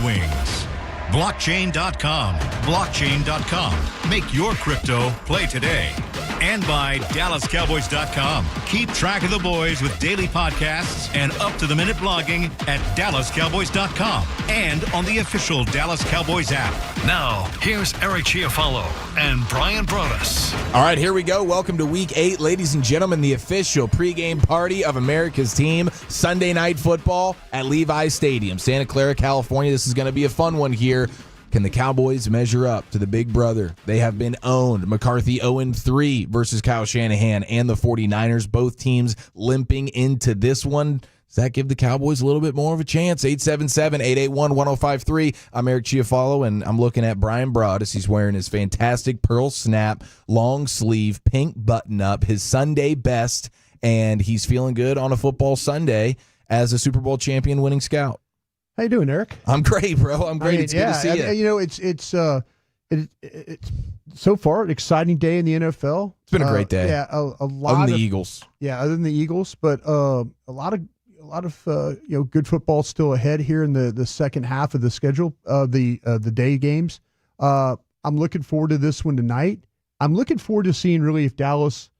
Wings. Blockchain.com. Blockchain.com. Make your crypto play today. And by DallasCowboys.com. Keep track of the boys with daily podcasts and up-to-the-minute blogging at DallasCowboys.com and on the official Dallas Cowboys app. Now, here's Eric Chiofalo and Bryan Broaddus. All right, here we go. Welcome to Week 8, ladies and gentlemen, the official pregame party of America's team. Sunday Night Football at Levi Stadium, Santa Clara, California. This is going to be a fun one here. Can the Cowboys measure up to the big brother? They have been owned. McCarthy 0-3 versus Kyle Shanahan and the 49ers. Both teams limping into this one. Does that give the Cowboys a little bit more of a chance? 877-881-1053. I'm Eric Chiofalo, and I'm looking at Bryan Broaddus. He's wearing his fantastic pearl snap, long sleeve, pink button-up, his Sunday best, and he's feeling good on a football Sunday as a Super Bowl champion winning scout. How you doing, Eric? I'm great, bro. I'm great. It's good to see you. You know, it's so far an exciting day in the NFL. It's been a great day. Yeah, a lot other than of the Eagles. Yeah, other than the Eagles, but a lot of good football still ahead here in the second half of the schedule of the day games. I'm looking forward to this one tonight. I'm looking forward to seeing really if Dallas,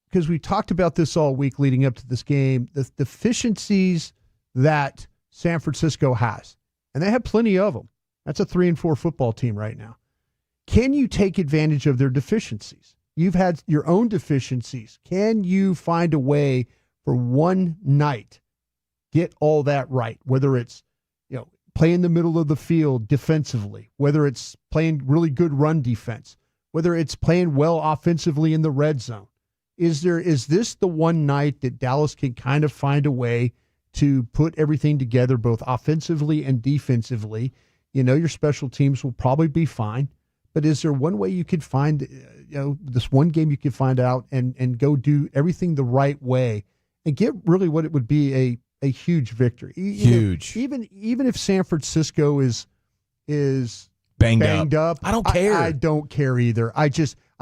because we talked about this all week leading up to this game, the deficiencies that San Francisco has, and they have plenty of them. That's a 3-4 football team right now. Can you take advantage of their deficiencies? You've had your own deficiencies. Can you find a way for one night, get all that right? Whether it's, play in the middle of the field defensively, whether it's playing really good run defense, whether it's playing well offensively in the red zone. Is this the one night that Dallas can kind of find a way to put everything together, both offensively and defensively? Your special teams will probably be fine, but is there one way you could find, this one game you could find out and go do everything the right way and get really what it would be a huge victory? Huge. Even if San Francisco is banged up, I don't care. I don't care either. I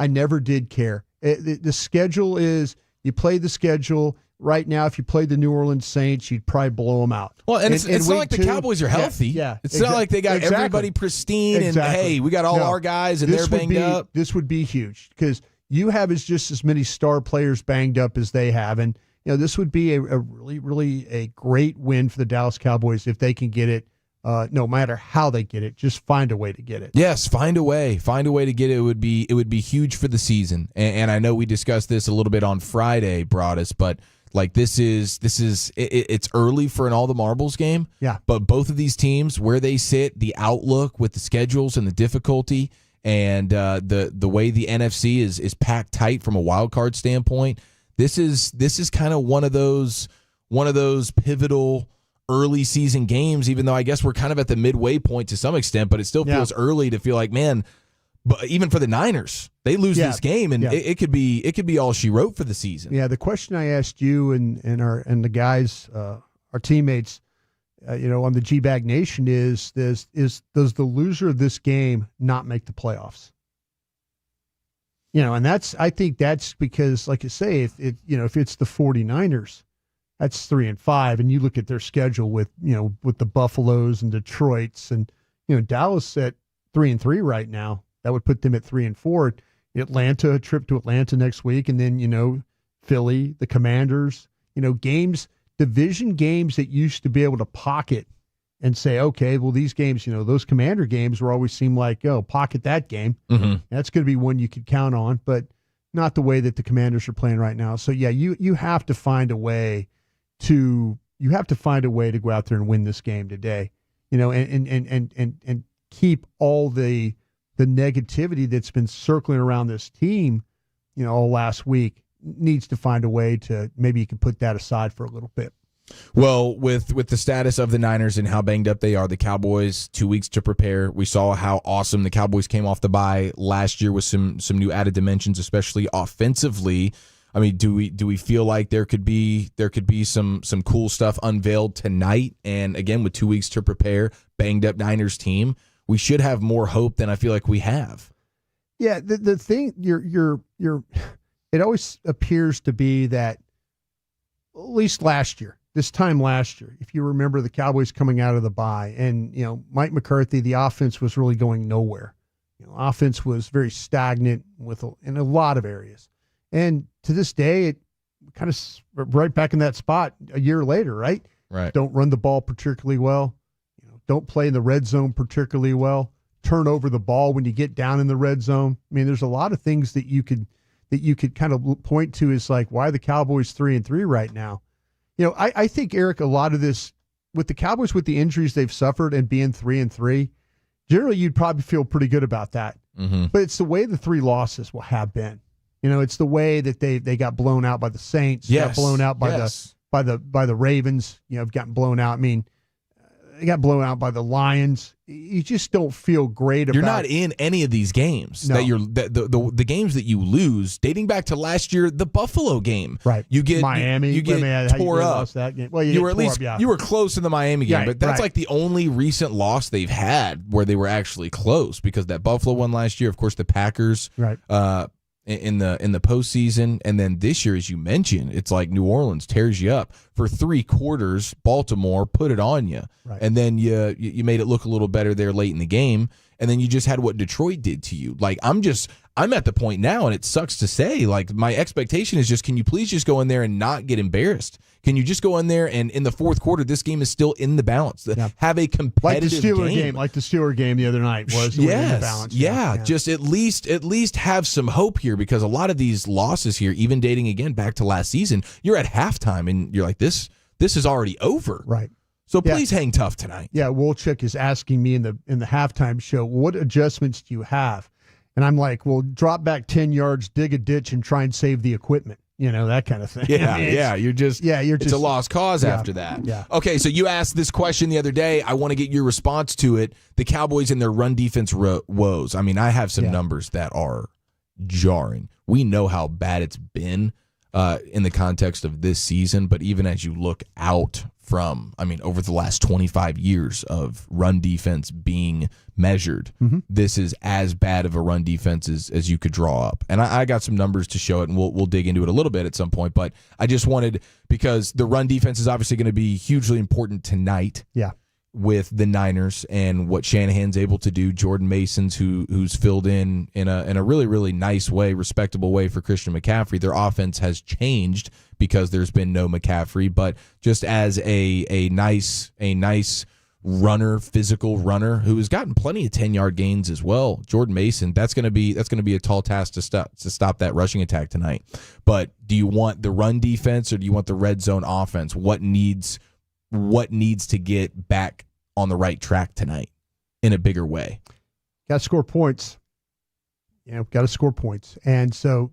never did care. The schedule is, you play the schedule. Right now, if you played the New Orleans Saints, you'd probably blow them out. Well, and it's not like the Cowboys are healthy. Yeah. It's not like they got everybody pristine and, hey, we got all our guys and they're banged up. This would be huge because you have just as many star players banged up as they have. And, this would be a really, really a great win for the Dallas Cowboys if they can get it. No matter how they get it, just find a way to get it. Yes, find a way to get it. It would be huge for the season. And I know we discussed this a little bit on Friday, Broaddus, but like it's early for an all the marbles game. Yeah. But both of these teams, where they sit, the outlook with the schedules and the difficulty, and the way the NFC is packed tight from a wild card standpoint, this is kind of one of those pivotal early season games. Even though I guess we're kind of at the midway point to some extent, but it still feels early to feel like, man. But even for the Niners, they lose this game, and it could be all she wrote for the season. Yeah, the question I asked you and the guys, our teammates, on the G-Bag Nation is does the loser of this game not make the playoffs? And I think that's because, like you say, if it's the 49ers, that's 3-5, and you look at their schedule with the Buffaloes and Detroits, and Dallas at 3-3 right now. That would put them at 3-4. Atlanta, a trip to Atlanta next week, and then Philly, the Commanders. Division games that used to be able to pocket and say, okay, well, these games, those Commander games were always seem like, pocket that game. Mm-hmm. That's going to be one you could count on, but not the way that the Commanders are playing right now. So yeah, you have to find a way to go out there and win this game today. And keep all the negativity that's been circling around this team, all last week, needs to find a way to, maybe you can put that aside for a little bit. Well, with the status of the Niners and how banged up they are, the Cowboys, 2 weeks to prepare. We saw how awesome the Cowboys came off the bye last year with some new added dimensions, especially offensively. I mean, do we feel like there could be some cool stuff unveiled tonight? And again, with 2 weeks to prepare, banged up Niners team, we should have more hope than I feel like we have. Yeah, the thing it always appears to be that, at least last year, this time last year, if you remember the Cowboys coming out of the bye, and Mike McCarthy, the offense was really going nowhere. Offense was very stagnant in a lot of areas, and to this day, it kind of right back in that spot a year later, right? Right. Don't run the ball particularly well. Don't play in the red zone particularly well. Turn over the ball when you get down in the red zone. I mean, there's a lot of things that you could kind of point to as like, why the Cowboys 3-3 right now? I think, Eric, a lot of this with the Cowboys, with the injuries they've suffered and being 3-3, generally you'd probably feel pretty good about that. Mm-hmm. But it's the way the 3 losses will have been. It's the way that they got blown out by the Saints, got blown out by the Ravens, have gotten blown out. I mean, they got blown out by the Lions. You just don't feel great about. You're not in any of these games. No. The games that you lose, dating back to last year, the Buffalo game. Right. You get Miami. You get tore up. Lost that game. Well, you were at least you were close in the Miami game, Right, but that's right. like the only recent loss they've had where they were actually close, because that Buffalo one last year, of course, the Packers. Right. In the postseason, and then this year, as you mentioned, it's like New Orleans tears you up for 3 quarters. Baltimore put it on you, Right. and then you made it look a little better there late in the game, and then you just had what Detroit did to you. Like I'm at the point now, and it sucks to say, like my expectation is just, can you please just go in there and not get embarrassed? Can you just go in there and in the fourth quarter, this game is still in the balance. Yeah. Have a competitive like the Steeler game, like the Steeler game the other night was. In the balance. Yeah. Just at least have some hope here, because a lot of these losses here, even dating again back to last season, you're at halftime and you're like, this is already over. Right. So please hang tough tonight. Yeah, Wolchuk is asking me in the halftime show, what adjustments do you have? And I'm like, well, drop back 10 yards, dig a ditch, and try and save the equipment. That kind of thing. Yeah, I mean, it's a lost cause after that. Yeah. Okay, so you asked this question the other day. I want to get your response to it. The Cowboys and their run defense woes. I mean, I have some numbers that are jarring. We know how bad it's been in the context of this season, but even as you look out from, over the last 25 years of run defense being measured, this is as bad of a run defense as you could draw up. And I got some numbers to show it, and we'll dig into it a little bit at some point, but I just wanted, because the run defense is obviously going to be hugely important tonight. Yeah. With the Niners and what Shanahan's able to do. Jordan Mason's who's filled in a really, really nice way, respectable way for Christian McCaffrey. Their offense has changed because there's been no McCaffrey, but just as a nice runner, physical runner who has gotten plenty of 10-yard gains as well. Jordan Mason, that's going to be a tall task to stop that rushing attack tonight. But do you want the run defense or do you want the red zone offense? What needs to get back on the right track tonight in a bigger way? Got to score points. Got to score points. And so,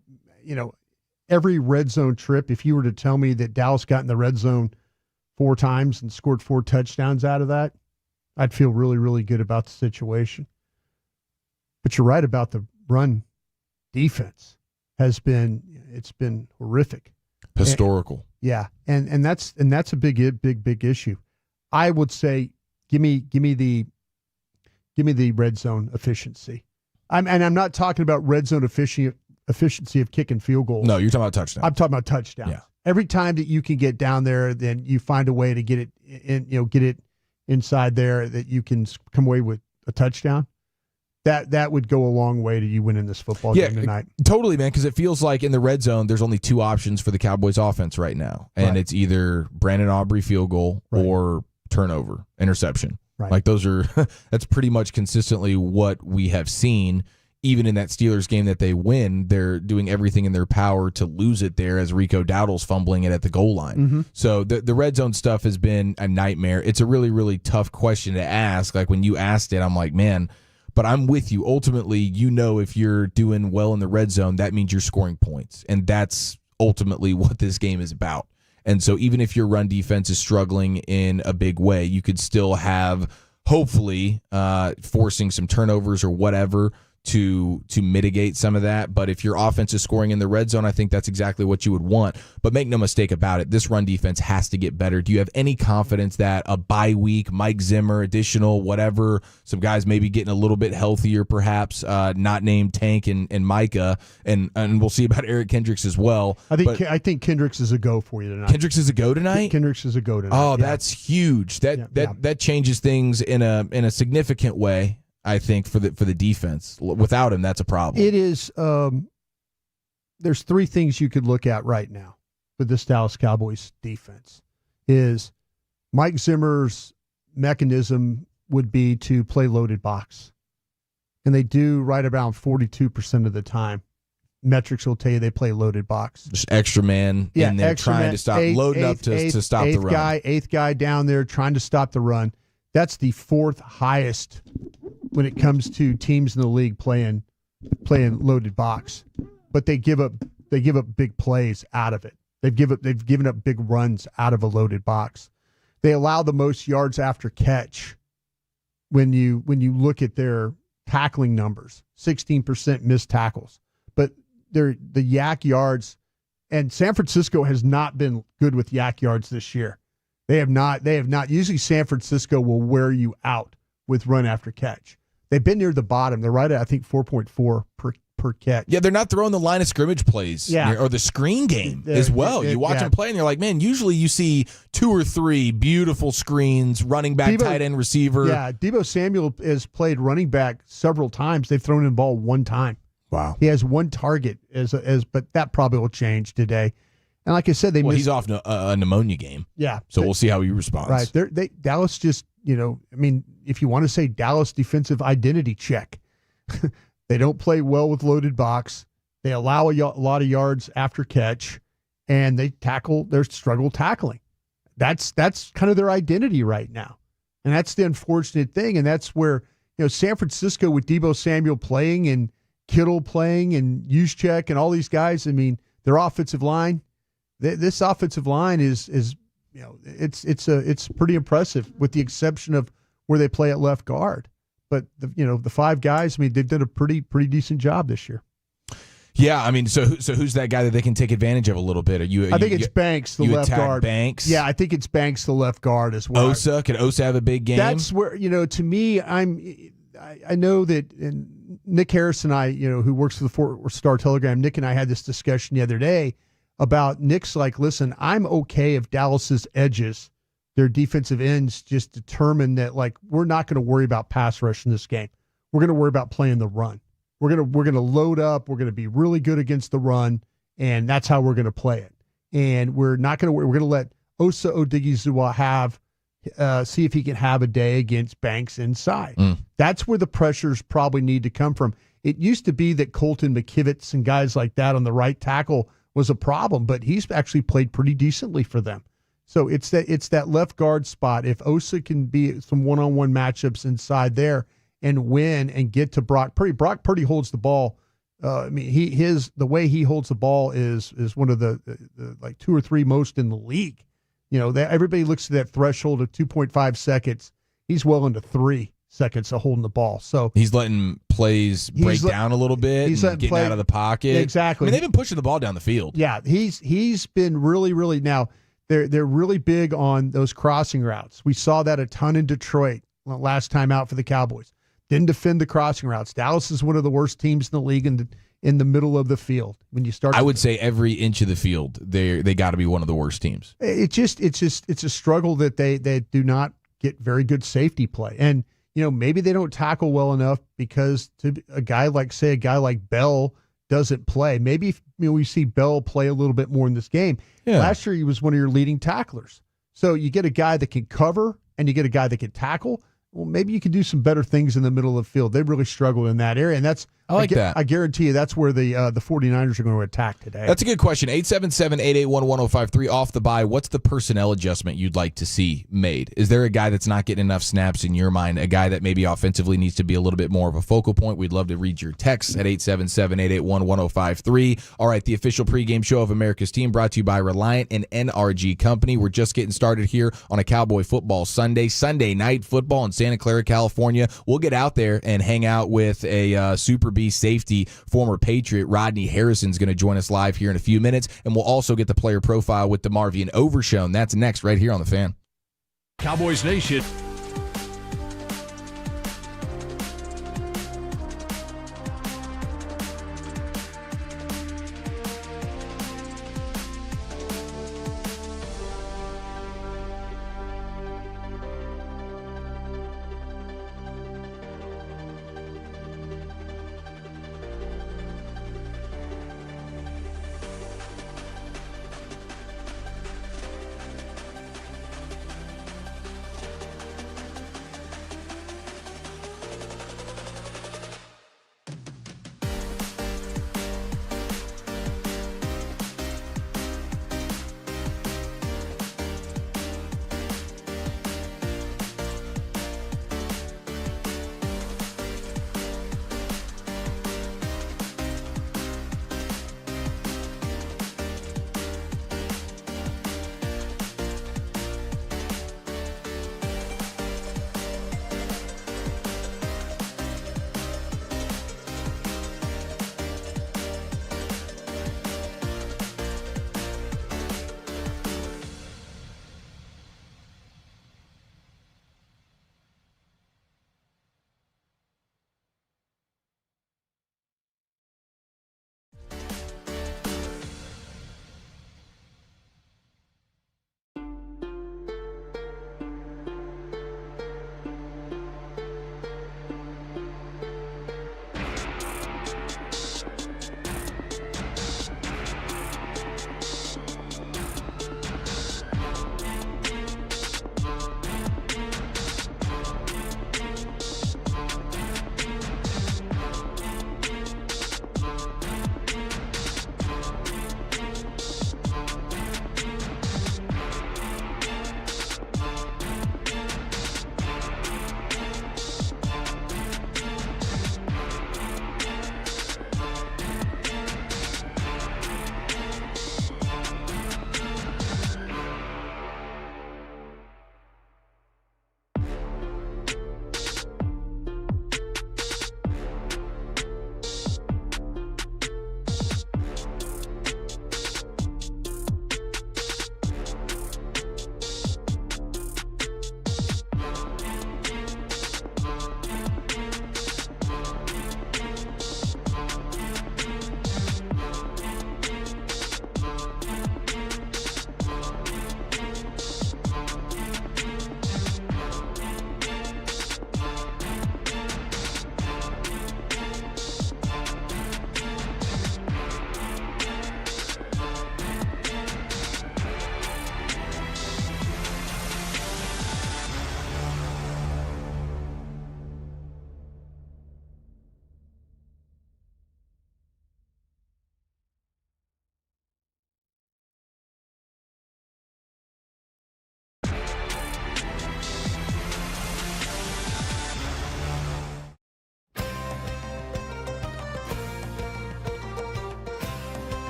every red zone trip, if you were to tell me that Dallas got in the red zone 4 times and scored 4 touchdowns out of that, I'd feel really, really good about the situation. But you're right about the run defense. It's been horrific. Historical. And that's a big issue. I would say give me the red zone efficiency. I'm not talking about red zone efficiency of kicking field goals. No, you're talking about touchdowns. I'm talking about touchdowns. Yeah. Every time that you can get down there, then you find a way to get it in, get it inside there that you can come away with a touchdown. That would go a long way to you winning this football game tonight. Totally, man, because it feels like in the red zone, there's only 2 options for the Cowboys offense right now. And It's either Brandon Aubrey field goal or turnover, interception. Right. Like those are, that's pretty much consistently what we have seen. Even in that Steelers game that they win, they're doing everything in their power to lose it there as Rico Dowdle's fumbling it at the goal line. Mm-hmm. So the red zone stuff has been a nightmare. It's a really, really tough question to ask. Like when you asked it, I'm like, man, but I'm with you. Ultimately, if you're doing well in the red zone, that means you're scoring points. And that's ultimately what this game is about. And so even if your run defense is struggling in a big way, you could still have, hopefully, forcing some turnovers or whatever to mitigate some of that. But if your offense is scoring in the red zone, I think that's exactly what you would want. But make no mistake about it, this run defense has to get better. Do you have any confidence that a bye week, Mike Zimmer, additional, whatever, some guys maybe getting a little bit healthier perhaps, not named Tank and Micah, and we'll see about Eric Kendricks as well. I think Kendricks is a go for you tonight. Kendricks is a go tonight? Kendricks is a go tonight. Oh, that's huge. That changes things in a significant way, I think, for the defense. Without him, that's a problem. It is. There's three things you could look at right now with this Dallas Cowboys defense. Is Mike Zimmer's mechanism would be to play loaded box, and they do right around 42% of the time. Metrics will tell you they play loaded box. Just extra man in there trying to stop, loading up to stop the run. Eighth guy down there trying to stop the run. That's the fourth highest when it comes to teams in the league playing loaded box. But they give up big plays out of it. They've given up big runs out of a loaded box. They allow the most yards after catch when you look at their tackling numbers. 16% missed tackles. But the yak yards, and San Francisco has not been good with yak yards this year. They have not. Usually San Francisco will wear you out with run after catch. They've been near the bottom. They're right at, I think, 4.4 per catch. Yeah, they're not throwing the line of scrimmage plays or the screen game as well. You watch them play, and you're like, man, usually you see 2 or 3 beautiful screens, running back, tight end, receiver. Yeah, Deebo Samuel has played running back several times. They've thrown him the ball one time. Wow. He has one target, but that probably will change today. And like I said, he's off a pneumonia game. Yeah. So we'll see how he responds. Right. Dallas just, if you want to say Dallas defensive identity check, they don't play well with loaded box. They allow a lot of yards after catch, and they struggle tackling. That's kind of their identity right now. And that's the unfortunate thing. And that's where, San Francisco with Deebo Samuel playing and Kittle playing and Juszczyk and all these guys, their offensive line, this offensive line is it's pretty impressive with the exception of where they play at left guard. But the 5 guys, they've done a pretty decent job this year. Yeah, so who's that guy that they can take advantage of a little bit? I think it's Banks, the left guard. Banks? Yeah, I think it's Banks, the left guard as well. Osa, could Osa have a big game? That's where to me, I know that, and Nick Harris and I, who works for the Fort Star Telegram, Nick and I had this discussion the other day about Nick's like, listen, I'm okay if Dallas's edges, their defensive ends, just determine that we're not going to worry about pass rush in this game. We're going to worry about playing the run. We're going to load up. We're going to be really good against the run, and that's how we're going to play it. And we're not going to. We're going to let Osa Odighizuwa see if he can have a day against Banks inside. That's where the pressures probably need to come from. It used to be that Colton McKivitz and guys like that on the right tackle was a problem, but he's actually played pretty decently for them. So it's that left guard spot. If Osa can be some one-on-one matchups inside there and win and get to Brock Purdy holds the ball. The way he holds the ball is one of the 2 or 3 most in the league. Everybody looks at that threshold of 2.5 seconds. He's well into 3 seconds of holding the ball. So he's letting plays break down a little bit. He's getting out of the pocket. Exactly. They've been pushing the ball down the field. Yeah, he's been really, really now. They're really big on those crossing routes. We saw that a ton in Detroit last time out for the Cowboys. Didn't defend the crossing routes. Dallas is one of the worst teams in the league in the middle of the field. When you start, I would say every inch of the field, they got to be one of the worst teams. It's a struggle that they do not get very good safety play, and maybe they don't tackle well enough because a guy like Bell doesn't play. Maybe we see Bell play a little bit more in this game. Yeah. Last year he was one of your leading tacklers. So you get a guy that can cover and you get a guy that can tackle. Well, maybe you can do some better things in the middle of the field. They really struggled in that area, and that. I guarantee you that's where the 49ers are going to attack today. That's a good question. 877-881-1053 off the bye. What's the personnel adjustment you'd like to see made? Is there a guy that's not getting enough snaps in your mind, a guy that maybe offensively needs to be a little bit more of a focal point? We'd love to read your texts at 877-881-1053. All right, the official pregame show of America's Team brought to you by Reliant and NRG Company. We're just getting started here on a Cowboy football Sunday night football in Santa Clara, California. We'll get out there and hang out with a super B safety, former Patriot Rodney Harrison is going to join us live here in a few minutes, and we'll also get the player profile with DeMarvion Overshown. That's next right here on The Fan. Cowboys Nation.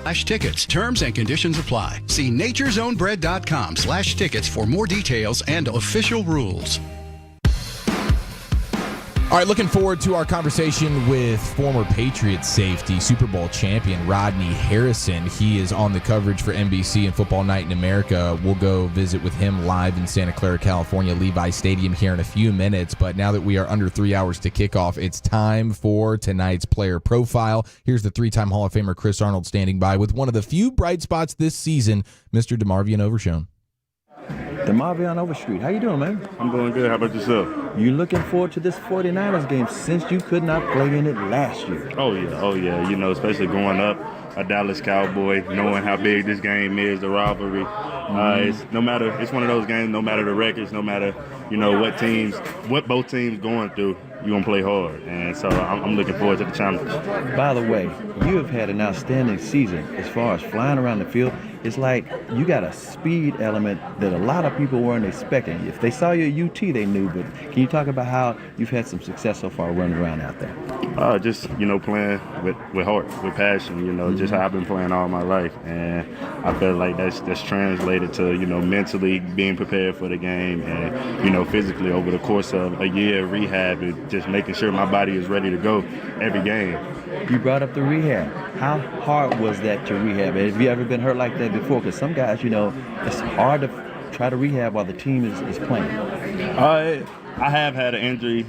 Tickets. Terms and conditions apply. See nature'sownbread.com/tickets for more details and official rules. All right, looking forward to our conversation with former Patriots safety, Super Bowl champion Rodney Harrison. He is on the coverage for NBC and Football Night in America. We'll go visit with him live in Santa Clara, California, Levi Stadium here in a few minutes. But now that we are under 3 hours to kickoff, it's time for tonight's player profile. Here's the three-time Hall of Famer Chris Arnold standing by with one of the few bright spots this season, Mr. DeMarvion Overshown. DeMarvion Overstreet, how you doing, man? I'm doing good. How about yourself? You looking forward to this 49ers game since you could not play in it last year? Oh yeah. You know, especially growing up a Dallas Cowboy, knowing how big this game is, the rivalry. It's one of those games. No matter the records, no matter what both teams going through, you're gonna play hard, and so I'm looking forward to the challenge. By the way, you have had an outstanding season as far as flying around the field. It's like you got a speed element that a lot of people weren't expecting. If they saw you at UT, they knew. But can you talk about how you've had some success so far running around out there? Just playing with heart, with passion. Just how I've been playing all my life, and I feel like that's translated to mentally being prepared for the game, and physically over the course of a year of rehab, and just making sure my body is ready to go every game. You brought up the rehab. How hard was that to rehab? Have you ever been hurt like that before? Because some guys, it's hard to try to rehab while the team is playing. I have had an injury,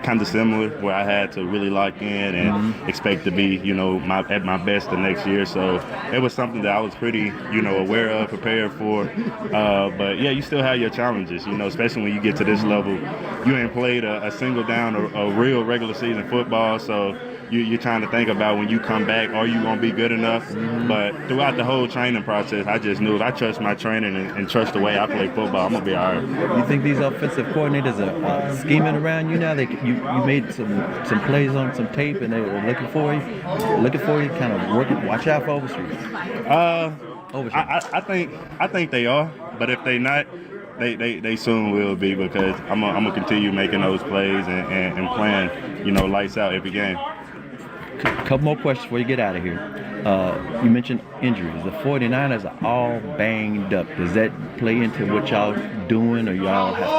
kind of similar, where I had to really lock in and expect to be, at my best the next year. So it was something that I was pretty, aware of, prepared for. But yeah, you still have your challenges, especially when you get to this level. You ain't played a single down a real regular season football, so you're trying to think about when you come back, are you going to be good enough? But throughout the whole training process, I just knew if I trust my training and trust the way I play football, I'm going to be all right. You think these offensive coordinators are scheming around you now? You made some plays on some tape and they were looking for you, kind of working. Watch out for Overstreet. I think they are, but if they not, they soon will be, because I'm gonna continue making those plays and playing, lights out every game. A couple more questions before you get out of here. You mentioned injuries. The 49ers are all banged up. Does that play into what y'all doing, or y'all have to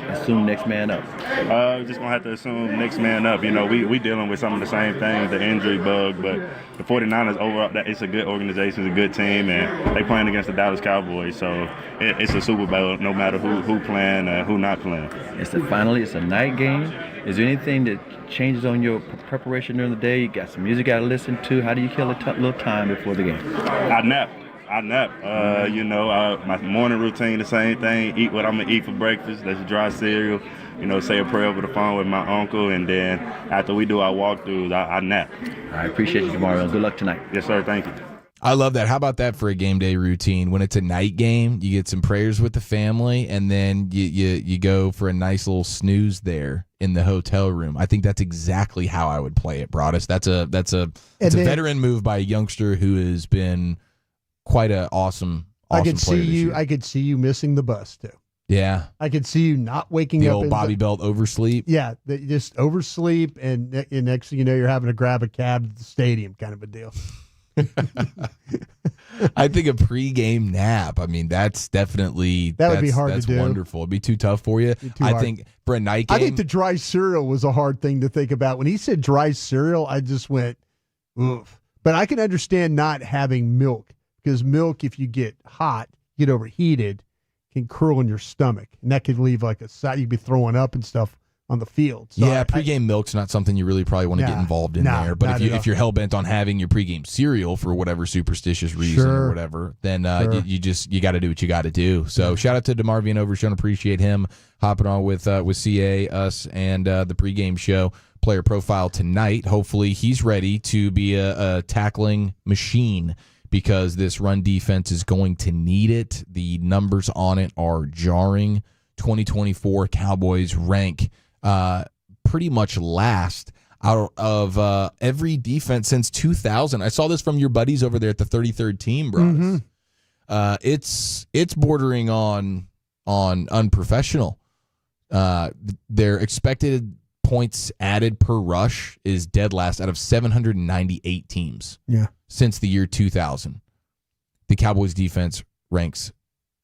just assume next man up? We're just going to have to assume next man up. We dealing with some of the same things, the injury bug, but the 49ers overall, it's a good organization, it's a good team, and they playing against the Dallas Cowboys, so it's a Super Bowl no matter who playing, who not playing. It's a night game. Is there anything that changes on your preparation during the day? You got some music you got to listen to. How do you kill a little time before the game? I nap. My morning routine, the same thing. Eat what I'm going to eat for breakfast. That's dry cereal. Say a prayer over the phone with my uncle, and then after we do our walkthroughs, I nap. I appreciate you, Mario. Good luck tonight. Yes, sir. Thank you. I love that. How about that for a game day routine? When it's a night game, you get some prayers with the family, and then you go for a nice little snooze there in the hotel room. I think that's exactly how I would play it, Broaddus. That's a veteran move by a youngster who has been quite an awesome player this year. I could see you missing the bus too. Yeah, I could see you not waking up. The old Bobby Belt oversleep. Yeah, just oversleep, and next thing you know, you're having to grab a cab at the stadium, kind of a deal. I think a pregame nap. I mean, that's definitely would be hard to do. That's wonderful. It'd be too tough for you. I think for a night game, I think the dry cereal was a hard thing to think about. When he said dry cereal, I just went, oof. But I can understand not having milk, because milk, if you get hot, get overheated, can curl in your stomach, and that could leave like a side. You'd be throwing up and stuff on the field. So yeah, pregame milk's not something you really probably want to get involved in there. But if you're hell bent on having your pregame cereal for whatever superstitious reason or whatever, then you got to do what you got to do. So shout out to DeMarvion Overshown. Appreciate him hopping on with CA, us, and the pregame show. Player profile tonight. Hopefully he's ready to be a tackling machine, because this run defense is going to need it. The numbers on it are jarring. 2024 Cowboys rank pretty much last out of every defense since 2000. I saw this from your buddies over there at the 33rd team, Broaddus. It's bordering on unprofessional. Their expected points added per rush is dead last out of 798 teams. Yeah. Since the year 2000. The Cowboys defense ranks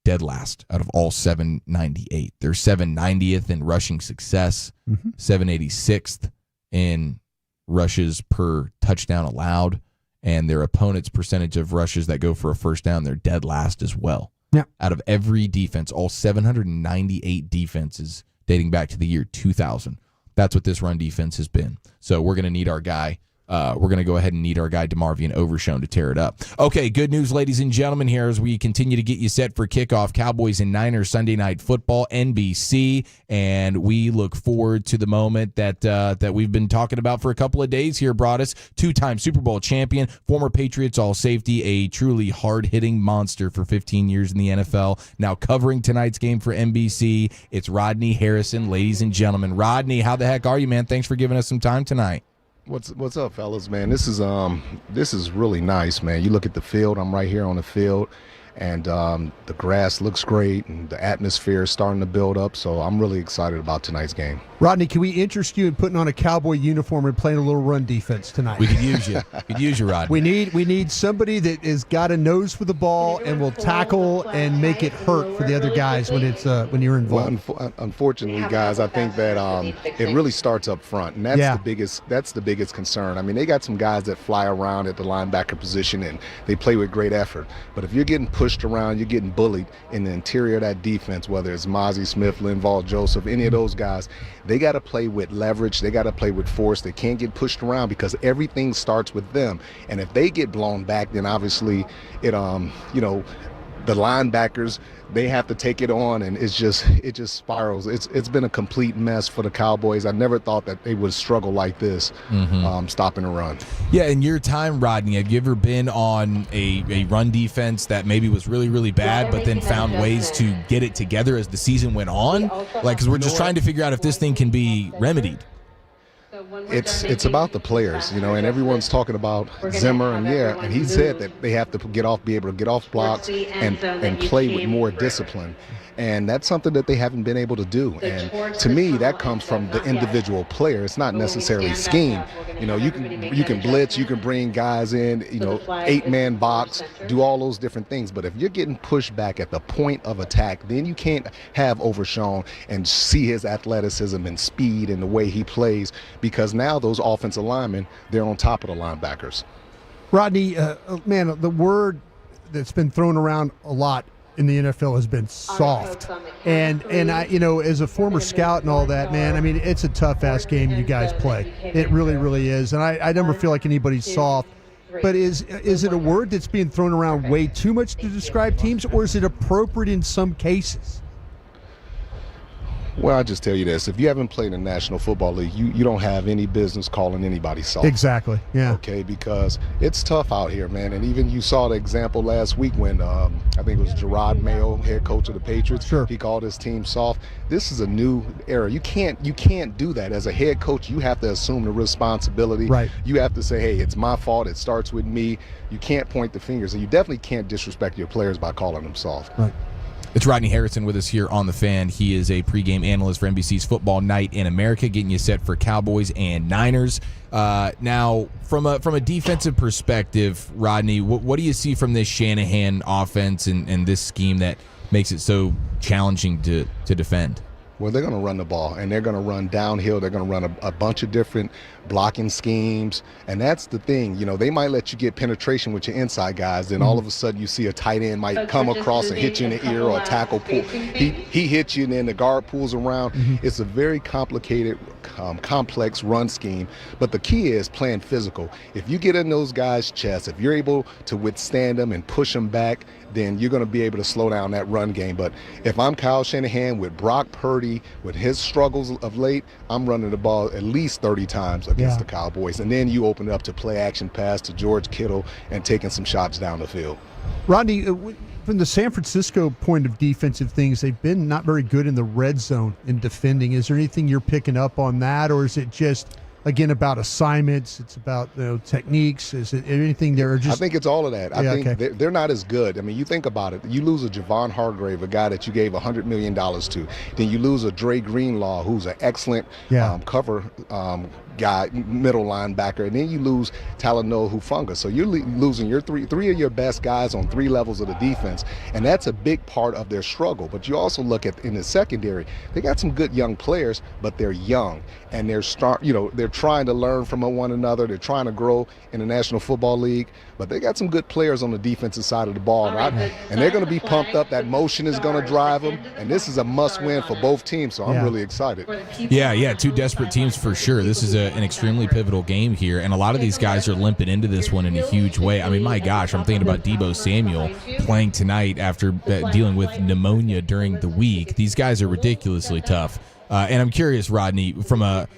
dead last out of all 798. They're 790th in rushing success, 786th in rushes per touchdown allowed, and their opponent's percentage of rushes that go for a first down, they're dead last as well. Yeah. Out of every defense, all 798 defenses dating back to the year 2000. That's what this run defense has been. So we're going to need our guy. We're going to go ahead and need our guy DeMarvion Overshown to tear it up. Okay, good news, ladies and gentlemen, here as we continue to get you set for kickoff. Cowboys and Niners Sunday Night Football, NBC, and we look forward to the moment that we've been talking about for a couple of days here, Broaddus. Two-time Super Bowl champion, former Patriots all-safety, a truly hard-hitting monster for 15 years in the NFL. Now covering tonight's game for NBC, it's Rodney Harrison, ladies and gentlemen. Rodney, how the heck are you, man? Thanks for giving us some time tonight. What's up, fellas, man? This is really nice, man. You look at the field. I'm right here on the field, and the grass looks great, and the atmosphere is starting to build up. So I'm really excited about tonight's game. Rodney, can we interest you in putting on a Cowboy uniform and playing a little run defense tonight? We could use you. We could use you, Rodney. We need somebody that has got a nose for the ball and will tackle and make it hurt for the other guys when it's when you're involved. Well, unfortunately, guys, I think that it really starts up front, and that's the biggest concern. I mean, they got some guys that fly around at the linebacker position and they play with great effort. But if you're getting pushed around, you're getting bullied in the interior of that defense, whether it's Mozzie Smith, Linval Joseph, any of those guys, they got to play with leverage. They got to play with force. They can't get pushed around because everything starts with them. And if they get blown back, then obviously it, the linebackers, they have to take it on, and it just spirals. It's been a complete mess for the Cowboys. I never thought that they would struggle like this, stopping a run. Yeah, in your time, Rodney, have you ever been on a run defense that maybe was really, really bad, but then found ways to get it together as the season went on? Like, because we're just trying to figure out if this thing can be remedied. It's about the players, and everyone's talking about Zimmer, and he said that they have to be able to get off blocks and play with more discipline. And that's something that they haven't been able to do. And to me, that comes from the individual player. It's not necessarily scheme. You can blitz, you can bring guys in, 8-man box, do all those different things. But if you're getting pushed back at the point of attack, then you can't have Overshown and see his athleticism and speed and the way he plays, because now those offensive linemen, they're on top of the linebackers. Rodney, man, the word that's been thrown around a lot in the NFL has been soft. And I, as a former scout and all that, man, I mean, it's a tough-ass game you guys play. It really, really is. And I never feel like anybody's soft. But is it a word that's being thrown around way too much to describe teams, or is it appropriate in some cases? Well, I'll just tell you this. If you haven't played in the National Football League, you don't have any business calling anybody soft. Exactly, yeah. Okay, because it's tough out here, man. And even you saw the example last week when I think it was Gerard Mayo, head coach of the Patriots. Sure. He called his team soft. This is a new era. You can't do that. As a head coach, you have to assume the responsibility. Right. You have to say, hey, it's my fault. It starts with me. You can't point the fingers. And you definitely can't disrespect your players by calling them soft. Right. It's Rodney Harrison with us here on The Fan. He is a pregame analyst for NBC's Football Night in America, getting you set for Cowboys and Niners. Now, from a defensive perspective, Rodney, what do you see from this Shanahan offense and this scheme that makes it so challenging to defend? Well, they're going to run the ball, and they're going to run downhill. They're going to run a bunch of different blocking schemes, and that's the thing. They might let you get penetration with your inside guys, then all of a sudden you see a tight end might come across and hit you in the ear, or a tackle pull. He hits you, and then the guard pulls around. It's a very complicated, complex run scheme, but the key is playing physical. If you get in those guys' chests, if you're able to withstand them and push them back, then you're going to be able to slow down that run game. But if I'm Kyle Shanahan with Brock Purdy, with his struggles of late, I'm running the ball at least 30 times against the Cowboys. And then you open it up to play action pass to George Kittle and taking some shots down the field. Rodney, from the San Francisco point of defensive things, they've been not very good in the red zone in defending. Is there anything you're picking up on that, or is it just again about assignments? It's about techniques. Is it anything there? I think it's all of that. I think they're not as good. I mean, you think about it. You lose a Javon Hargrave, a guy that you gave $100 million to. Then you lose a Dre Greenlaw, who's an excellent cover guy, middle linebacker, and then you lose Talanoa Hufanga. So you're losing your three of your best guys on 3 levels of the defense, and that's a big part of their struggle. But you also look at in the secondary, they got some good young players, but they're young and they're trying to learn from one another. They're trying to grow in the National Football League, but they got some good players on the defensive side of the ball, and they're going to be pumped up. That motion is going to drive them, and this is a must-win for both teams. So I'm really excited. Yeah, 2 desperate teams for sure. This is an extremely pivotal game here, and a lot of these guys are limping into this one in a huge way. I mean, my gosh, I'm thinking about Deebo Samuel playing tonight after dealing with pneumonia during the week. These guys are ridiculously tough. And I'm curious, Rodney, from a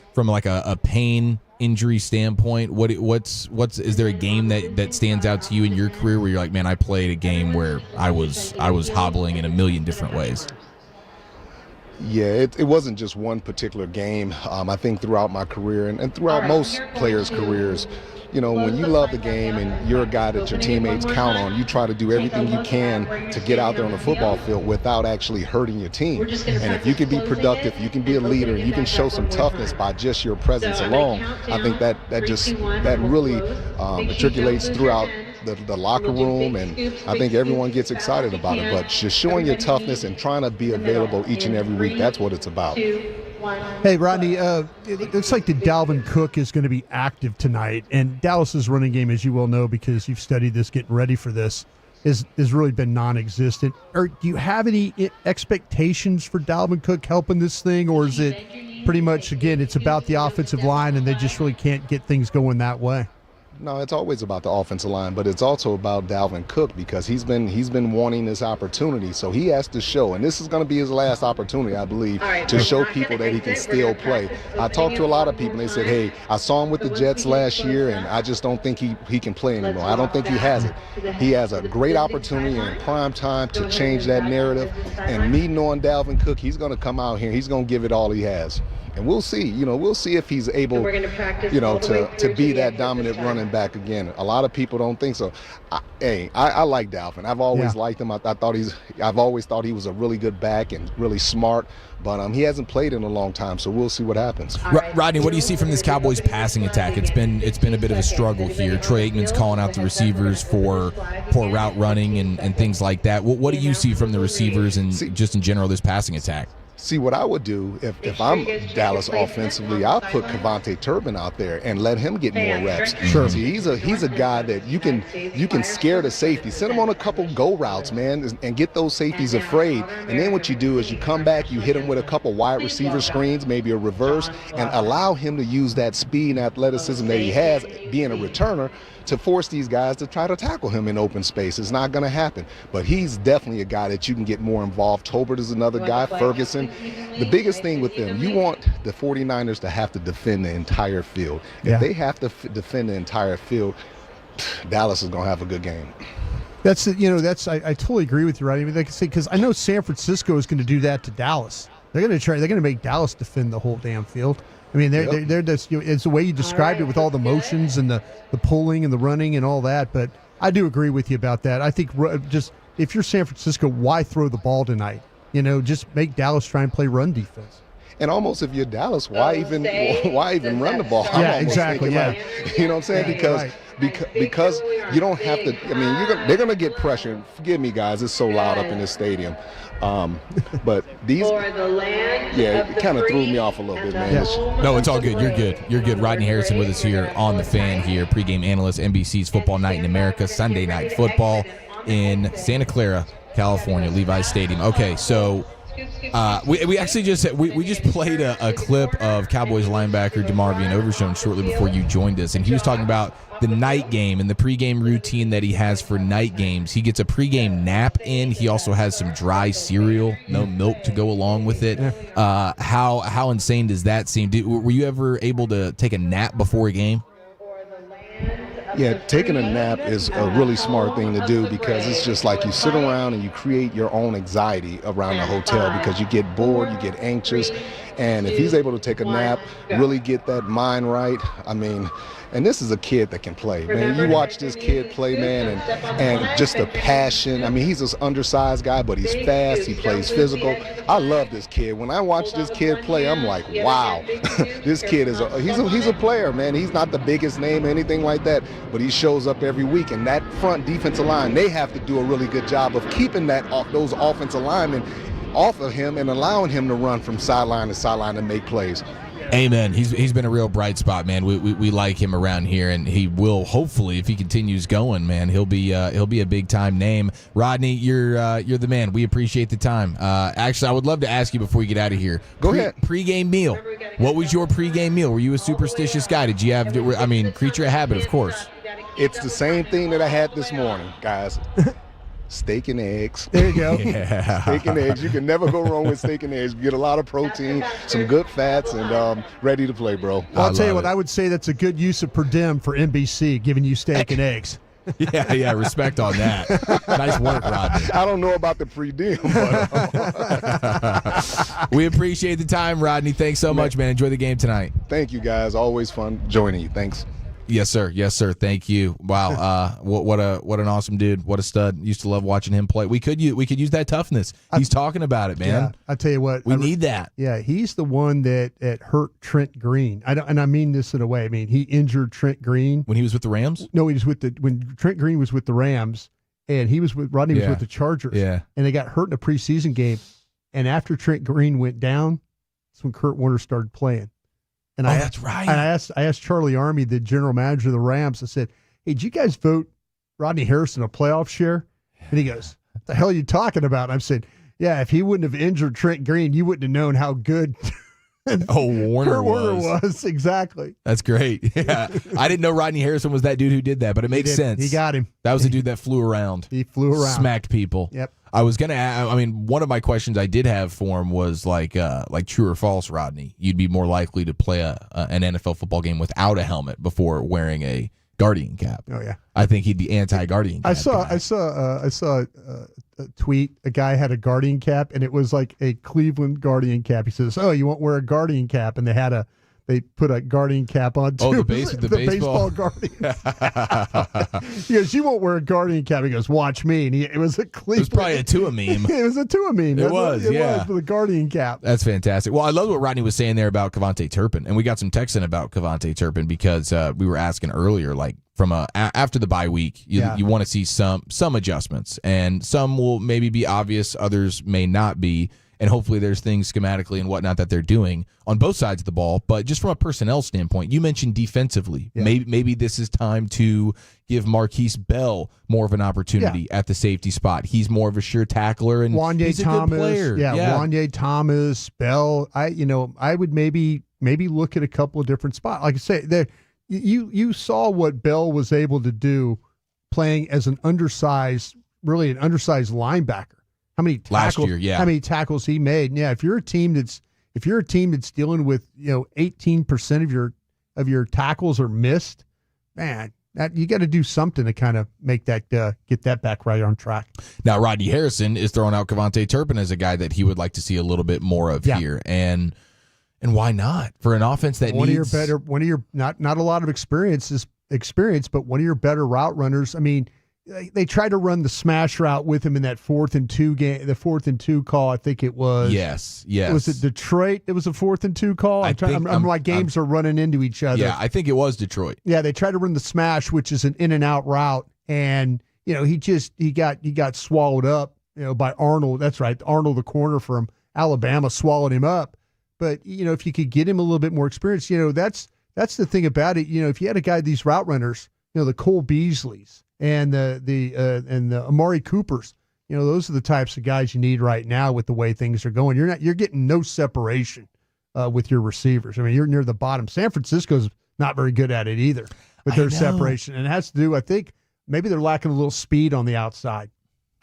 pain injury standpoint, is there a game that stands out to you in your career where you're like, man, I played a game where I was hobbling in a million different ways? Yeah, it wasn't just one particular game. I think throughout my career and throughout most players' careers, when you love the game and you're a guy that your teammates count on, you try to do everything you can to get out there on the football field without actually hurting your team. And if you can be productive, you can be a leader, and you can show some toughness by just your presence alone, I think that really matriculates throughout the locker room, and I think everyone gets excited about it. But just showing your toughness and trying to be available each and every week, that's what it's about. Hey, Rodney, it looks like the Dalvin Cook is going to be active tonight, and Dallas's running game, as you well know because you've studied this, getting ready for this, has really been non-existent. Or do you have any expectations for Dalvin Cook helping this thing, or is it pretty much, again, it's about the offensive line and they just really can't get things going that way? No, it's always about the offensive line, but it's also about Dalvin Cook because he's been wanting this opportunity. So he has to show, and this is going to be his last opportunity, I believe, to show people that he can still play. I talked to a lot of people, and they said, hey, I saw him with the Jets last year, and I just don't think he can play anymore. I don't think he has it. He has a great opportunity in prime time to change that narrative, and me knowing Dalvin Cook, he's going to come out here, he's going to give it all he has. And we'll see, we'll see if he's able, to be that dominant running back again. A lot of people don't think so. I like Dalvin. I've always liked him. I've always thought he was a really good back and really smart, but he hasn't played in a long time, so we'll see what happens. Rodney, what do you see from this Cowboys passing attack? It's been a bit of a struggle here. Troy Aikman's calling out the receivers for poor route running and things like that. What do you see from the receivers and just in general this passing attack? See, what I would do if I'm Dallas offensively, I'll put Kevontae Turbin out there and let him get more reps. Sure. See, he's a guy that you can scare the safety. Send him on a couple go routes, man, and get those safeties afraid. And then what you do is you come back, you hit him with a couple wide receiver screens, maybe a reverse, and allow him to use that speed and athleticism that he has, being a returner, to force these guys to try to tackle him in open space. It's not going to happen. But he's definitely a guy that you can get more involved. Tolbert is another guy, Ferguson. The biggest thing with them, you want the 49ers to have to defend the entire field. If they have to defend the entire field, Dallas is going to have a good game. I totally agree with you, right? I mean, because I know San Francisco is going to do that to Dallas. They're going to make Dallas defend the whole damn field. I mean, they're just, it's the way you described it with all the motions and the pulling and the running and all that. But I do agree with you about that. I think just if you're San Francisco, why throw the ball tonight? Just make Dallas try and play run defense. And almost if you're Dallas, why even run the ball? Yeah, exactly. Yeah, you know what I'm saying? Because you don't have to. I mean, they're gonna get pressure. Forgive me, guys. It's so loud up in this stadium. But these, it kind of threw me off a little bit, man. Yeah. No, it's all good. You're good. Rodney Harrison with us here on The Fan here, pregame analyst, NBC's Football Night in America, Sunday Night Football in Santa Clara, California, Levi's Stadium. Okay, so we actually just played a clip of Cowboys linebacker DeMarvion Overshown shortly before you joined us, and he was talking about the night game and the pregame routine that he has for night games. He gets a pregame nap in. He also has some dry cereal, no milk to go along with it. How insane does that seem? Were you ever able to take a nap before a game? Yeah, taking a nap is a really smart thing to do because it's just like you sit around and you create your own anxiety around the hotel because you get bored, you get anxious. And if he's able to take a nap, really get that mind right, I mean, and this is a kid that can play, man. You watch this kid play, man, and just the passion. I mean, he's this undersized guy, but he's fast. He plays physical. I love this kid. When I watch this kid play, I'm like, wow, this kid is he's a player, man. He's not the biggest name or anything like that, but he shows up every week. And that front defensive line, they have to do a really good job of keeping those offensive linemen off of him and allowing him to run from sideline to sideline and make plays. Amen. He's been a real bright spot, man. We like him around here, and he will hopefully, if he continues going, man, he'll be a big time name. Rodney, you're the man. We appreciate the time. Actually, I would love to ask you before you get out of here. Go ahead. Pregame meal. What was your pregame meal? Were you a superstitious guy? Did you have? Creature of habit, of course. It's the same thing that I had this morning, guys. Steak and eggs. There you go. Yeah. Steak and eggs. You can never go wrong with steak and eggs. You get a lot of protein, some good fats, and ready to play, bro. Well, I'll tell you what, I would say that's a good use of per diem for NBC, giving you steak and eggs. Yeah, respect on that. Nice work, Rodney. I don't know about the pre-diem, but we appreciate the time, Rodney. Thanks so much, man. Enjoy the game tonight. Thank you, guys. Always fun joining you. Thanks. Yes, sir. Thank you. Wow. What an awesome dude. What a stud. Used to love watching him play. We could use that toughness. He's talking about it, man. Yeah, I tell you what, we need that. Yeah, he's the one that hurt Trent Green. And I mean this in a way. I mean, he injured Trent Green when he was with the Rams. No, he was when Trent Green was with the Rams, and Rodney was with the Chargers. Yeah, and they got hurt in a preseason game. And after Trent Green went down, that's when Kurt Warner started playing. And that's right. And I asked Charlie Army, the general manager of the Rams, I said, "Hey, did you guys vote Rodney Harrison a playoff share?" And he goes, "What the hell are you talking about?" And I said, "Yeah, if he wouldn't have injured Trent Green, you wouldn't have known how good Warner was." Exactly. That's great. Yeah, I didn't know Rodney Harrison was that dude who did that, but it makes sense. He got him. That was the dude that flew around. He flew around, smacked people. Yep. I was gonna. One of my questions I did have for him was like true or false, Rodney. You'd be more likely to play an NFL football game without a helmet before wearing a Guardian cap. Oh yeah. I think he'd be anti-Guardian cap. I saw a tweet. A guy had a Guardian cap, and it was like a Cleveland Guardian cap. He says, "Oh, you won't wear a Guardian cap," and they put a Guardian cap on too. Oh, the baseball Guardian. He goes, "You won't wear a Guardian cap." He goes, "Watch me." And it was a Cleveland. It was probably a Tua meme. It was a Tua meme. It was with the Guardian cap. That's fantastic. Well, I love what Rodney was saying there about Kevontae Turpin, and we got some texting about Kevontae Turpin because we were asking earlier, like from after the bye week, you want to see some adjustments, and some will maybe be obvious, others may not be. And hopefully there's things schematically and whatnot that they're doing on both sides of the ball. But just from a personnel standpoint, you mentioned defensively. Yeah. Maybe this is time to give Marquise Bell more of an opportunity at the safety spot. He's more of a sure tackler, and he's a good player. Wanye Thomas, Bell. I would maybe look at a couple of different spots. Like I say, you saw what Bell was able to do playing as an undersized linebacker. How many tackles, last year? How many tackles he made? And if you're a team that's dealing with 18% of your tackles are missed, man, you got to do something to kind of make that get that back right on track. Now, Rodney Harrison is throwing out Kevontae Turpin as a guy that he would like to see a little bit more of here, and why not for an offense that needs not a lot of experience, but one of your better route runners. I mean, they tried to run the smash route with him in that 4th and 2 game, the 4th and 2 call. I think it was. Yes. Was it Detroit? It was a 4th and 2 call. I'm like games are running into each other. Yeah, I think it was Detroit. Yeah, they tried to run the smash, which is an in and out route, and he got swallowed up by Arnold. That's right, Arnold, the corner from Alabama, swallowed him up. But if you could get him a little bit more experience, that's the thing about it. If you had a guy, these route runners, the Cole Beasleys and the Amari Coopers, those are the types of guys you need right now with the way things are going. You're getting no separation with your receivers. I mean, you're near the bottom. San Francisco's not very good at it either with their separation, and it has to do, I think, maybe they're lacking a little speed on the outside.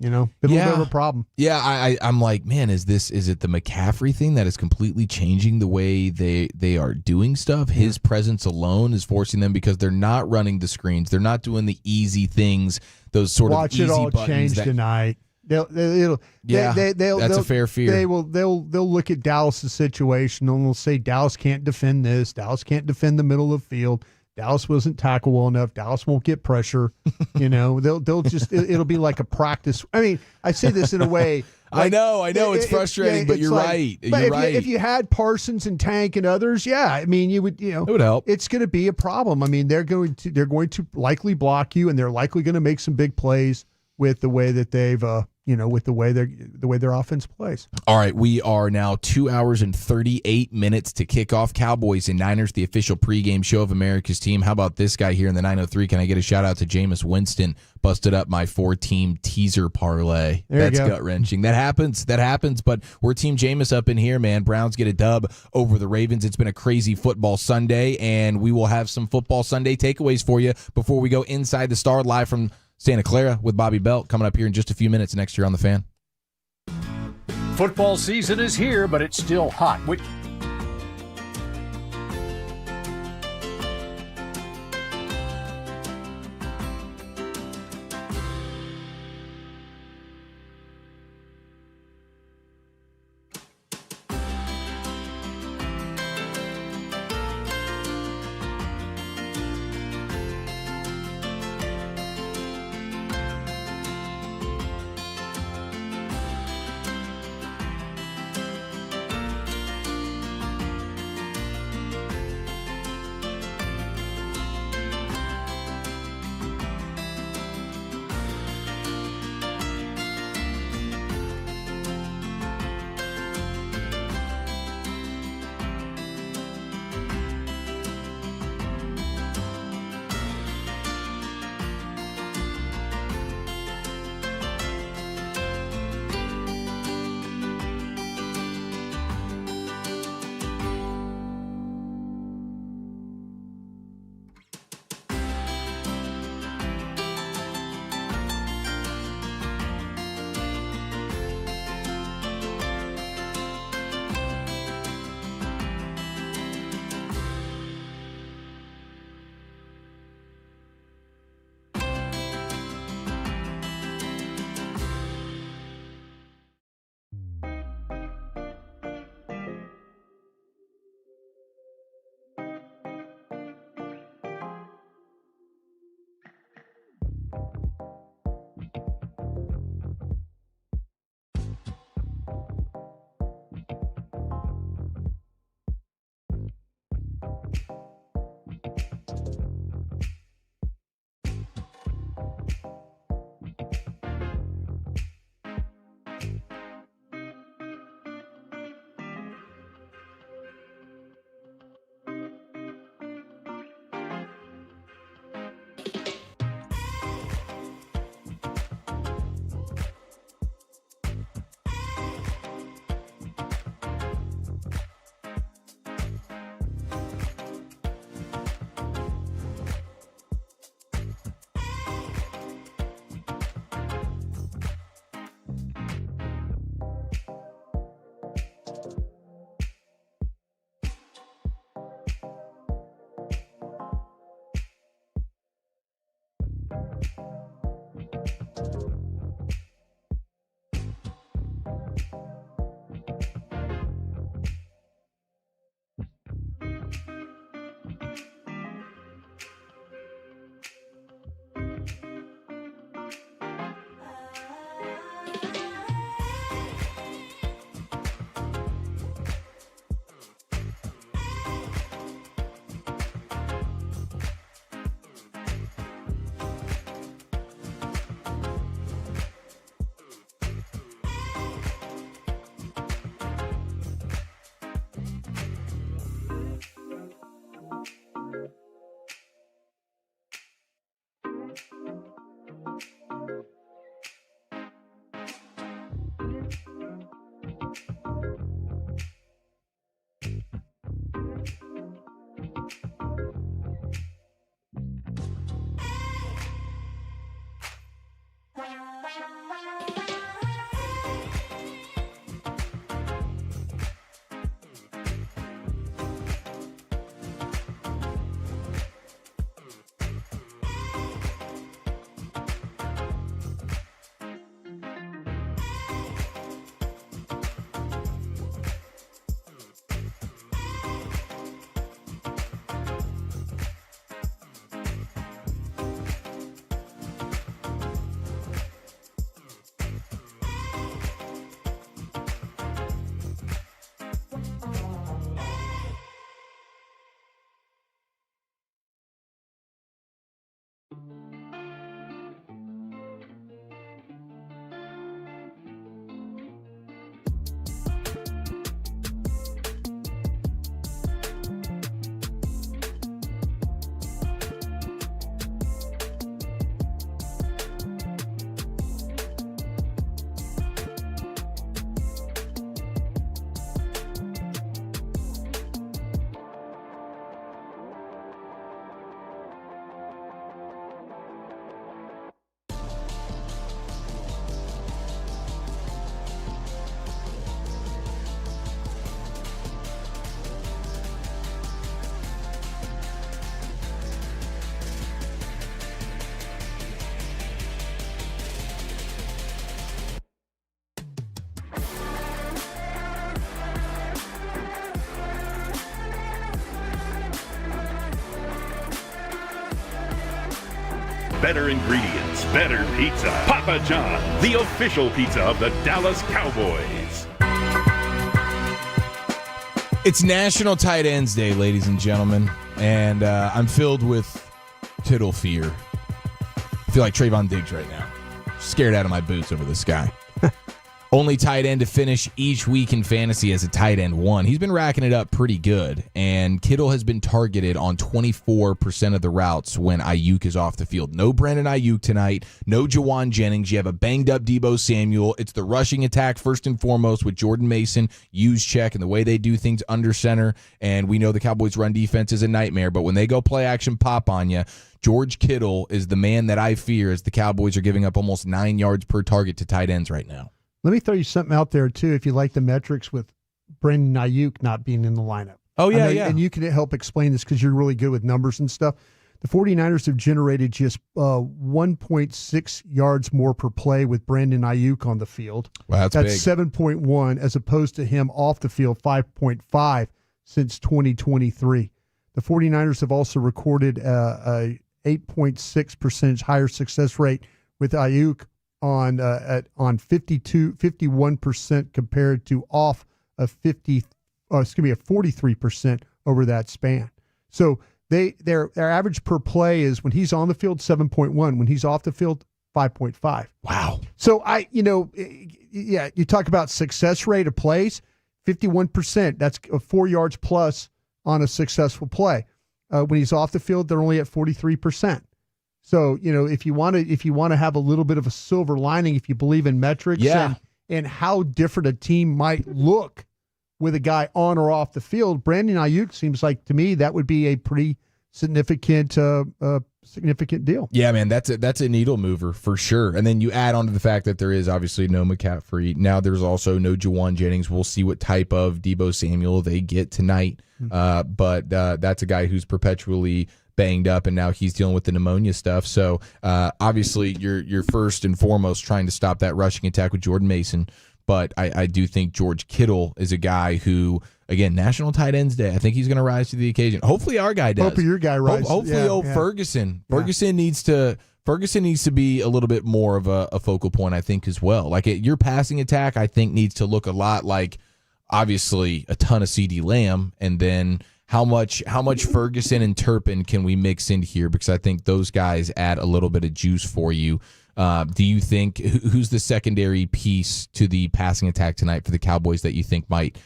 been a little bit of a problem. Yeah, I'm like, man, is it the McCaffrey thing that is completely changing the way they are doing stuff? His presence alone is forcing them, because they're not running the screens, they're not doing the easy things, those sort Watch of easy it all buttons change tonight. They'll that's a fair fear. They'll look at Dallas' situation and they'll say Dallas can't defend this. Dallas can't defend the middle of the field. Dallas wasn't tackle well enough. Dallas won't get pressure. They'll just it'll be like a practice. I mean, I say this in a way. Like, I know it's frustrating, but you're right. You're right. If you had Parsons and Tank and others, I mean, you would, it would help. It's going to be a problem. I mean, they're going to likely block you, and they're likely going to make some big plays with the way that they've, with the way their offense plays. All right, we are now 2 hours and 38 minutes to kick off Cowboys and Niners, the official pregame show of America's team. How about this guy here in the 903? Can I get a shout out to Jameis Winston? Busted up my 4-team teaser parlay. That's gut-wrenching. That happens, but we're Team Jameis up in here, man. Browns get a dub over the Ravens. It's been a crazy football Sunday, and we will have some football Sunday takeaways for you before we go inside the Star live from Santa Clara with Bobby Belt coming up here in just a few minutes next year on The Fan. Football season is here, but it's still hot. better ingredients, better pizza. Papa John, the official pizza of the Dallas Cowboys. It's National Tight Ends Day, ladies and gentlemen, and I'm filled with tittle fear. I feel like Trayvon Diggs right now. Scared out of my boots over this guy. Only tight end to finish each week in fantasy as a tight end one. He's been racking it up pretty good, and Kittle has been targeted on 24% of the routes when Ayuk is off the field. No Brandon Ayuk tonight. No Jawan Jennings. You have a banged-up Deebo Samuel. It's the rushing attack first and foremost with Jordan Mason, Juszczyk, and the way they do things under center. And we know the Cowboys' run defense is a nightmare, but when they go play action pop on you, George Kittle is the man that I fear as the Cowboys are giving up almost 9 yards per target to tight ends right now. Let me throw you something out there, too, if you like the metrics with Brandon Ayuk not being in the lineup. Oh, yeah, yeah. And you can help explain this because you're really good with numbers and stuff. The 49ers have generated just 1.6 yards more per play with Brandon Ayuk on the field. Wow, that's big. 7.1 as opposed to him off the field, 5.5 since 2023. The 49ers have also recorded a 8.6% higher success rate with Ayuk on 51% compared to off a 43% over that span. So their average per play is when he's on the field 7.1, when he's off the field 5.5. Wow. So you talk about success rate of plays, 51%. That's 4 yards plus on a successful play. When he's off the field, they're only at 43%. So, if you want to have a little bit of a silver lining, if you believe in metrics and how different a team might look with a guy on or off the field, Brandon Ayuk seems like to me that would be a pretty significant deal. Yeah, man, that's a needle mover for sure. And then you add on to the fact that there is obviously no McCaffrey. Now there's also no Jawan Jennings. We'll see what type of Deebo Samuel they get tonight. But that's a guy who's perpetually banged up, and now he's dealing with the pneumonia stuff. So obviously you're first and foremost trying to stop that rushing attack with Jordan Mason. But I do think George Kittle is a guy who, again, National Tight Ends Day, I think he's going to rise to the occasion. Hopefully our guy does. Hopefully your guy rises. Hopefully Ferguson. Ferguson needs to be a little bit more of a focal point, I think, as well. Like your passing attack, I think, needs to look a lot like, obviously, a ton of CeeDee Lamb, and then how much Ferguson and Turpin can we mix in here? Because I think those guys add a little bit of juice for you. Do you think who's the secondary piece to the passing attack tonight for the Cowboys that you think might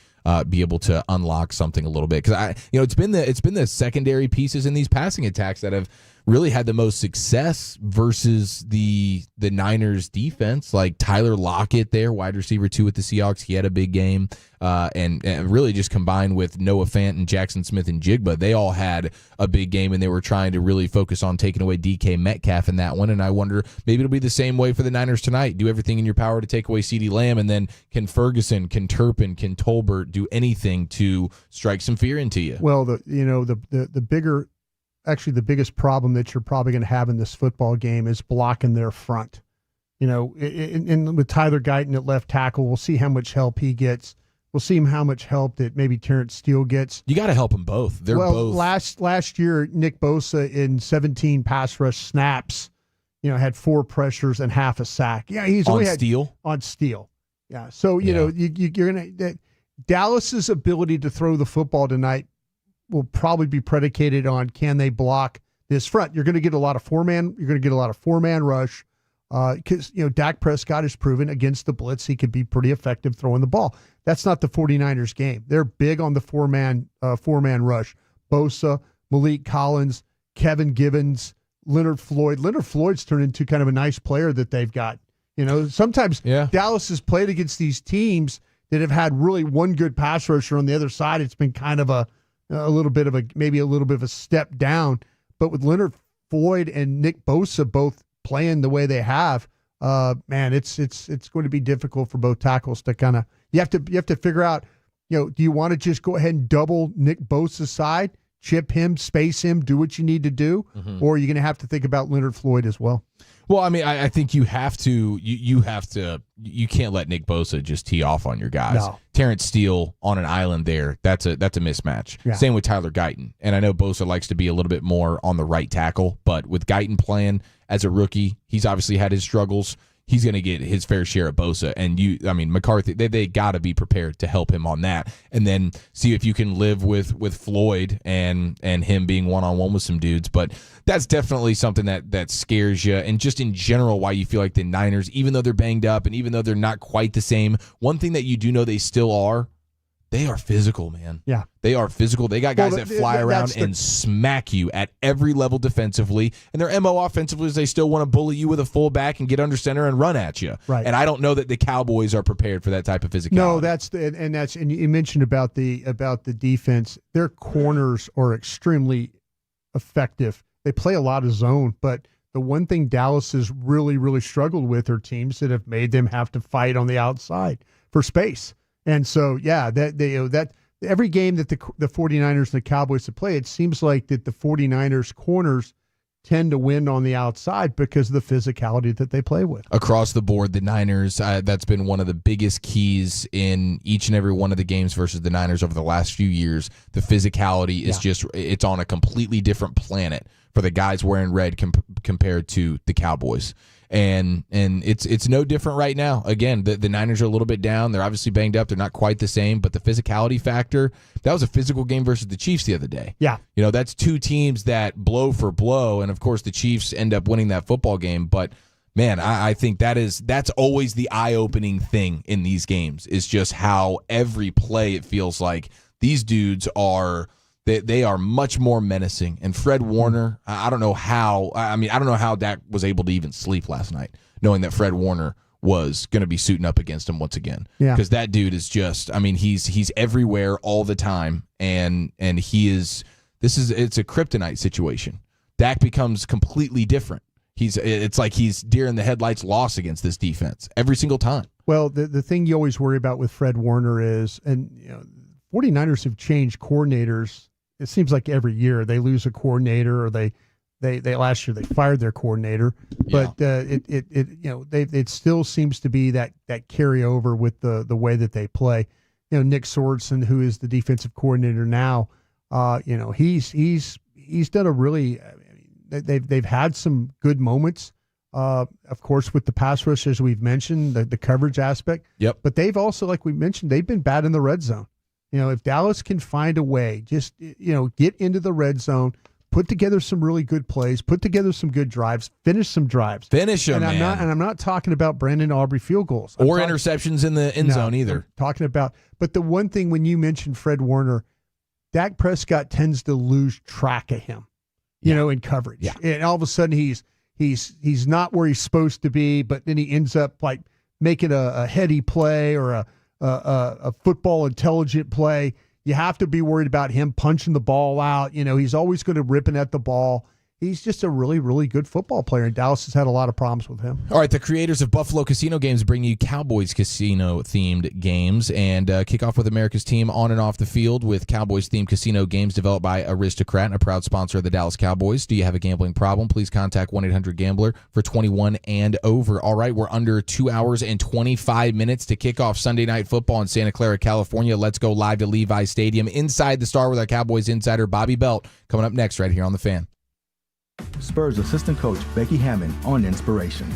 be able to unlock something a little bit? Because it's been the secondary pieces in these passing attacks that have really had the most success versus the Niners defense, like Tyler Lockett there, wide receiver 2 with the Seahawks. He had a big game, and really just combined with Noah Fant and Jackson Smith and Jigba, they all had a big game, and they were trying to really focus on taking away DK Metcalf in that one. And I wonder, maybe it'll be the same way for the Niners tonight. Do everything in your power to take away CeeDee Lamb, and then can Ferguson, can Turpin, can Tolbert do anything to strike some fear into you? Well, the biggest problem that you're probably going to have in this football game is blocking their front. And with Tyler Guyton at left tackle, we'll see how much help he gets. We'll see how much help that maybe Terrence Steele gets. You got to help them both. They're both. Last year, Nick Bosa in 17 pass rush snaps, had 4 pressures and half a sack. Yeah, he's only had Steele. On Steele. Yeah. So you're gonna Dallas's ability to throw the football tonight will probably be predicated on can they block this front. You're going to get a lot of four-man rush because Dak Prescott has proven against the blitz he could be pretty effective throwing the ball. That's not the 49ers game. They're big on the four-man rush. Bosa, Malik Collins, Kevin Givens, Leonard Floyd. Leonard Floyd's turned into kind of a nice player that they've got. Sometimes Dallas has played against these teams that have had really one good pass rusher on the other side. It's been kind of a little bit of a step down, but with Leonard Floyd and Nick Bosa both playing the way they have, it's going to be difficult for both tackles to you have to figure out, do you want to just go ahead and double Nick Bosa's side? chip him, space him, do what you need to do, or are you going to have to think about Leonard Floyd as well? Well, I mean, I think you have to. You can't let Nick Bosa just tee off on your guys. No. Terrence Steele on an island there. That's a mismatch. Yeah. Same with Tyler Guyton. And I know Bosa likes to be a little bit more on the right tackle, but with Guyton playing as a rookie, he's obviously had his struggles. He's going to get his fair share of Bosa. And McCarthy, they got to be prepared to help him on that. And then see if you can live with Floyd and him being one-on-one with some dudes. But that's definitely something that scares you. And just in general, why you feel like the Niners, even though they're banged up and even though they're not quite the same, one thing that you do know they still are, they are physical, man. Yeah. They are physical. They got guys that fly around and smack you at every level defensively. And their MO offensively is they still want to bully you with a fullback and get under center and run at you. Right. And I don't know that the Cowboys are prepared for that type of physicality. No, and you mentioned about the defense. Their corners are extremely effective. They play a lot of zone, but the one thing Dallas has really, really struggled with are teams that have made them have to fight on the outside for space. And so, yeah, that every game that the 49ers and the Cowboys have played, it seems like that the 49ers corners tend to win on the outside because of the physicality that they play with. Across the board, the Niners, that's been one of the biggest keys in each and every one of the games versus the Niners over the last few years. The physicality is it's on a completely different planet for the guys wearing red compared to the Cowboys. And it's no different right now. Again, the Niners are a little bit down. They're obviously banged up. They're not quite the same, but the physicality factor, that was a physical game versus the Chiefs the other day. Yeah. That's two teams that blow for blow, and of course the Chiefs end up winning that football game. But man, I think that's always the eye-opening thing in these games, is just how every play it feels like these dudes are – they are much more menacing. And Fred Warner, I don't know how Dak was able to even sleep last night, knowing that Fred Warner was going to be suiting up against him once again. Yeah. Because that dude is just, he's everywhere all the time, and it's a kryptonite situation. Dak becomes completely different. It's like he's deer in the headlights lost against this defense every single time. Well, the thing you always worry about with Fred Warner is, 49ers have changed coordinators. It seems like every year they lose a coordinator, or they last year they fired their coordinator, but it still seems to be that carryover with the way that they play. Nick Sorensen, who is the defensive coordinator now, he's done a really. They've had some good moments, of course, with the pass rush, as we've mentioned, the coverage aspect. Yep. But they've also, like we mentioned, they've been bad in the red zone. If Dallas can find a way, just, get into the red zone, put together some really good plays, put together some good drives, finish some drives. Finish them, man. I'm not talking about Brandon Aubrey field goals. Or interceptions in the end zone either. I'm talking about, but the one thing when you mentioned Fred Warner, Dak Prescott tends to lose track of him, in coverage. Yeah. And all of a sudden he's not where he's supposed to be, but then he ends up like making a heady play or a football intelligent play. You have to be worried about him punching the ball out. He's always going to ripping at the ball. He's just a really, really good football player, and Dallas has had a lot of problems with him. All right, the creators of Buffalo Casino Games bring you Cowboys casino-themed games, and kick off with America's team on and off the field with Cowboys-themed casino games developed by Aristocrat, a proud sponsor of the Dallas Cowboys. Do you have a gambling problem? Please contact 1-800-GAMBLER for 21 and over. All right, we're under 2 hours and 25 minutes to kick off Sunday Night Football in Santa Clara, California. Let's go live to Levi's Stadium inside the Star with our Cowboys insider, Bobby Belt, coming up next right here on The Fan. Spurs assistant coach Becky Hammond on Inspiration.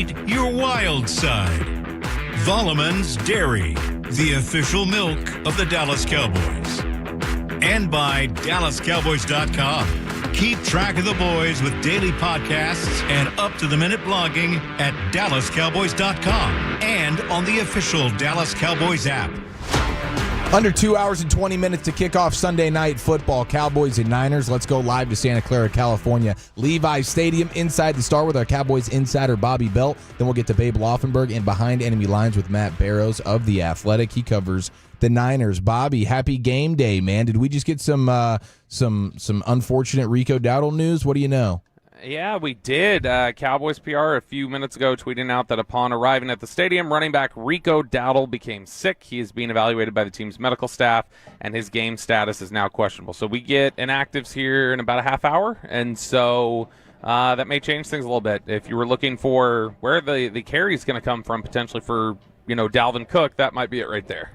Meet your wild side. Volleman's Dairy, the official milk of the Dallas Cowboys. And by DallasCowboys.com. Keep track of the boys with daily podcasts and up-to-the-minute blogging at DallasCowboys.com and on the official Dallas Cowboys app. Under 2 hours and 20 minutes to kick off Sunday night football, Cowboys and Niners. Let's go live to Santa Clara, California. Levi's Stadium, inside the Star with our Cowboys insider Bobby Belt. Then we'll get to Babe Laufenberg and Behind Enemy Lines with Matt Barrows of The Athletic. He covers the Niners. Bobby, happy game day, man. Did we just get some unfortunate Rico Dowdle news? What do you know? Yeah, we did. Cowboys PR a few minutes ago tweeting out that upon arriving at the stadium, running back Rico Dowdle became sick. He is being evaluated by the team's medical staff, and his game status is now questionable. So we get inactives here in about a half hour, and so that may change things a little bit. If you were looking for where the carry is going to come from potentially for, Dalvin Cook, that might be it right there.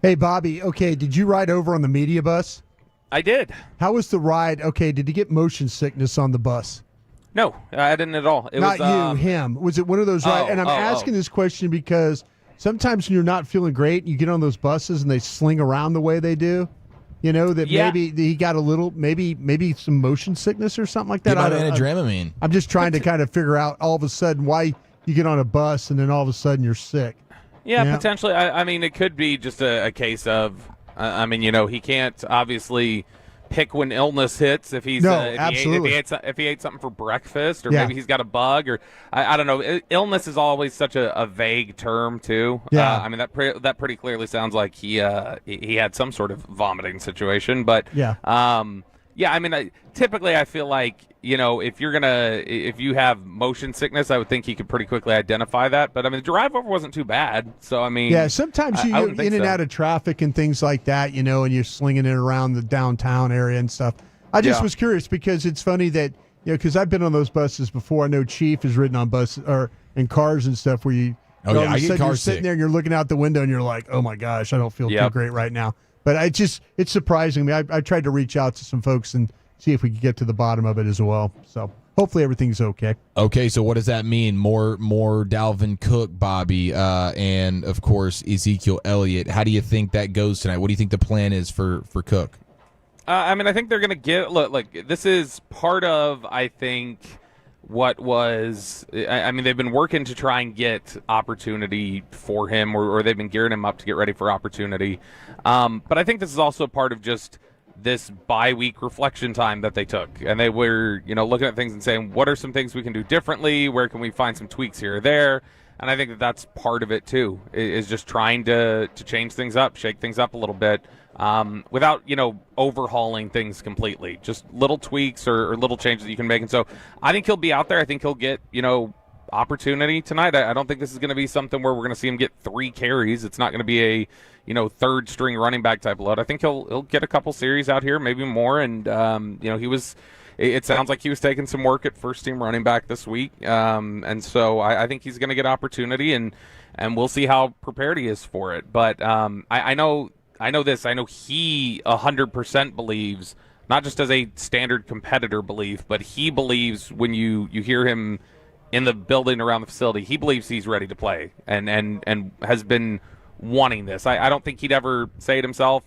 Hey, Bobby, okay, did you ride over on the media bus? I did. How was the ride? Okay, did you get motion sickness on the bus? No, I didn't at all. Not you, him. Was it one of those rides? And I'm asking this question because sometimes when you're not feeling great, you get on those buses and they sling around the way they do. Maybe he got a little, maybe some motion sickness or something like that. Get on Dramamine. I'm just trying to kind of figure out all of a sudden why you get on a bus and then all of a sudden you're sick. Yeah, potentially. I mean, it could be just a case of, he can't obviously pick when illness hits. If he's absolutely. If he ate something for breakfast, or maybe he's got a bug, or I don't know. Illness is always such a vague term too. Yeah. That pretty clearly sounds like he had some sort of vomiting situation. But typically I feel like if you have motion sickness, I would think he could pretty quickly identify that. But the drive over wasn't too bad. So sometimes you get in and out of traffic and things like that, and you're slinging it around the downtown area and stuff. I just was curious because it's funny that because I've been on those buses before. I know Chief has ridden on buses or in cars and stuff where you. I get car you're sick. sitting there and you're looking out the window and you're like, oh my gosh, I don't feel too great right now. But it's surprising me. I tried to reach out to some folks and see if we could get to the bottom of it as well. So hopefully everything's okay. Okay, so what does that mean? More Dalvin Cook, Bobby, and of course Ezekiel Elliott. How do you think that goes tonight? What do you think the plan is for Cook? I think they're going to get look. This is part of what was. They've been working to try and get opportunity for him, or they've been gearing him up to get ready for opportunity. But I think this is also part of just this bye-week reflection time that they took, and they were looking at things and saying, what are some things we can do differently, where can we find some tweaks here or there. And I think that's part of it too, is just trying to change things up, shake things up a little bit, without overhauling things completely, just little tweaks or little changes that you can make. And so I think he'll be out there. I think he'll get opportunity tonight. I don't think this is going to be something where we're going to see him get 3 carries. It's not going to be a third string running back type load. I think he'll get a couple series out here, maybe more. And it sounds like he was taking some work at first team running back this week. And so I think he's going to get opportunity, and we'll see how prepared he is for it. But I know this. I know he 100% believes, not just as a standard competitor belief, but he believes when you hear him in the building around the facility, he believes he's ready to play and has been wanting this. I don't think he'd ever say it himself,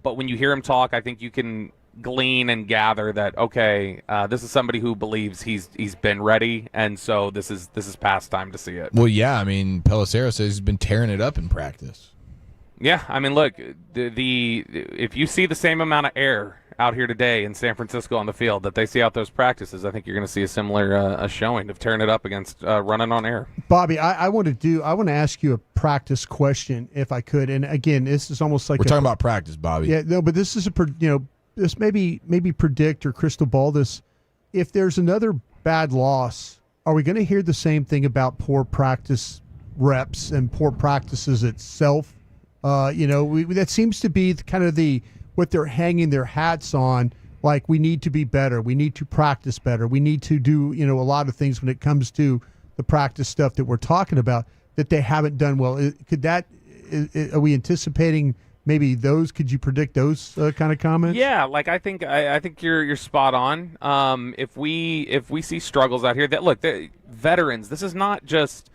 but when you hear him talk, I think you can glean and gather that, okay, this is somebody who believes he's been ready, and so this is past time to see it. Well, yeah, Pelissero says he's been tearing it up in practice. Yeah, look, if you see the same amount of air out here today in San Francisco on the field that they see out those practices, I think you're going to see a similar a showing of tearing it up against running on air. Bobby, I want to ask you a practice question if I could. And again, this is almost like we're talking about practice, Bobby. Yeah, no, but this is this maybe predict or crystal ball this. If there's another bad loss, are we going to hear the same thing about poor practice reps and poor practices itself? That seems to be kind of what they're hanging their hats on. Like, we need to be better. We need to practice better. We need to do, a lot of things when it comes to the practice stuff that we're talking about that they haven't done well. Are we anticipating maybe those? Could you predict those kind of comments? Yeah, I think you're spot on. If we see struggles out here, that look, veterans. This is not just,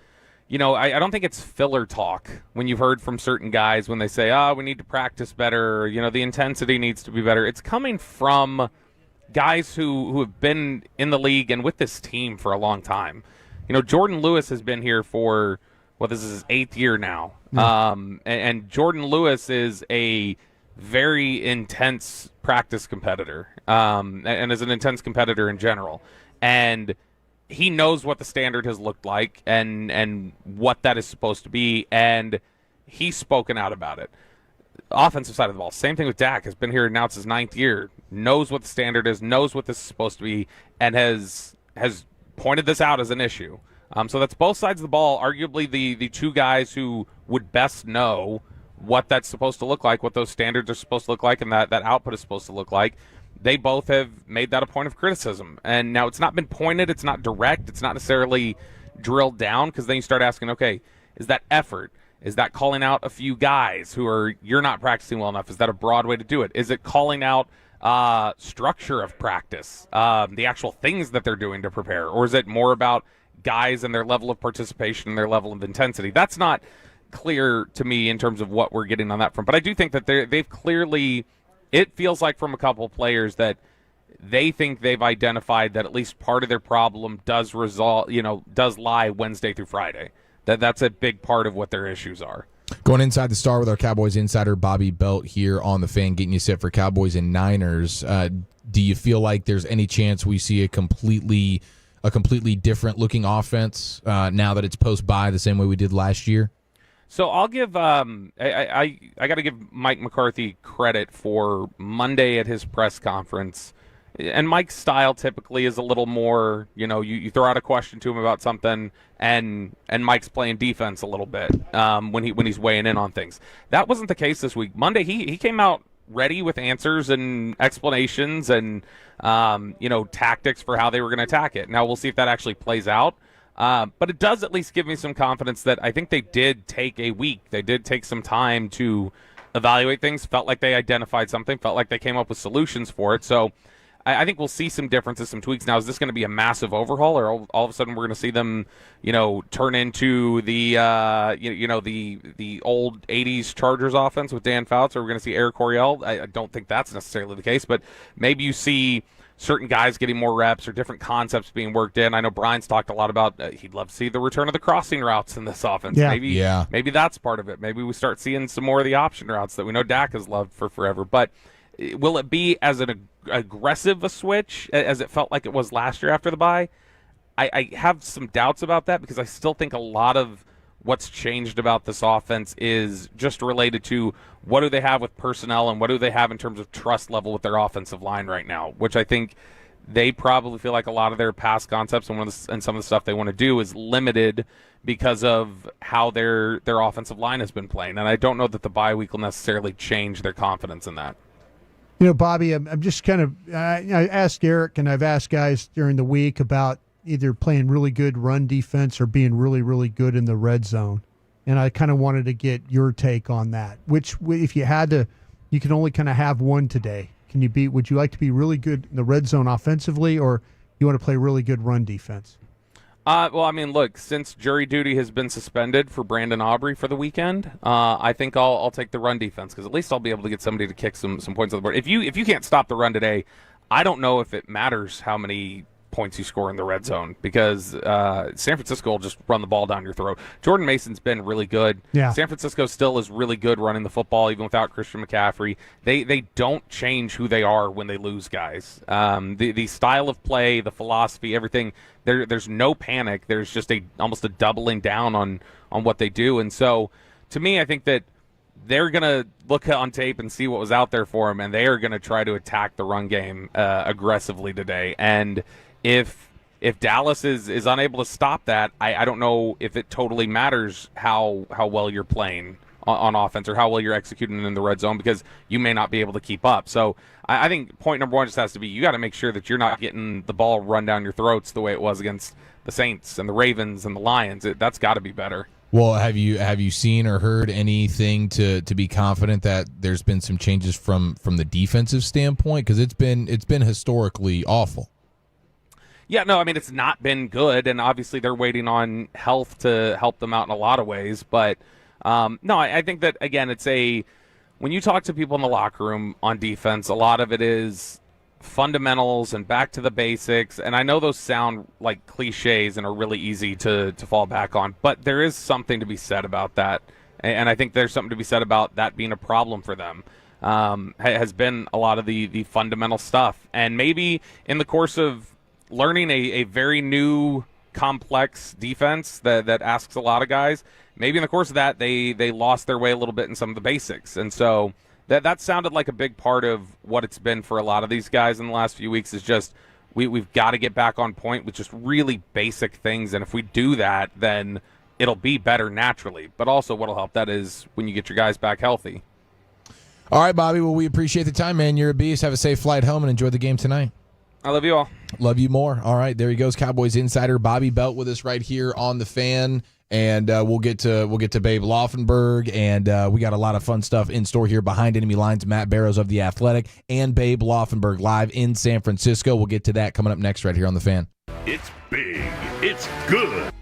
I don't think it's filler talk when you've heard from certain guys when they say, we need to practice better, the intensity needs to be better. It's coming from guys who have been in the league and with this team for a long time. Jordan Lewis has been here for, this is his 8th year now. Yeah. And Jordan Lewis is a very intense practice competitor, and is an intense competitor in general. And he knows what the standard has looked like and what that is supposed to be, and he's spoken out about it. Offensive side of the ball, same thing with Dak. Has been here now, it's his 9th year, knows what the standard is, knows what this is supposed to be, and has pointed this out as an issue. So that's both sides of the ball. Arguably the two guys who would best know what that's supposed to look like, what those standards are supposed to look like, and that output is supposed to look like. They both have made that a point of criticism. And now it's not been pointed, it's not direct, it's not necessarily drilled down, because then you start asking, okay, is that effort? Is that calling out a few guys you're not practicing well enough? Is that a broad way to do it? Is it calling out structure of practice, the actual things that they're doing to prepare? Or is it more about guys and their level of participation and their level of intensity? That's not clear to me in terms of what we're getting on that front. But I do think that they've clearly, it feels like from a couple of players that they think they've identified that at least part of their problem does lie Wednesday through Friday. That's a big part of what their issues are. Going inside the Star with our Cowboys insider Bobby Belt here on the Fan, getting you set for Cowboys and Niners. Do you feel like there's any chance we see a completely different looking offense now that it's post-bye the same way we did last year? So I'll give I got to give Mike McCarthy credit for Monday at his press conference. And Mike's style typically is a little more, you throw out a question to him about something, and Mike's playing defense a little bit when he's weighing in on things. That wasn't the case this week. Monday he came out ready with answers and explanations and tactics for how they were going to attack it. Now we'll see if that actually plays out. But it does at least give me some confidence that I think they did take a week. They did take some time to evaluate things. Felt like they identified something. Felt like they came up with solutions for it. So I think we'll see some differences, some tweaks. Now, is this going to be a massive overhaul, or all of a sudden we're going to see them, turn into the old '80s Chargers offense with Dan Fouts, or we're going to see Eric Coryell? I don't think that's necessarily the case, but maybe you see certain guys getting more reps or different concepts being worked in. I know Bryan's talked a lot about he'd love to see the return of the crossing routes in this offense. Yeah. Maybe that's part of it. Maybe we start seeing some more of the option routes that we know Dak has loved for forever. But will it be as an aggressive a switch as it felt like it was last year after the bye? I have some doubts about that, because I still think a lot of what's changed about this offense is just related to what do they have with personnel and what do they have in terms of trust level with their offensive line right now, which I think they probably feel like a lot of their past concepts and some of the stuff they want to do is limited because of how their offensive line has been playing. And I don't know that the bye week will necessarily change their confidence in that. Bobby, I'm just kind of I asked Eric and I've asked guys during the week about either playing really good run defense or being really, really good in the red zone. And I kind of wanted to get your take on that, which if you had to, you can only kind of have one today. Would you like to be really good in the red zone offensively, or you want to play really good run defense? Well, I mean, look, since jury duty has been suspended for Brandon Aubrey for the weekend, I think I'll take the run defense, because at least I'll be able to get somebody to kick some points on the board. If you can't stop the run today, I don't know if it matters how many points you score in the red zone, because San Francisco will just run the ball down your throat. Jordan Mason's been really good. Yeah. San Francisco still is really good running the football, even without Christian McCaffrey. They don't change who they are when they lose guys. The style of play, the philosophy, everything, there's no panic. There's just almost a doubling down on what they do. And so, to me, I think that they're going to look on tape and see what was out there for them, and they are going to try to attack the run game aggressively today. And if Dallas is unable to stop that, I don't know if it totally matters how well you're playing on offense or how well you're executing in the red zone, because you may not be able to keep up. So I think point number one just has to be, you got to make sure that you're not getting the ball run down your throats the way it was against the Saints and the Ravens and the Lions. That's got to be better. Well, have you seen or heard anything to be confident that there's been some changes from the defensive standpoint? Because it's been historically awful. Yeah, no, I mean, it's not been good, and obviously they're waiting on health to help them out in a lot of ways. But, no, I think that, again, when you talk to people in the locker room on defense, a lot of it is fundamentals and back to the basics. And I know those sound like cliches and are really easy to fall back on, but there is something to be said about that. And I think there's something to be said about that being a problem for them. Has been a lot of the fundamental stuff. And maybe in the course of learning a very new, complex defense that asks a lot of guys, maybe in the course of that, they lost their way a little bit in some of the basics. And so that sounded like a big part of what it's been for a lot of these guys in the last few weeks is just we've got to get back on point with just really basic things. And if we do that, then it'll be better naturally. But also what'll help that is when you get your guys back healthy. All right, Bobby. Well, we appreciate the time, man. You're a beast. Have a safe flight home and enjoy the game tonight. I love you all. Love you more. All right, there he goes, Cowboys insider Bobby Belt with us right here on the Fan, and we'll get to Babe Laufenberg, and we got a lot of fun stuff in store here behind enemy lines. Matt Barrows of The Athletic and Babe Laufenberg live in San Francisco. We'll get to that coming up next right here on the Fan. It's big. It's good.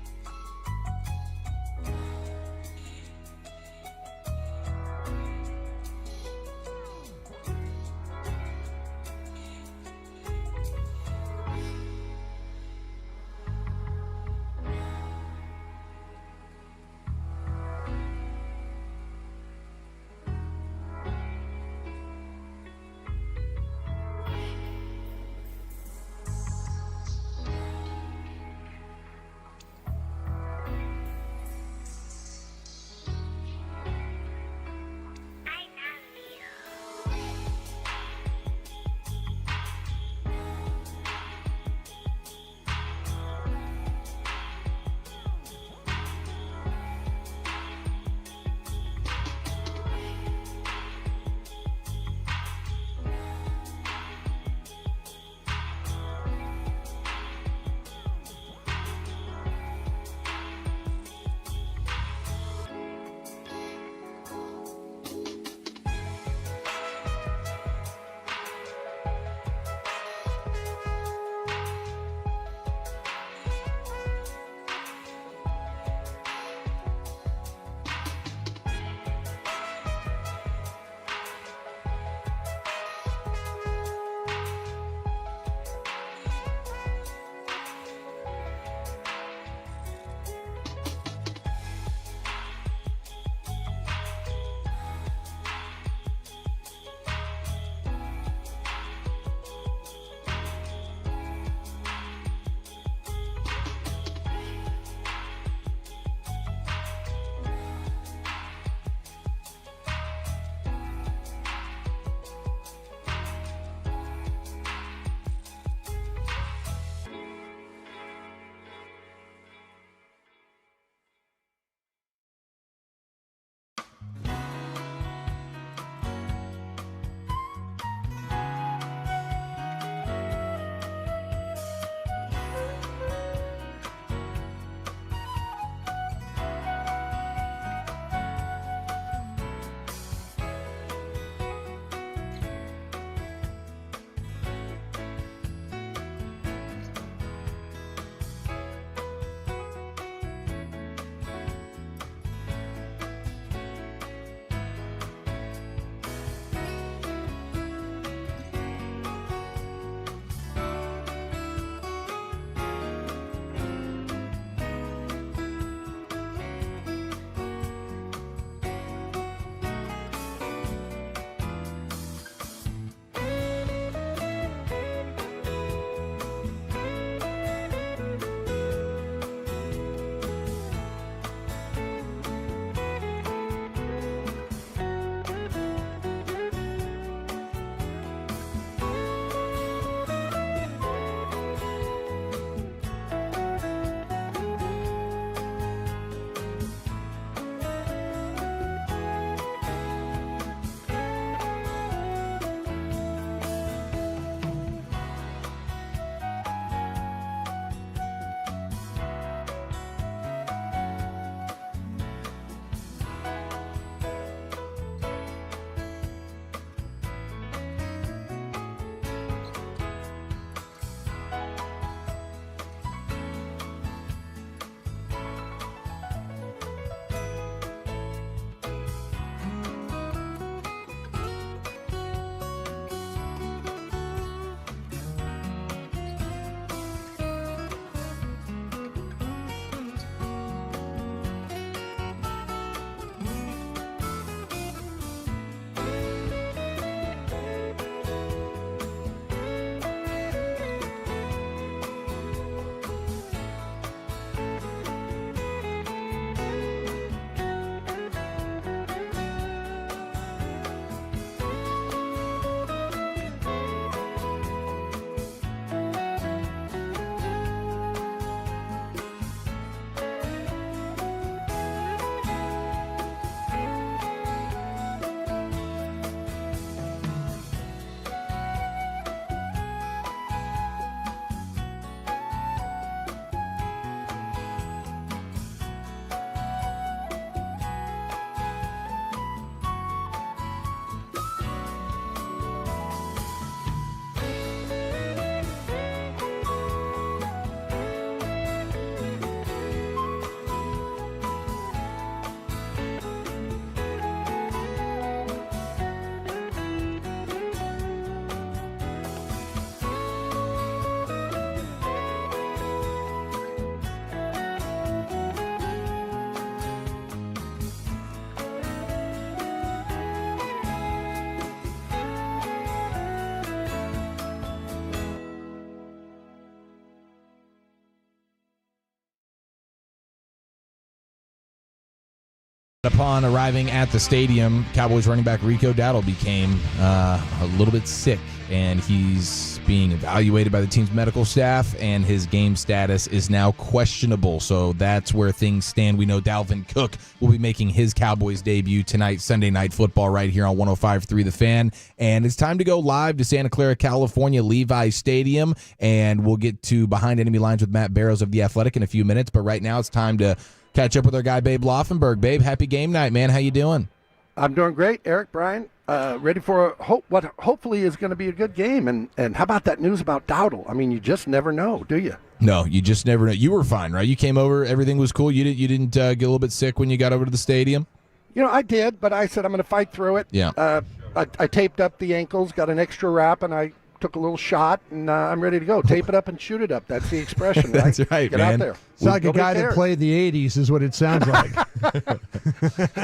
Upon arriving at the stadium, Cowboys running back Rico Dowdle became a little bit sick, and he's being evaluated by the team's medical staff, and his game status is now questionable. So that's where things stand. We know Dalvin Cook will be making his Cowboys debut tonight, Sunday Night Football, right here on 105.3 The Fan. And it's time to go live to Santa Clara, California, Levi Stadium, and we'll get to Behind Enemy Lines with Matt Barrows of The Athletic in a few minutes. But right now it's time to catch up with our guy, Babe Laufenberg. Babe, happy game night, man. How you doing? I'm doing great, Eric, Bryan. Ready for what hopefully is going to be a good game. And how about that news about Dowdle? I mean, you just never know, do you? No, you just never know. You were fine, right? You came over, everything was cool. You didn't get a little bit sick when you got over to the stadium? You know, I did, but I said I'm going to fight through it. Yeah. I taped up the ankles, got an extra wrap, and I took a little shot, and I'm ready to go. Tape it up and shoot it up. That's the expression, right? That's right, Get man. out there. It's like a guy that played the 80s is what it sounds like.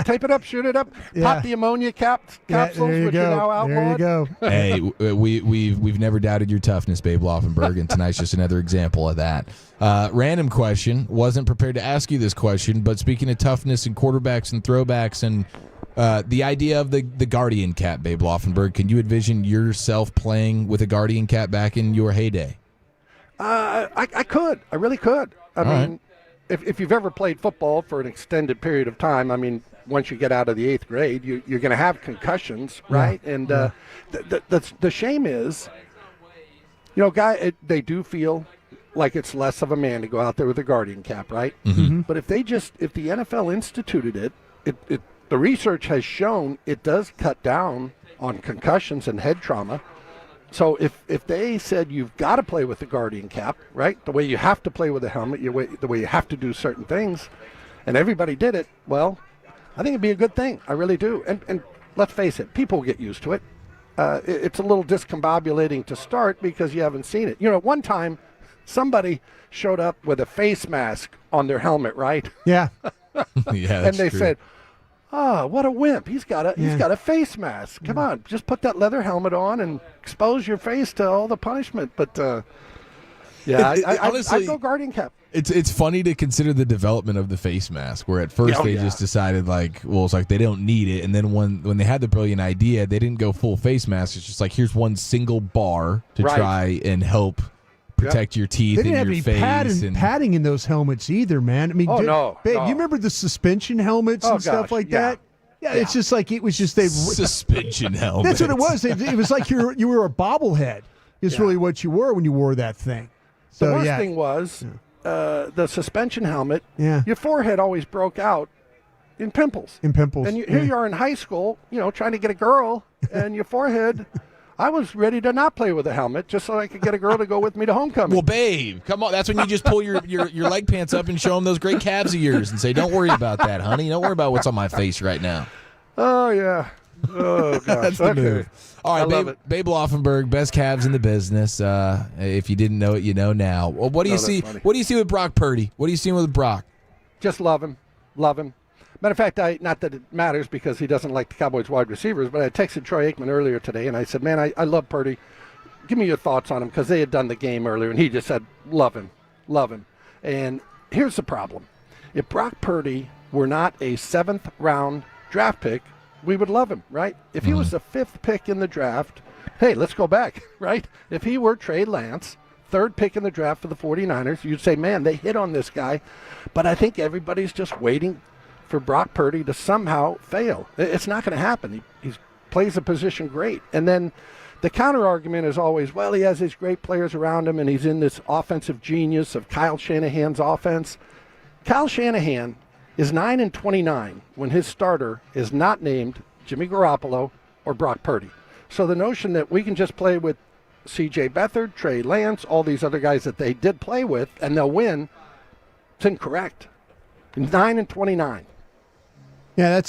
Tape it up, shoot it up, pop the ammonia capsules, which are now outlawed. There you go. Hey, we've never doubted your toughness, Babe Laufenberg, and tonight's just another example of that. Random question. Wasn't prepared to ask you this question, but speaking of toughness and quarterbacks and throwbacks and the idea of the Guardian cap, Babe Laufenberg, can you envision yourself playing with a Guardian cap back in your heyday? I could. I really could. I mean, if you've ever played football for an extended period of time, I mean, once you get out of the 8th grade, you're going to have concussions, right? Yeah. And the shame is, you know, they do feel like it's less of a man to go out there with a Guardian cap, right? Mm-hmm. But if the NFL instituted it, the research has shown it does cut down on concussions and head trauma. So if they said you've got to play with the Guardian cap, right, the way you have to play with a helmet, the way you have to do certain things, and everybody did it, well, I think it'd be a good thing. I really do. And let's face it, people get used to it. It's a little discombobulating to start because you haven't seen it. You know, one time somebody showed up with a face mask on their helmet, right? Yeah. Yeah, and they true. said, "Oh, what a wimp! He's got a face mask. Come on, just put that leather helmet on and expose your face to all the punishment." But honestly, I'd go Guardian cap. It's funny to consider the development of the face mask, where at first they just decided it's like they don't need it, and then when they had the brilliant idea, they didn't go full face mask. It's just like, here's one single bar to try and help protect your teeth and your face. They didn't have any padding in those helmets either, man. I mean, babe, you remember the suspension helmets and stuff like that? Yeah, it's just like it was just suspension helmets. That's what it was. It was like you were a bobblehead. It's really what you were when you wore that thing. So, the worst thing was the suspension helmet. Yeah. Your forehead always broke out in pimples. And here you are in high school, you know, trying to get a girl, and your forehead. I was ready to not play with a helmet just so I could get a girl to go with me to homecoming. Well, babe, come on. That's when you just pull your leg pants up and show them those great calves of yours and say, "Don't worry about that, honey. Don't worry about what's on my face right now." Oh, yeah. Oh, gosh. That's the move. All right, Babe Laufenberg, best calves in the business. If you didn't know it, you know now. Well, what do you see? What do you see with Brock Purdy? What are you seeing with Brock? Just love him. Love him. Matter of fact, not that it matters because he doesn't like the Cowboys wide receivers, but I texted Troy Aikman earlier today, and I said, man, I love Purdy. Give me your thoughts on him, because they had done the game earlier, and he just said, love him. And here's the problem. If Brock Purdy were not a 7th-round draft pick, we would love him, right? If he was the 5th pick in the draft, hey, let's go back, right? If he were Trey Lance, 3rd pick in the draft for the 49ers, you'd say, man, they hit on this guy. But I think everybody's just waiting for Brock Purdy to somehow fail. It's not going to happen. He plays the position great. And then the counter argument is always, well, he has these great players around him, and he's in this offensive genius of Kyle Shanahan's offense. Kyle Shanahan is 9-29 when his starter is not named Jimmy Garoppolo or Brock Purdy. So the notion that we can just play with C.J. Beathard, Trey Lance, all these other guys that they did play with, and they'll win, it's incorrect. 9-29. Yeah,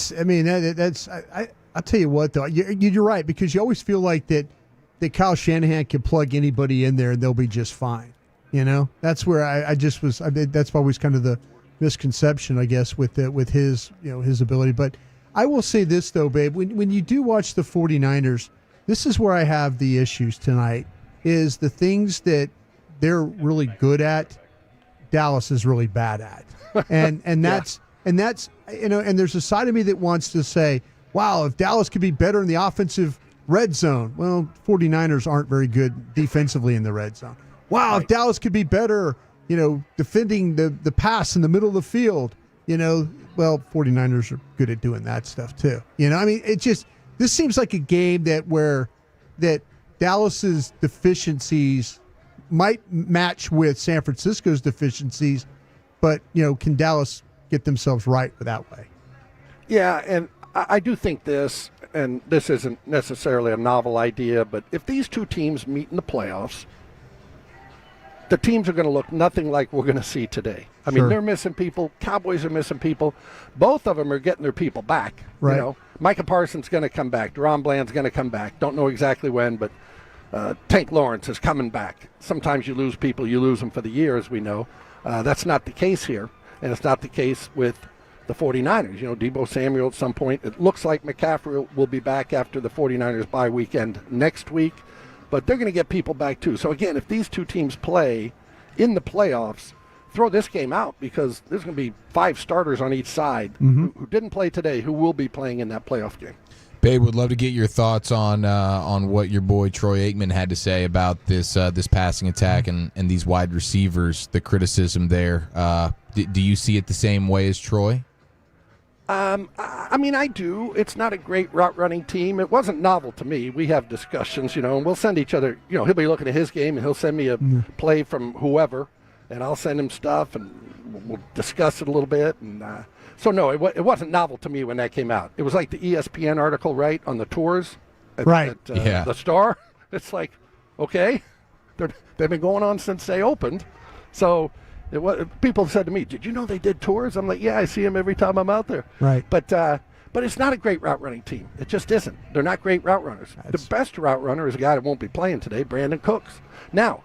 I'll tell you what, though. You're right, because you always feel like that Kyle Shanahan can plug anybody in there and they'll be just fine. You know? That's where that's always kind of the misconception, I guess, with his, his ability. But I will say this, though, babe. When you do watch the 49ers, this is where I have the issues tonight, is the things that they're really good at, Dallas is really bad at. And And that's, and there's a side of me that wants to say, wow, if Dallas could be better in the offensive red zone. Well, 49ers aren't very good defensively in the red zone. Wow, if Dallas could be better, defending the pass in the middle of the field, well, 49ers are good at doing that stuff too. This seems like a game that Dallas's deficiencies might match with San Francisco's deficiencies, but, can Dallas get themselves right that way? Yeah, and I do think this, and this isn't necessarily a novel idea, but if these two teams meet in the playoffs, the teams are going to look nothing like we're going to see today. I mean, they're missing people. Cowboys are missing people. Both of them are getting their people back. Right. Micah Parsons going to come back. Deron Bland's going to come back. Don't know exactly when, but Tank Lawrence is coming back. Sometimes you lose people. You lose them for the year, as we know. That's not the case here, and it's not the case with the 49ers. Deebo Samuel at some point. It looks like McCaffrey will be back after the 49ers bye weekend next week. But they're going to get people back, too. So, again, if these two teams play in the playoffs, throw this game out because there's going to be 5 starters on each side who didn't play today who will be playing in that playoff game. Babe, would love to get your thoughts on what your boy Troy Aikman had to say about this passing attack and these wide receivers, the criticism there. Do you see it the same way as Troy? I do. It's not a great route running team. It wasn't novel to me. We have discussions, and we'll send each other, he'll be looking at his game and he'll send me a play from whoever, and I'll send him stuff and we'll discuss it a little bit. And so, no, it wasn't novel to me when that came out. It was like the ESPN article, right, on the tours at the Star. It's like, okay, they've been going on since they opened. So people said to me, did you know they did tours? I'm like, yeah, I see them every time I'm out there. Right. But it's not a great route running team. It just isn't. They're not great route runners. The best route runner is a guy that won't be playing today, Brandon Cooks. Now,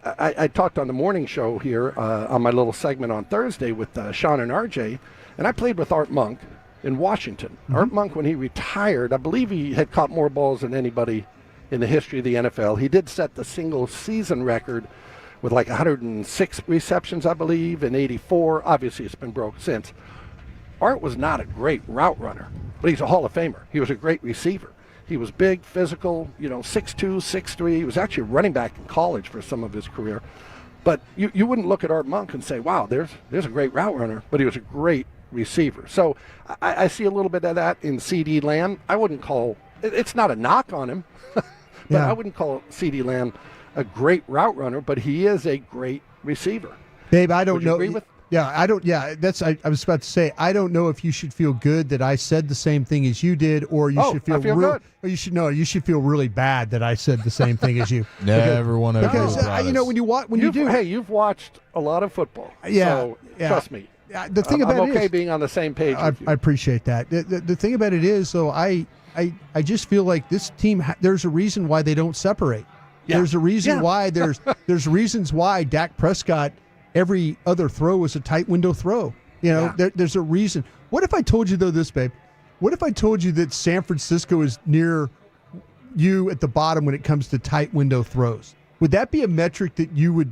I talked on the morning show here on my little segment on Thursday with Sean and RJ, and I played with Art Monk in Washington. Art Monk, when he retired, I believe he had caught more balls than anybody in the history of the NFL. He did set the single season record with like 106 receptions, I believe, in 84. Obviously, it's been broke since. Art was not a great route runner, but he's a Hall of Famer. He was a great receiver. He was big, physical, 6'2", 6'3". He was actually a running back in college for some of his career. But you wouldn't look at Art Monk and say, wow, there's a great route runner, but he was a great receiver. So I see a little bit of that in C.D. Lamb. I wouldn't call it's not a knock on him, but I wouldn't call C.D. Lamb a great route runner, but he is a great receiver. Babe, I don't know. Agree with? Yeah, I don't. Yeah, I was about to say, I don't know if you should feel good that I said the same thing as you did, or you should feel good. Or you should feel really bad that I said the same thing as you. Never want to. Because you've watched a lot of football. Yeah, so trust me. The thing about I'm okay it is, being on the same page. I appreciate that. The thing about it is, though, I just feel like this team. There's a reason why they don't separate. Yeah. There's a reason why there's reasons why Dak Prescott, every other throw was a tight window throw. There's a reason. What if I told you, though, this, babe? What if I told you that San Francisco is near you at the bottom when it comes to tight window throws? Would that be a metric that you would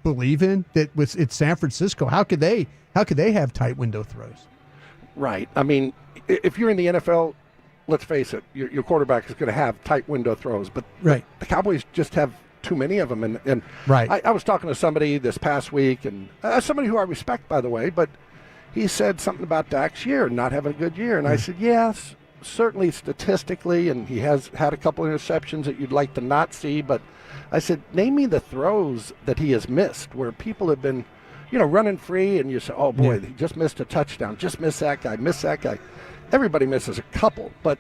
believe in? That it's San Francisco. How could they have tight window throws? Right. I mean, if you're in the NFL, let's face it, your quarterback is going to have tight window throws, but the Cowboys just have too many of them. And I was talking to somebody this past week, and somebody who I respect, by the way, but he said something about Dak's year, not having a good year. And I said, yes, certainly statistically, and he has had a couple interceptions that you'd like to not see, but I said, name me the throws that he has missed where people have been, running free, and you say, oh, boy, he just missed a touchdown, just missed that guy. Everybody misses a couple, but,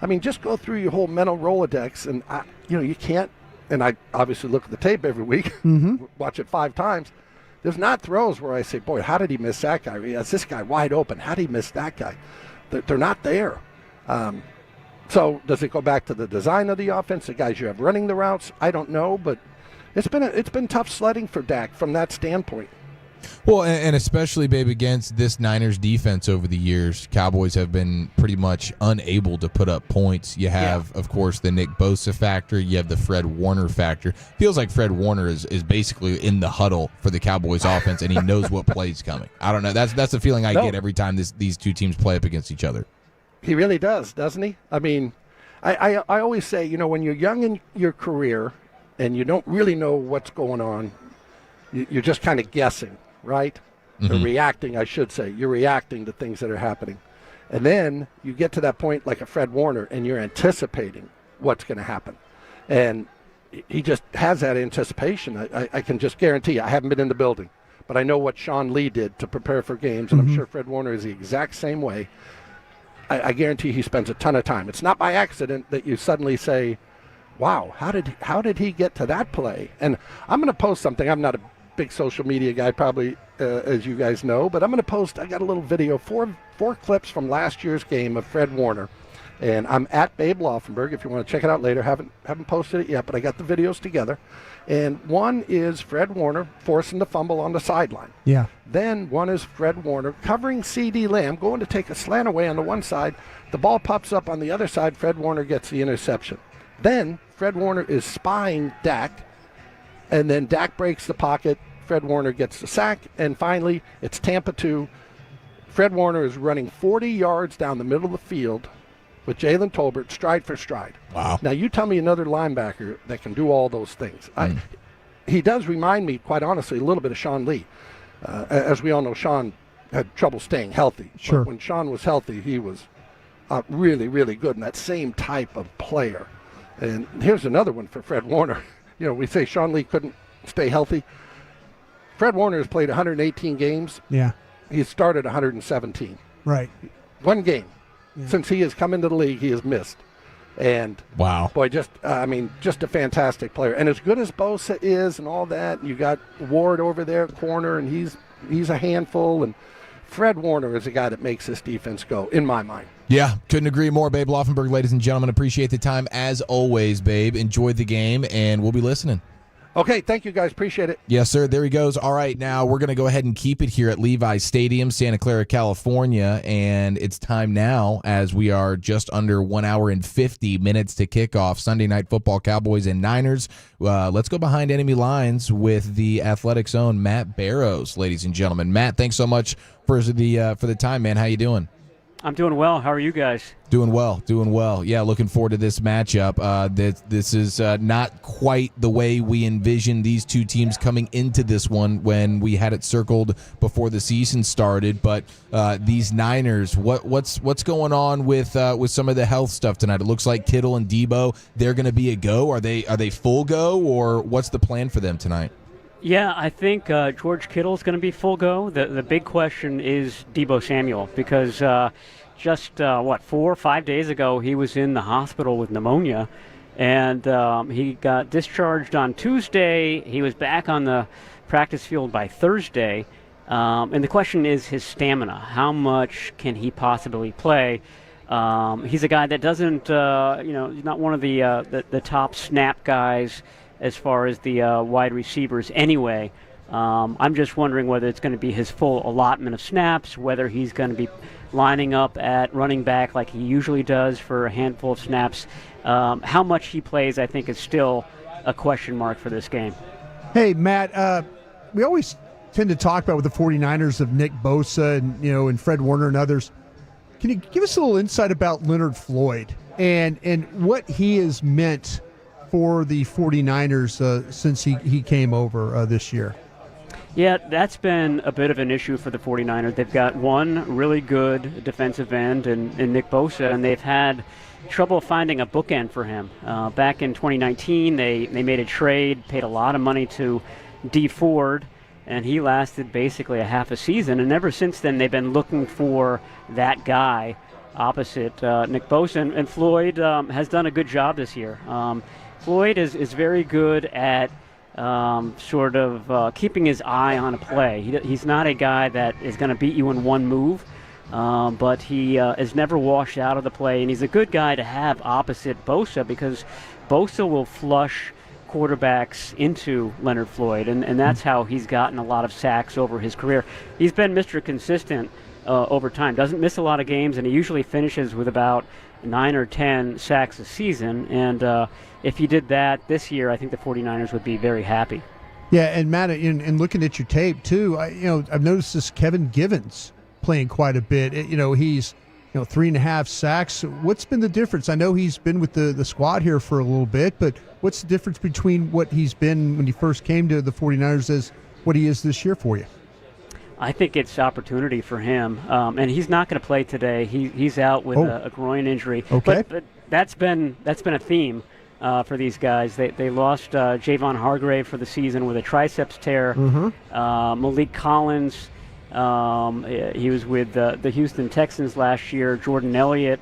I mean, just go through your whole mental Rolodex, and, you can't, and I obviously look at the tape every week, watch it 5 times. There's not throws where I say, boy, how did he miss that guy? Is this guy wide open? How did he miss that guy? They're not there. So does it go back to the design of the offense, the guys you have running the routes? I don't know, but it's been tough sledding for Dak from that standpoint. Well, and especially, babe, against this Niners defense over the years, Cowboys have been pretty much unable to put up points. You have, of course, the Nick Bosa factor. You have the Fred Warner factor. Feels like Fred Warner is basically in the huddle for the Cowboys offense, and he knows what play's coming. I don't know. That's the feeling I get every time these two teams play up against each other. He really does, doesn't he? I mean, I always say, you know, when you're young in your career and you don't really know what's going on, you're just kind of guessing, right? Or reacting, I should say. You're reacting to things that are happening. And then you get to that point like a Fred Warner, and you're anticipating what's going to happen. And he just has that anticipation. I can just guarantee you, I haven't been in the building, but I know what Sean Lee did to prepare for games, and I'm sure Fred Warner is the exact same way. I guarantee he spends a ton of time. It's not by accident that you suddenly say, wow, how did he get to that play? And I'm going to post something. I'm not a big social media guy, probably, as you guys know, but I'm going to post, I got a little video, four clips from last year's game of Fred Warner. And I'm at Babe Laufenberg, if you want to check it out later. Haven't posted it yet, but I got the videos together. And one is Fred Warner forcing the fumble on the sideline. Yeah. Then one is Fred Warner covering C.D. Lamb, going to take a slant away on the one side. The ball pops up on the other side. Fred Warner gets the interception. Then Fred Warner is spying Dak, and then Dak breaks the pocket. Fred Warner gets the sack, and finally it's Tampa 2. Fred Warner is running 40 yards down the middle of the field with Jalen Tolbert, stride for stride. Wow. Now you tell me another linebacker that can do all those things. He does remind me, quite honestly, a little bit of Sean Lee. As we all know, Sean had trouble staying healthy. Sure. But when Sean was healthy, he was really, really good, and that same type of player. And here's another one for Fred Warner. You know, we say Sean Lee couldn't stay healthy. Fred Warner has played 118 games. Yeah. He's started 117. Right. One game. Yeah. Since he has come into the league, he has missed. And wow, boy, just a fantastic player. And as good as Bosa is and all that, you got Ward over there at corner, and he's a handful. And Fred Warner is a guy that makes this defense go, in my mind. Yeah, couldn't agree more, Babe Laufenberg, ladies and gentlemen. Appreciate the time as always, Babe. Enjoyed the game, and we'll be listening. Okay, thank you, guys. Appreciate it. Yes, sir. There he goes. All right, now we're going to go ahead and keep it here at Levi's Stadium, Santa Clara, California, and it's time now, as we are just under 1 hour and 50 minutes to kick off Sunday Night Football, Cowboys and Niners. Let's go behind enemy lines with the Athletics' own Matt Barrows, ladies and gentlemen. Matt, thanks so much for the time, man. How you doing? I'm doing well. How are you guys? Doing well. Yeah, looking forward to this matchup. This is not quite the way we envisioned these two teams coming into this one when we had it circled before the season started. But these Niners, what's going on with some of the health stuff tonight? It looks like Kittle and Debo, they're going to be a go. Are they full go, or what's the plan for them tonight? Yeah, I think George Kittle's going to be full go. The big question is Debo Samuel, because just 4 or 5 days ago he was in the hospital with pneumonia, and he got discharged on Tuesday. He was back on the practice field by Thursday, and the question is his stamina. How much can he possibly play? He's a guy that doesn't, he's not one of the top snap guys as far as the wide receivers anyway. I'm just wondering whether it's going to be his full allotment of snaps, whether he's going to be lining up at running back like he usually does for a handful of snaps. How much he plays, I think, is still a question mark for this game. Hey, Matt, we always tend to talk about with the 49ers of Nick Bosa and Fred Warner and others. Can you give us a little insight about Leonard Floyd and what he has meant for the 49ers since he came over this year? Yeah, that's been a bit of an issue for the 49ers. They've got one really good defensive end in Nick Bosa, and they've had trouble finding a bookend for him. Back in 2019, they made a trade, paid a lot of money to Dee Ford, and he lasted basically a half a season. And ever since then, they've been looking for that guy opposite Nick Bosa, and Floyd has done a good job this year. Floyd is very good at keeping his eye on a play. He's not a guy that is going to beat you in one move, but he is never washed out of the play, and he's a good guy to have opposite Bosa, because Bosa will flush quarterbacks into Leonard Floyd, and that's how he's gotten a lot of sacks over his career. He's been Mr. Consistent over time, doesn't miss a lot of games, and he usually finishes with about 9 or 10 sacks a season. And if he did that this year, I think the 49ers would be very happy. Yeah, and Matt, in looking at your tape too, I've noticed this Kevin Givens playing quite a bit. He's 3.5 sacks. What's been the difference? I know he's been with the squad here for a little bit, but what's the difference between what he's been when he first came to the 49ers as what he is this year for you? I think it's opportunity for him, and he's not going to play today. He's out with a groin injury. Okay, but that's been a theme for these guys. They lost Javon Hargrave for the season with a triceps tear. Malik Collins, he was with the Houston Texans last year. Jordan Elliott.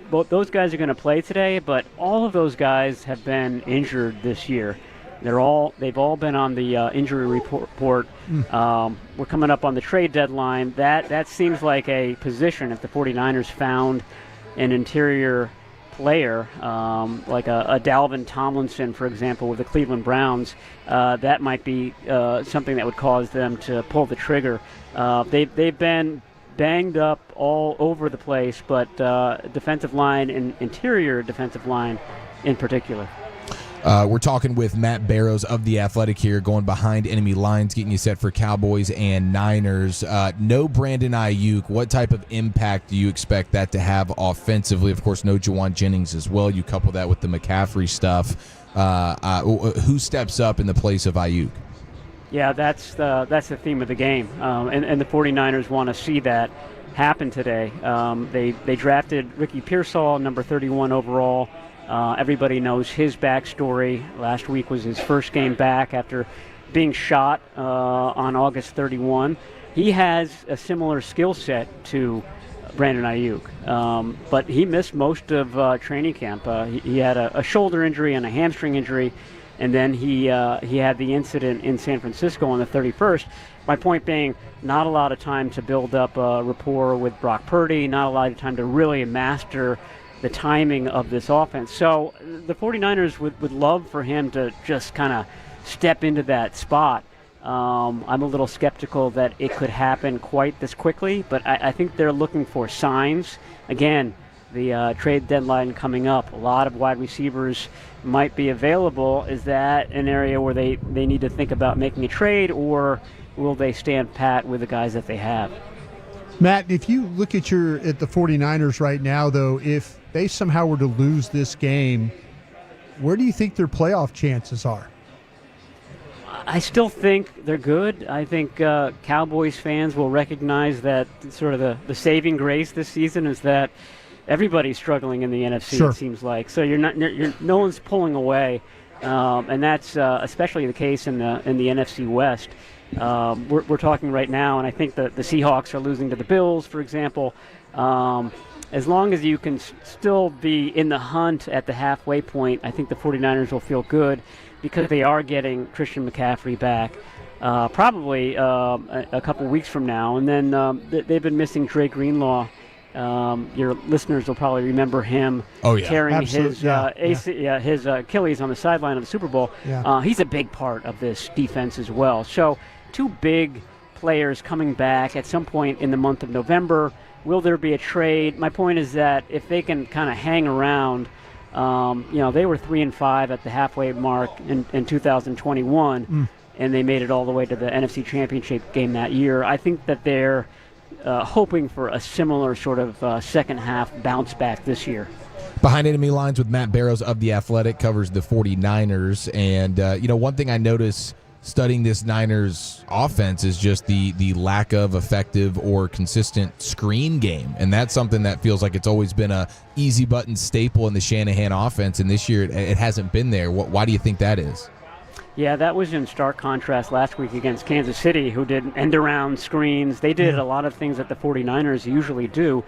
Both those guys are going to play today, but all of those guys have been injured this year. They've all been on the injury report. We're coming up on the trade deadline. That seems like a position. If the 49ers found an interior player, like a Dalvin Tomlinson, for example, with the Cleveland Browns, that might be something that would cause them to pull the trigger. They've been banged up all over the place, but defensive line and interior defensive line in particular. We're talking with Matt Barrows of The Athletic here, going behind enemy lines, getting you set for Cowboys and Niners. No Brandon Ayuk. What type of impact do you expect that to have offensively? Of course, no Juwan Jennings as well. You couple that with the McCaffrey stuff. Who steps up in the place of Ayuk? Yeah, that's the theme of the game, and the 49ers want to see that happen today. They drafted Ricky Pearsall, number 31 overall. Everybody knows his backstory. Last week was his first game back after being shot on August 31. He has a similar skill set to Brandon Ayuk, but he missed most of training camp. He had a shoulder injury and a hamstring injury, and then he had the incident in San Francisco on the 31st. My point being, not a lot of time to build up a rapport with Brock Purdy, not a lot of time to really master the timing of this offense. So the 49ers would love for him to just kind of step into that spot. I'm a little skeptical that it could happen quite this quickly, but I think they're looking for signs. Again, the trade deadline coming up, a lot of wide receivers might be available. Is that an area where they need to think about making a trade, or will they stand pat with the guys that they have? Matt, if you look at the 49ers right now, though, if they somehow were to lose this game, where do you think their playoff chances are? I still think they're good. I think Cowboys fans will recognize that sort of the saving grace this season is that everybody's struggling in the NFC. Sure. It seems like. So no one's pulling away, and that's especially the case in the NFC West. We're talking right now, and I think the Seahawks are losing to the Bills, for example. As long as you can still be in the hunt at the halfway point, I think the 49ers will feel good because they are getting Christian McCaffrey back probably a couple weeks from now. And then they've been missing Dre Greenlaw. Your listeners will probably remember him tearing his Achilles on the sideline of the Super Bowl. Yeah. He's a big part of this defense as well. So two big players coming back at some point in the month of November. Will there be a trade? My point is that if they can kind of hang around, they were 3-5 at the halfway mark in 2021, and they made it all the way to the NFC Championship game that year. I think that they're hoping for a similar sort of second half bounce back this year. Behind enemy lines with Matt Barrows of The Athletic, covers the 49ers. And, one thing I notice studying this Niners offense is just the lack of effective or consistent screen game. And that's something that feels like it's always been a easy button staple in the Shanahan offense. And this year it hasn't been there. Why do you think that is? Yeah, that was in stark contrast last week against Kansas City, who did end-around screens. They did a lot of things that the 49ers usually do.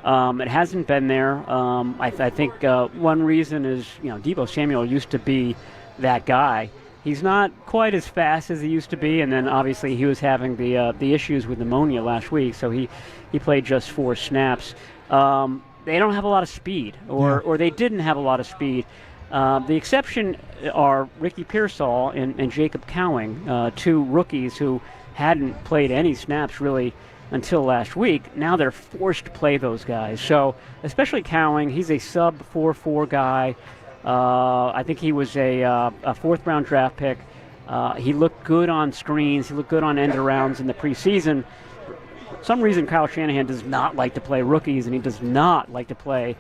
It hasn't been there. I think one reason is, Deebo Samuel used to be that guy. He's not quite as fast as he used to be, and then obviously he was having the issues with pneumonia last week, so he played just 4 snaps. They don't have a lot of speed, or they didn't have a lot of speed. The exception are Ricky Pearsall and Jacob Cowing, two rookies who hadn't played any snaps really until last week. Now they're forced to play those guys. So especially Cowing, he's a sub 4.4 guy. I think he was a fourth-round draft pick. He looked good on screens. He looked good on end arounds in the preseason. For some reason, Kyle Shanahan does not like to play rookies, and he does not like to play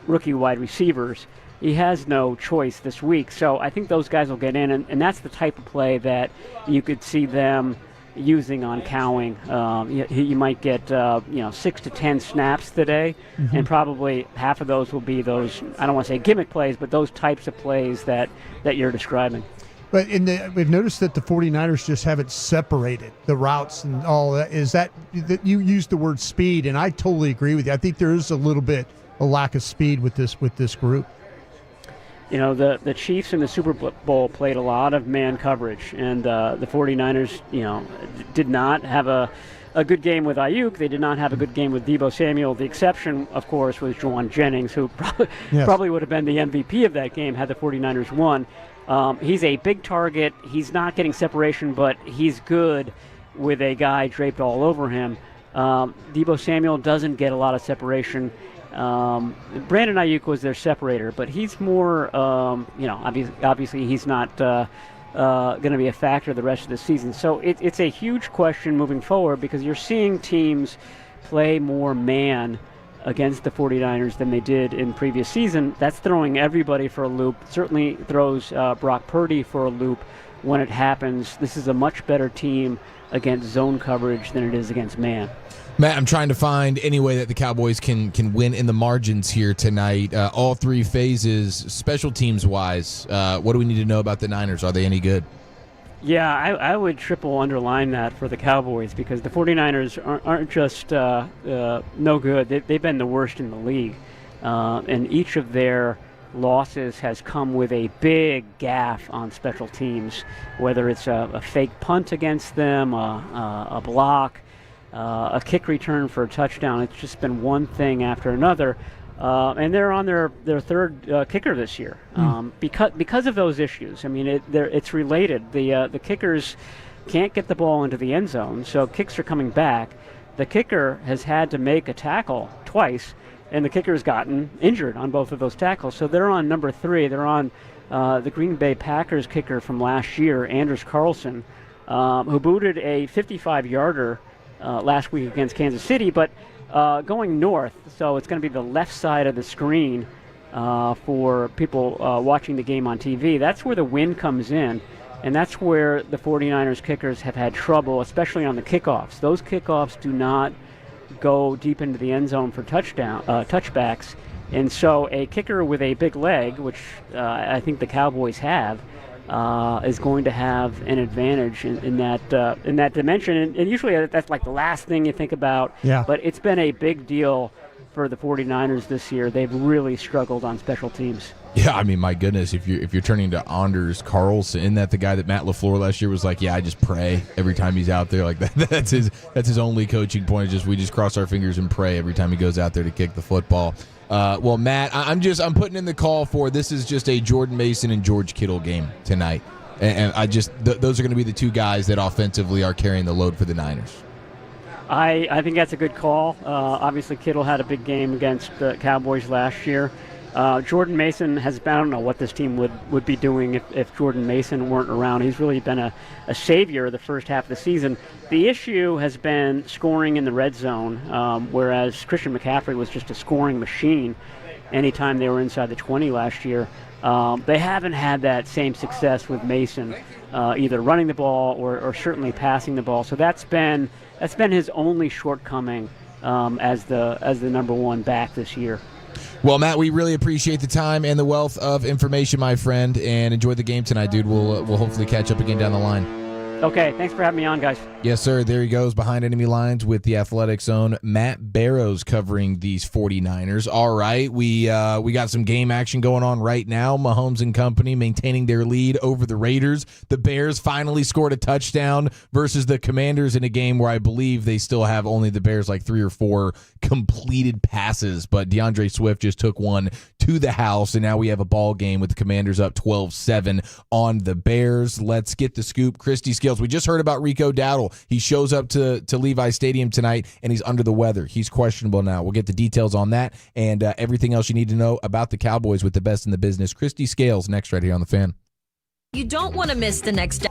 rookie wide receivers. He has no choice this week. So I think those guys will get in, and that's the type of play that you could see them using on Cowing. You might get 6 to 10 snaps today, and probably half of those will be those, I don't want to say gimmick plays, but those types of plays that you're describing. But we've noticed that the 49ers just haven't separated the routes and all that. Is that you used the word speed, and I totally agree with you. I think there is a little bit a lack of speed with this group. You know, the Chiefs in the Super Bowl played a lot of man coverage, and the 49ers, did not have a good game with Ayuk. They did not have a good game with Deebo Samuel. The exception, of course, was Juwan Jennings, who probably would have been the MVP of that game had the 49ers won. He's a big target. He's not getting separation, but he's good with a guy draped all over him. Deebo Samuel doesn't get a lot of separation. Brandon Ayuk was their separator, but he's more, obviously he's not going to be a factor the rest of the season. So it's a huge question moving forward because you're seeing teams play more man against the 49ers than they did in previous season. That's throwing everybody for a loop. Certainly throws Brock Purdy for a loop when it happens. This is a much better team against zone coverage than it is against man. Matt, I'm trying to find any way that the Cowboys can win in the margins here tonight. All three phases, special teams wise. What do we need to know about the Niners? Are they any good? Yeah, I would triple underline that for the Cowboys because the 49ers aren't just no good. They've been the worst in the league. And each of their losses has come with a big gaffe on special teams, whether it's a fake punt against them, a block, a kick return for a touchdown. It's just been one thing after another. And they're on their third kicker this year because of those issues. I mean, it's related. The kickers can't get the ball into the end zone, so kicks are coming back. The kicker has had to make a tackle twice, and the kicker's gotten injured on both of those tackles. So they're on number 3. They're on the Green Bay Packers kicker from last year, Anders Carlson, who booted a 55-yarder last week against Kansas City, but going north, so it's going to be the left side of the screen for people watching the game on TV. That's where the wind comes in, and that's where the 49ers kickers have had trouble, especially on the kickoffs. Those kickoffs do not go deep into the end zone for touchbacks, and so a kicker with a big leg, which I think the Cowboys have, is going to have an advantage in that dimension, and usually that's like the last thing you think about. Yeah. But it's been a big deal for the 49ers this year. They've really struggled on special teams. Yeah, I mean, my goodness, if you're turning to Anders Carlson, isn't that the guy that Matt LaFleur last year was like, yeah, I just pray every time he's out there, like that's his only coaching point. We just cross our fingers and pray every time he goes out there to kick the football. Well, Matt, I'm putting in the call for this is just a Jordan Mason and George Kittle game tonight, and those are going to be the two guys that offensively are carrying the load for the Niners. I think that's a good call. Obviously, Kittle had a big game against the Cowboys last year. Jordan Mason has been, I don't know what this team would be doing if Jordan Mason weren't around. He's really been a savior the first half of the season. The issue has been scoring in the red zone, whereas Christian McCaffrey was just a scoring machine anytime they were inside the 20 last year. They haven't had that same success with Mason, either running the ball or certainly passing the ball. So that's been his only shortcoming as the number one back this year. Well, Matt, we really appreciate the time and the wealth of information, my friend, and enjoy the game tonight, dude. We'll hopefully catch up again down the line. Okay, thanks for having me on, guys. Yes, sir. There he goes behind enemy lines with the Athletics' own Matt Barrows covering these 49ers. All right, we got some game action going on right now. Mahomes and company maintaining their lead over the Raiders. The Bears finally scored a touchdown versus the Commanders in a game where I believe they still have only the Bears like 3 or 4 completed passes, but DeAndre Swift just took one to the house, and now we have a ball game with the Commanders up 12-7 on the Bears. Let's get the scoop. Christy Scales, we just heard about Rico Dowdle. He shows up to Levi Stadium tonight, and he's under the weather. He's questionable now. We'll get the details on that and everything else you need to know about the Cowboys with the best in the business. Christy Scales next right here on The Fan. You don't want to miss the next.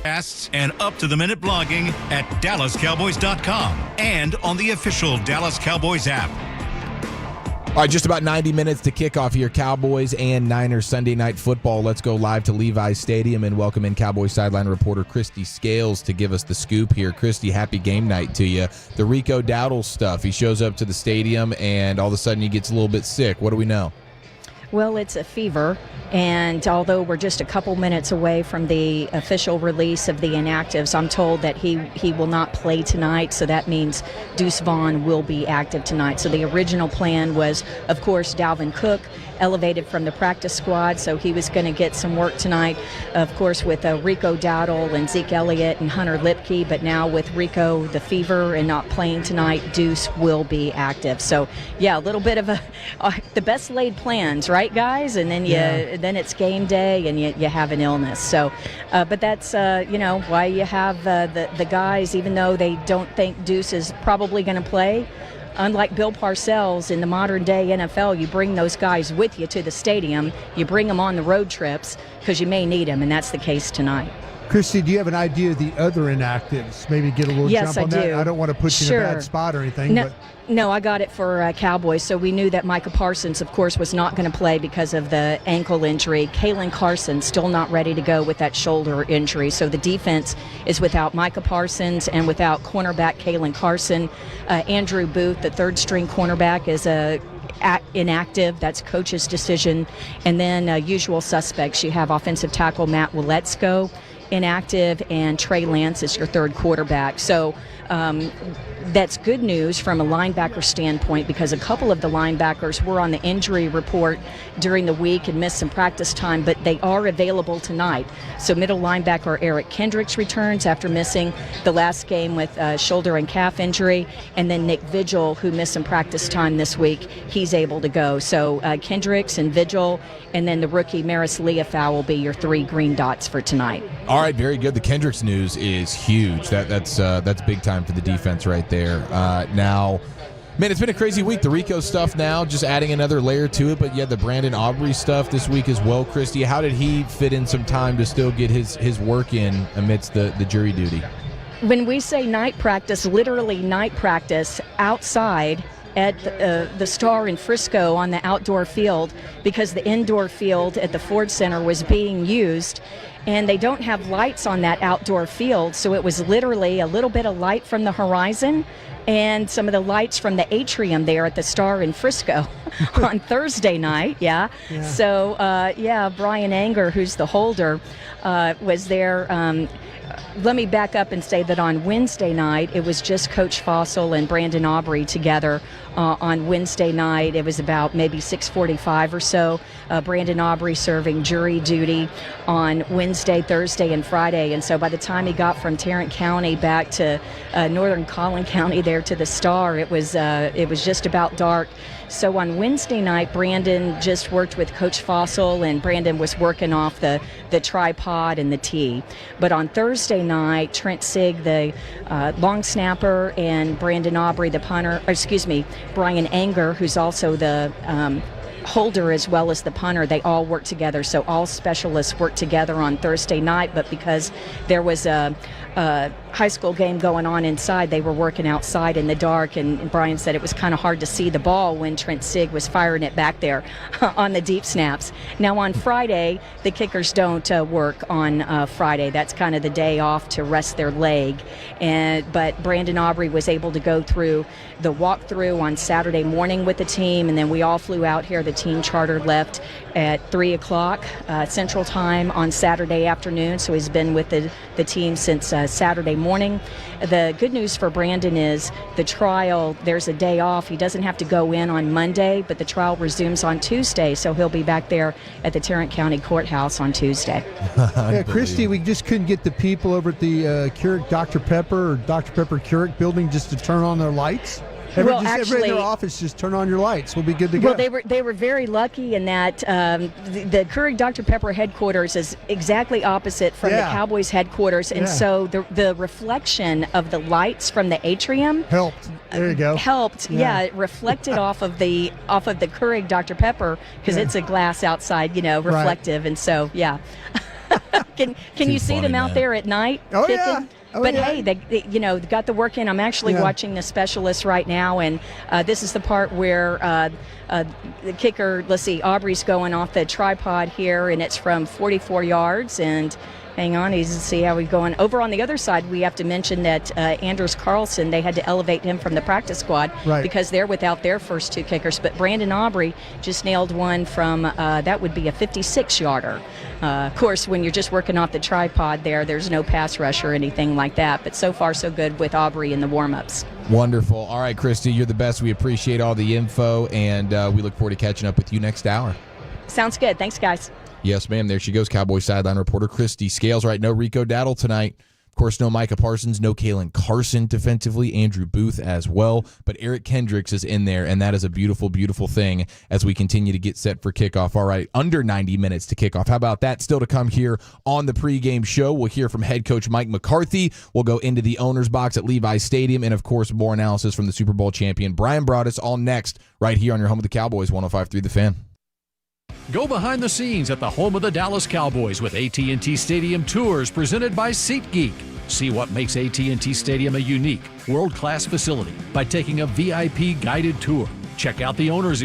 And up-to-the-minute blogging at DallasCowboys.com and on the official Dallas Cowboys app. All right, just about 90 minutes to kick off here. Cowboys and Niners Sunday Night Football. Let's go live to Levi's Stadium and welcome in Cowboys sideline reporter Christy Scales to give us the scoop here. Christy, happy game night to you. The Rico Dowdle stuff. He shows up to the stadium and all of a sudden he gets a little bit sick. What do we know? Well, it's a fever, and although we're just a couple minutes away from the official release of the inactives, I'm told that he will not play tonight, so that means Deuce Vaughn will be active tonight. So the original plan was, of course, Dalvin Cook, elevated from the practice squad, so he was going to get some work tonight, of course, with Rico Dowdle and Zeke Elliott and Hunter Lipke, but now with Rico, the fever, and not playing tonight, Deuce will be active. So, yeah, a little bit of the best laid plans, right, guys? And then then it's game day and you have an illness. So, but that's, why you have the guys, even though they don't think Deuce is probably going to play. Unlike Bill Parcells in the modern day NFL, you bring those guys with you to the stadium. You bring them on the road trips because you may need them, and that's the case tonight. Christy, do you have an idea of the other inactives? Maybe get a little jump on that? I don't want to put you in a bad spot or anything. No, I got it for Cowboys. So we knew that Micah Parsons, of course, was not going to play because of the ankle injury. Kalen Carson still not ready to go with that shoulder injury. So the defense is without Micah Parsons and without cornerback Kalen Carson. Andrew Booth, the third-string cornerback, is inactive. That's coach's decision. And then usual suspects. You have offensive tackle Matt Waletzko inactive, and Trey Lance is your third quarterback. So that's good news from a linebacker standpoint because a couple of the linebackers were on the injury report during the week and missed some practice time, but they are available tonight. So middle linebacker Eric Kendricks returns after missing the last game with shoulder and calf injury, and then Nick Vigil, who missed some practice time this week, he's able to go. So Kendricks and Vigil, and then the rookie Maris Leafau will be your three green dots for tonight. All right, very good. The Kendricks news is huge. That's big time for the defense right there. Now, man, it's been a crazy week. The Rico stuff now, just adding another layer to it, but yeah, the Brandon Aubrey stuff this week as well. Christy, how did he fit in some time to still get his work in amidst the jury duty? When we say night practice, literally night practice outside at the Star in Frisco on the outdoor field, because the indoor field at the Ford Center was being used, and they don't have lights on that outdoor field, so it was literally a little bit of light from the horizon and some of the lights from the atrium there at the Star in Frisco on Thursday night. So Bryan Anger, who's the holder, was there. Let me back up and say that on Wednesday night, it was just Coach Fossil and Brandon Aubrey together. On Wednesday night, it was about maybe 6:45 or so. Brandon Aubrey serving jury duty on Wednesday, Thursday, and Friday. And so by the time he got from Tarrant County back to northern Collin County there to the Star, it was just about dark. So on Wednesday night, Brandon just worked with Coach Fossil, and Brandon was working off the tripod and the tee. But on Thursday night, Trent Sigg, the long snapper, and Brandon Aubrey, the punter, Bryan Anger, who's also the holder as well as the punter, they all work together. So all specialists work together on Thursday night, but because there was a high school game going on inside, they were working outside in the dark, and Bryan said it was kind of hard to see the ball when Trent Sigg was firing it back there on the deep snaps. Now on Friday, the kickers don't work on Friday. That's kind of the day off to rest their leg, but Brandon Aubrey was able to go through the walkthrough on Saturday morning with the team, and then we all flew out here. The team charter left at 3 o'clock Central Time on Saturday afternoon, so he's been with the team since Saturday morning. The good news for Brandon is the trial, there's a day off. He doesn't have to go in on Monday, but the trial resumes on Tuesday, so he'll be back there at the Tarrant County Courthouse on Tuesday. Christy, we just couldn't get the people over at the Keurig Dr. Pepper or Dr. Pepper Keurig building just to turn on their lights? Everyone in their office, just turn on your lights. We'll be good to go. Well, they were very lucky in that the Keurig Dr. Pepper headquarters is exactly opposite from the Cowboys headquarters, and so the reflection of the lights from the atrium helped. There you go. It reflected off of the Keurig Dr. Pepper because it's a glass outside, reflective, and so Can Too you see funny, them out man. there at night Oh, kicking? yeah. Oh, but yeah. hey, they got the work in. I'm actually watching the specialist right now, and this is the part where the kicker, let's see, Aubrey's going off the tripod here, and it's from 44 yards. And hang on, he's see how he's going. Over on the other side, we have to mention that Anders Carlson, they had to elevate him from the practice squad because they're without their first two kickers. But Brandon Aubrey just nailed one from, that would be a 56-yarder. Of course, when you're just working off the tripod there's no pass rush or anything like that. But so far, so good with Aubrey in the warm-ups. Wonderful. All right, Christy, you're the best. We appreciate all the info, and we look forward to catching up with you next hour. Sounds good. Thanks, guys. Yes, ma'am. There she goes, Cowboys sideline reporter Christy Scales. Right, no Rico Daddle tonight. Of course, no Micah Parsons, no Kalen Carson defensively, Andrew Booth as well. But Eric Kendricks is in there, and that is a beautiful, beautiful thing as we continue to get set for kickoff. All right, under 90 minutes to kickoff. How about that? Still to come here on the pregame show. We'll hear from head coach Mike McCarthy. We'll go into the owner's box at Levi's Stadium, and, of course, more analysis from the Super Bowl champion Bryan Broaddus, all next right here on your home of the Cowboys, 105.3 The Fan. Go behind the scenes at the home of the Dallas Cowboys with AT&T Stadium Tours presented by SeatGeek. See what makes AT&T Stadium a unique, world-class facility by taking a VIP guided tour. Check out the owner's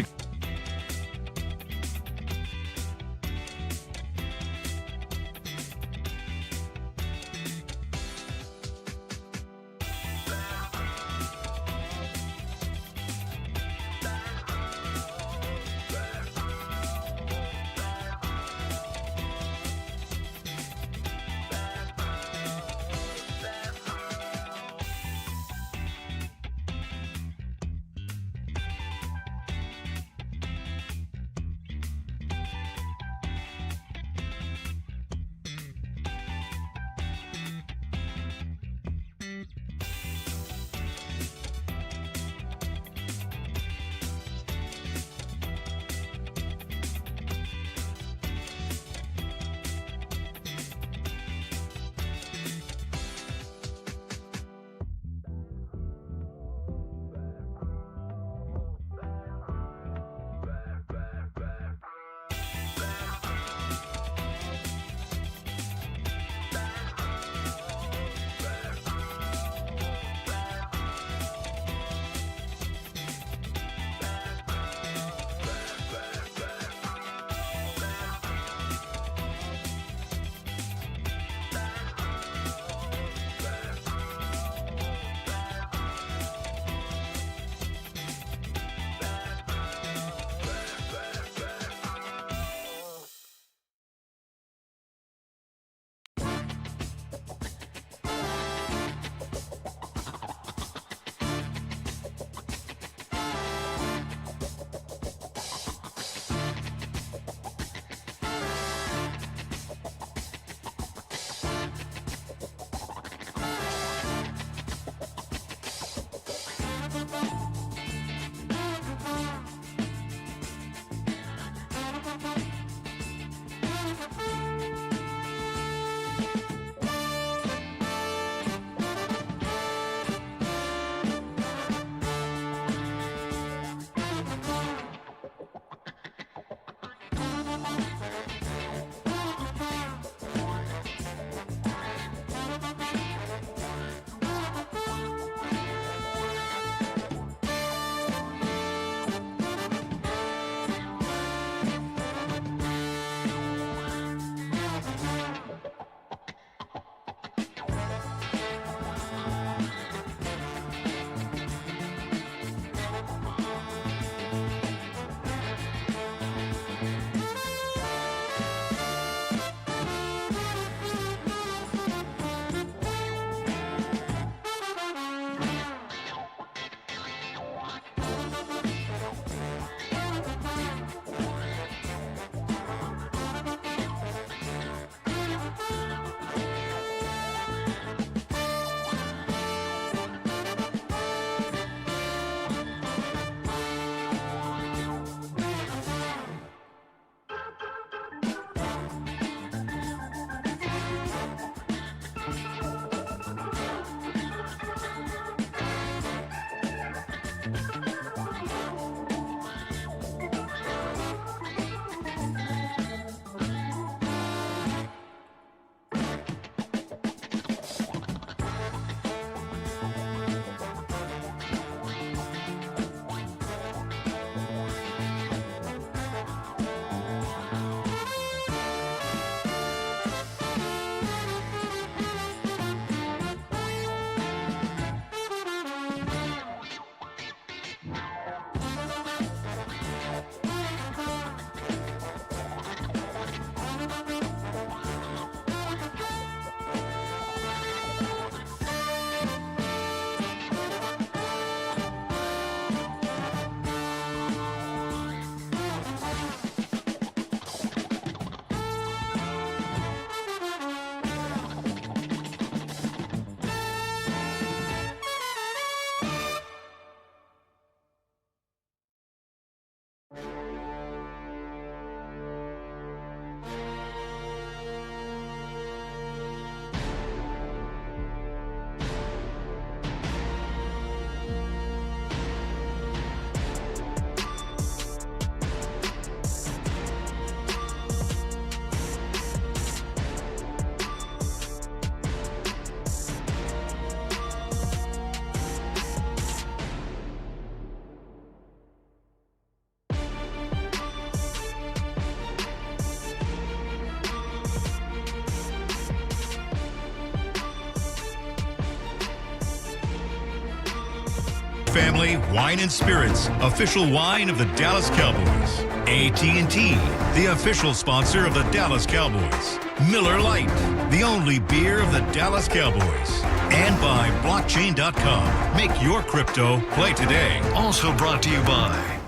Family Wine and Spirits, official wine of the Dallas Cowboys. AT&T, the official sponsor of the Dallas Cowboys. Miller Lite, the only beer of the Dallas Cowboys. And by blockchain.com. Make your crypto play today. Also brought to you by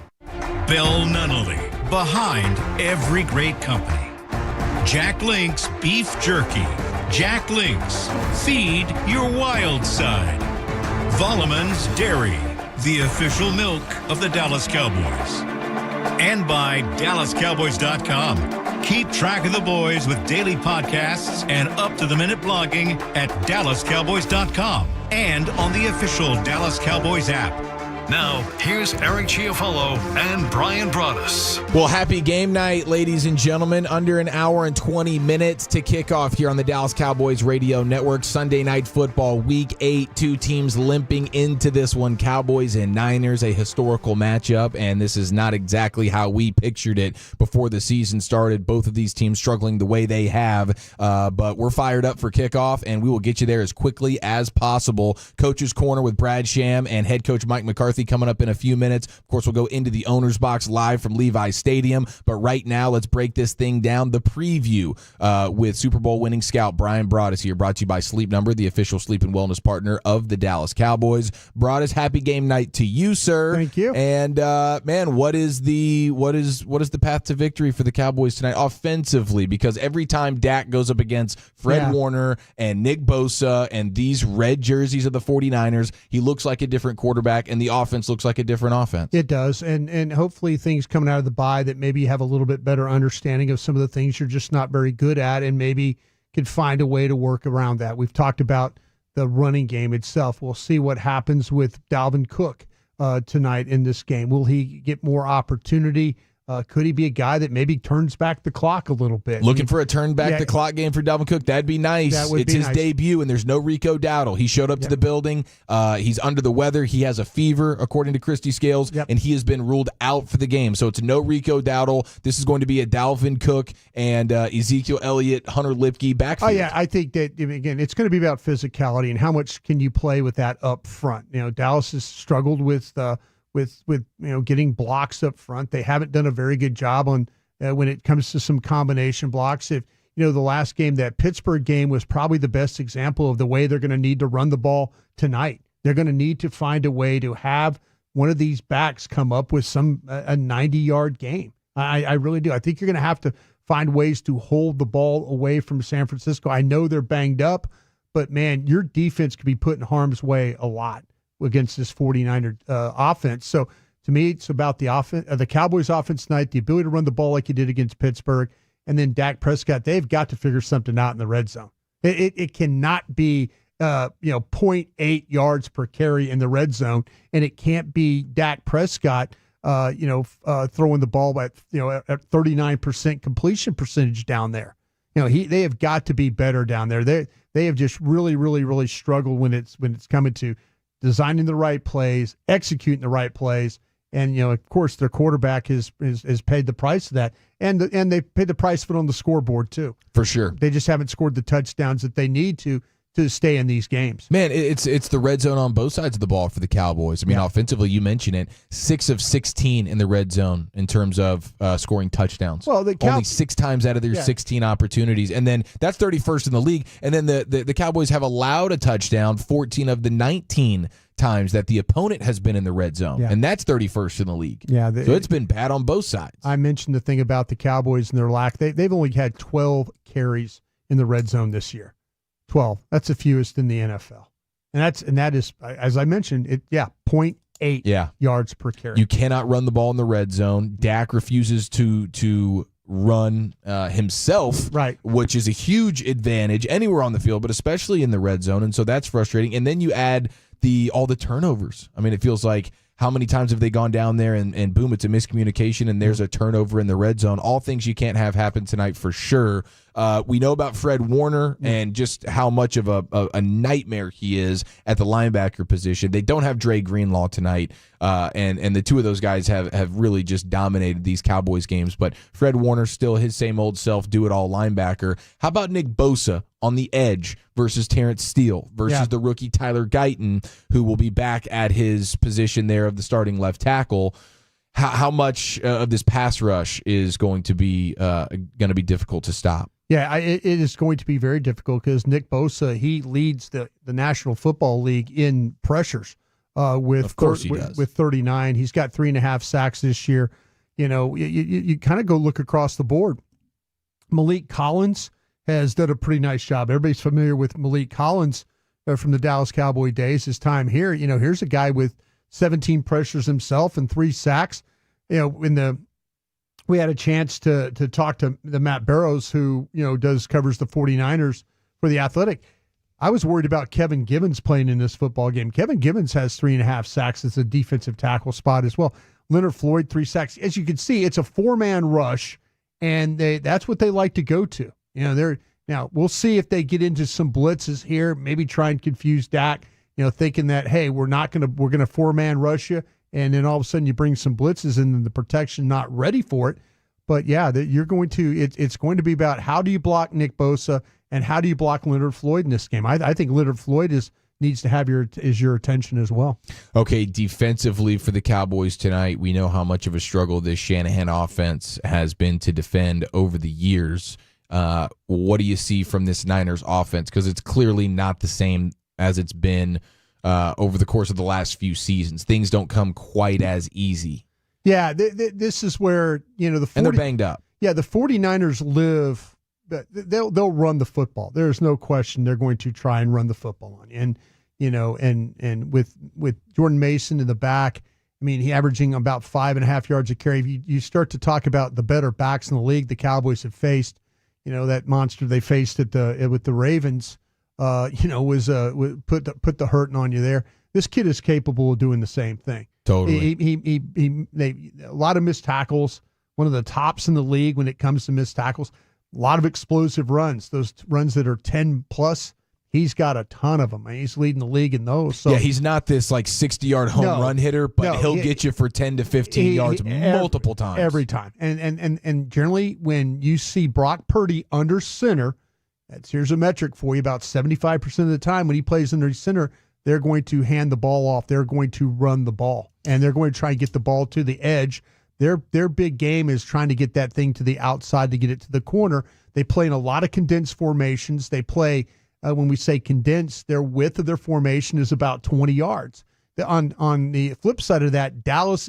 Bell Nunnally, behind every great company. Jack Link's Beef Jerky. Jack Link's, feed your wild side. Volleman's Dairy, the official milk of the Dallas Cowboys. And by DallasCowboys.com. Keep track of the boys with daily podcasts and up-to-the-minute blogging at DallasCowboys.com and on the official Dallas Cowboys app. Now, here's Eric Chiofalo and Bryan Broaddus. Well, happy game night, ladies and gentlemen. Under an hour and 20 minutes to kick off here on the Dallas Cowboys Radio Network. Sunday Night Football, Week 8. Two teams limping into this one, Cowboys and Niners, a historical matchup, and this is not exactly how we pictured it before the season started. Both of these teams struggling the way they have, but we're fired up for kickoff, and we will get you there as quickly as possible. Coach's Corner with Brad Sham and head coach Mike McCarthy coming up in a few minutes. Of course, we'll go into the owner's box live from Levi Stadium. But right now, let's break this thing down. The preview with Super Bowl winning scout Bryan Broaddus here, brought to you by Sleep Number, the official sleep and wellness partner of the Dallas Cowboys. Broaddus, happy game night to you, sir. Thank you. And man, what is the path to victory for the Cowboys tonight offensively? Because every time Dak goes up against Fred Warner and Nick Bosa and these red jerseys of the 49ers, he looks like a different quarterback, and the offense looks like a different offense. It does, and hopefully things coming out of the bye that maybe you have a little bit better understanding of some of the things you're just not very good at, and maybe could find a way to work around that. We've talked about the running game itself. We'll see what happens with Dalvin Cook tonight in this game. Will he get more opportunity? Could he be a guy that maybe turns back the clock a little bit? Looking for a turn back the clock game for Dalvin Cook. That'd be nice. It's his debut, and there's no Rico Dowdle. He showed up to the building. He's under the weather. He has a fever, according to Christy Scales, and he has been ruled out for the game. So it's no Rico Dowdle. This is going to be a Dalvin Cook and Ezekiel Elliott, Hunter Lipke backfield. Oh, yeah. I think that, again, it's going to be about physicality and how much can you play with that up front. You know, Dallas has struggled with getting blocks up front. They haven't done a very good job on when it comes to some combination blocks. If the last game, that Pittsburgh game, was probably the best example of the way they're going to need to run the ball tonight. They're going to need to find a way to have one of these backs come up with a 90-yard game. I really do. I think you're going to have to find ways to hold the ball away from San Francisco. I know they're banged up, but man, your defense could be put in harm's way a lot against this 49er offense. So to me, it's about the Cowboys offense tonight, the ability to run the ball like you did against Pittsburgh, and then Dak Prescott. They've got to figure something out in the red zone. It cannot be 0.8 yards per carry in the red zone, and it can't be Dak Prescott throwing the ball at 39% completion percentage down there. They have got to be better down there. They have just really, really, really struggled when it's coming to designing the right plays, executing the right plays, and of course their quarterback has paid the price of that, and they paid the price of it on the scoreboard too. For sure, they just haven't scored the touchdowns that they need to stay in these games. Man, it's the red zone on both sides of the ball for the Cowboys. I mean, offensively, you mentioned it, 6 of 16 in the red zone in terms of scoring touchdowns. Well, only 6 times out of their 16 opportunities, and then that's 31st in the league. And then the Cowboys have allowed a touchdown 14 of the 19 times that the opponent has been in the red zone, and that's 31st in the league. Yeah, so it's been bad on both sides. I mentioned the thing about the Cowboys and their lack. They've only had 12 carries in the red zone this year. 12. That's the fewest in the NFL. And that is, as I mentioned, 0.8 yards per carry. You cannot run the ball in the red zone. Dak refuses to run himself, right, which is a huge advantage anywhere on the field, but especially in the red zone. And so that's frustrating. And then you add all the turnovers. I mean, it feels like, how many times have they gone down there and boom, it's a miscommunication and there's a turnover in the red zone. All things you can't have happen tonight for sure. We know about Fred Warner and just how much of a nightmare he is at the linebacker position. They don't have Dre Greenlaw tonight, and the two of those guys have really just dominated these Cowboys games. But Fred Warner still his same old self, do-it-all linebacker. How about Nick Bosa on the edge versus Terrence Steele versus the rookie Tyler Guyton, who will be back at his position there of the starting left tackle? How much of this pass rush is going to be difficult to stop? Yeah, it is going to be very difficult because Nick Bosa, he leads the National Football League in pressures with 39. He's got 3.5 sacks this year. You kind of go look across the board. Malik Collins has done a pretty nice job. Everybody's familiar with Malik Collins from the Dallas Cowboy days. His time here, here's a guy with 17 pressures himself and 3 sacks. We had a chance to talk to the Matt Barrows, who covers the 49ers for The Athletic. I was worried about Kevin Givens playing in this football game. Kevin Givens has 3.5 sacks as a defensive tackle spot as well. Leonard Floyd, 3 sacks. As you can see, it's a 4-man rush, and that's what they like to go to. Now we'll see if they get into some blitzes here, maybe try and confuse Dak, thinking that, hey, we're gonna 4-man rush you, and then all of a sudden you bring some blitzes and the protection not ready for it. But yeah, you're going to it's going to be about how do you block Nick Bosa and how do you block Leonard Floyd in this game. I think Leonard Floyd needs to have your attention as well. Okay, defensively for the Cowboys tonight, we know how much of a struggle this Shanahan offense has been to defend over the years. What do you see from this Niners offense? Because it's clearly not the same as it's been over the course of the last few seasons. Things don't come quite as easy. Yeah, this is where, and they're banged up. Yeah, the 49ers live, they'll run the football. There's no question they're going to try and run the football on you. And with Jordan Mason in the back, he averaging about 5.5 yards a carry. You start to talk about the better backs in the league the Cowboys have faced. That monster they faced with the Ravens, was put the hurting on you there. This kid is capable of doing the same thing. Totally. They a lot of missed tackles. One of the tops in the league when it comes to missed tackles. A lot of explosive runs. Those runs that are 10 plus. He's got a ton of them. He's leading the league in those. So, yeah, he's not this 60-yard home run hitter, but he'll get you for 10 to 15 yards multiple times. Every time. And generally when you see Brock Purdy under center, here's a metric for you, about 75% of the time when he plays under center, they're going to hand the ball off. They're going to run the ball, and they're going to try and get the ball to the edge. Their big game is trying to get that thing to the outside to get it to the corner. They play in a lot of condensed formations. They play, when we say condensed, their width of their formation is about 20 yards. On the flip side of that, Dallas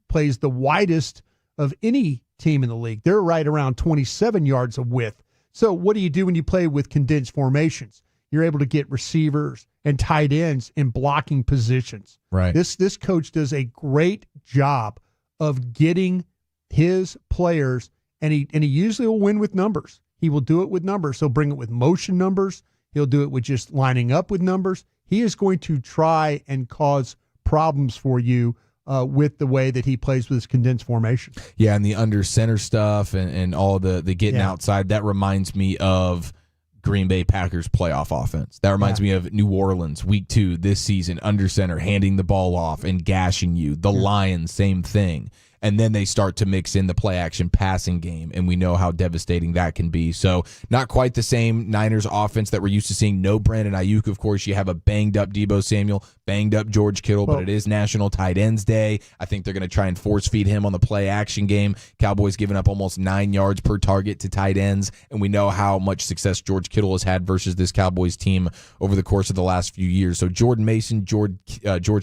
plays the widest of any team in the league. They're right around 27 yards of width. So what do you do when you play with condensed formations? You're able to get receivers and tight ends in blocking positions. Right. This coach does a great job of getting his players, and he usually will win with numbers. He will do it with numbers. He'll bring it with motion numbers. He'll do it with just lining up with numbers. He is going to try and cause problems for you with the way that he plays with his condensed formation. Yeah, and the under center stuff and all the getting outside, that reminds me of Green Bay Packers playoff offense. That reminds me of New Orleans week 2 this season, under center, handing the ball off and gashing you. The Lions, same thing. And then they start to mix in the play action passing game, and we know how devastating that can be. So not quite the same Niners offense that we're used to seeing. No Brandon Ayuk, of course. You have a banged up Deebo Samuel, banged up George Kittle, but it is National Tight Ends Day. I think they're going to try and force feed him on the play action game. Cowboys giving up almost 9 yards per target to tight ends, and we know how much success George Kittle has had versus this Cowboys team over the course of the last few years. So Jordan Mason, George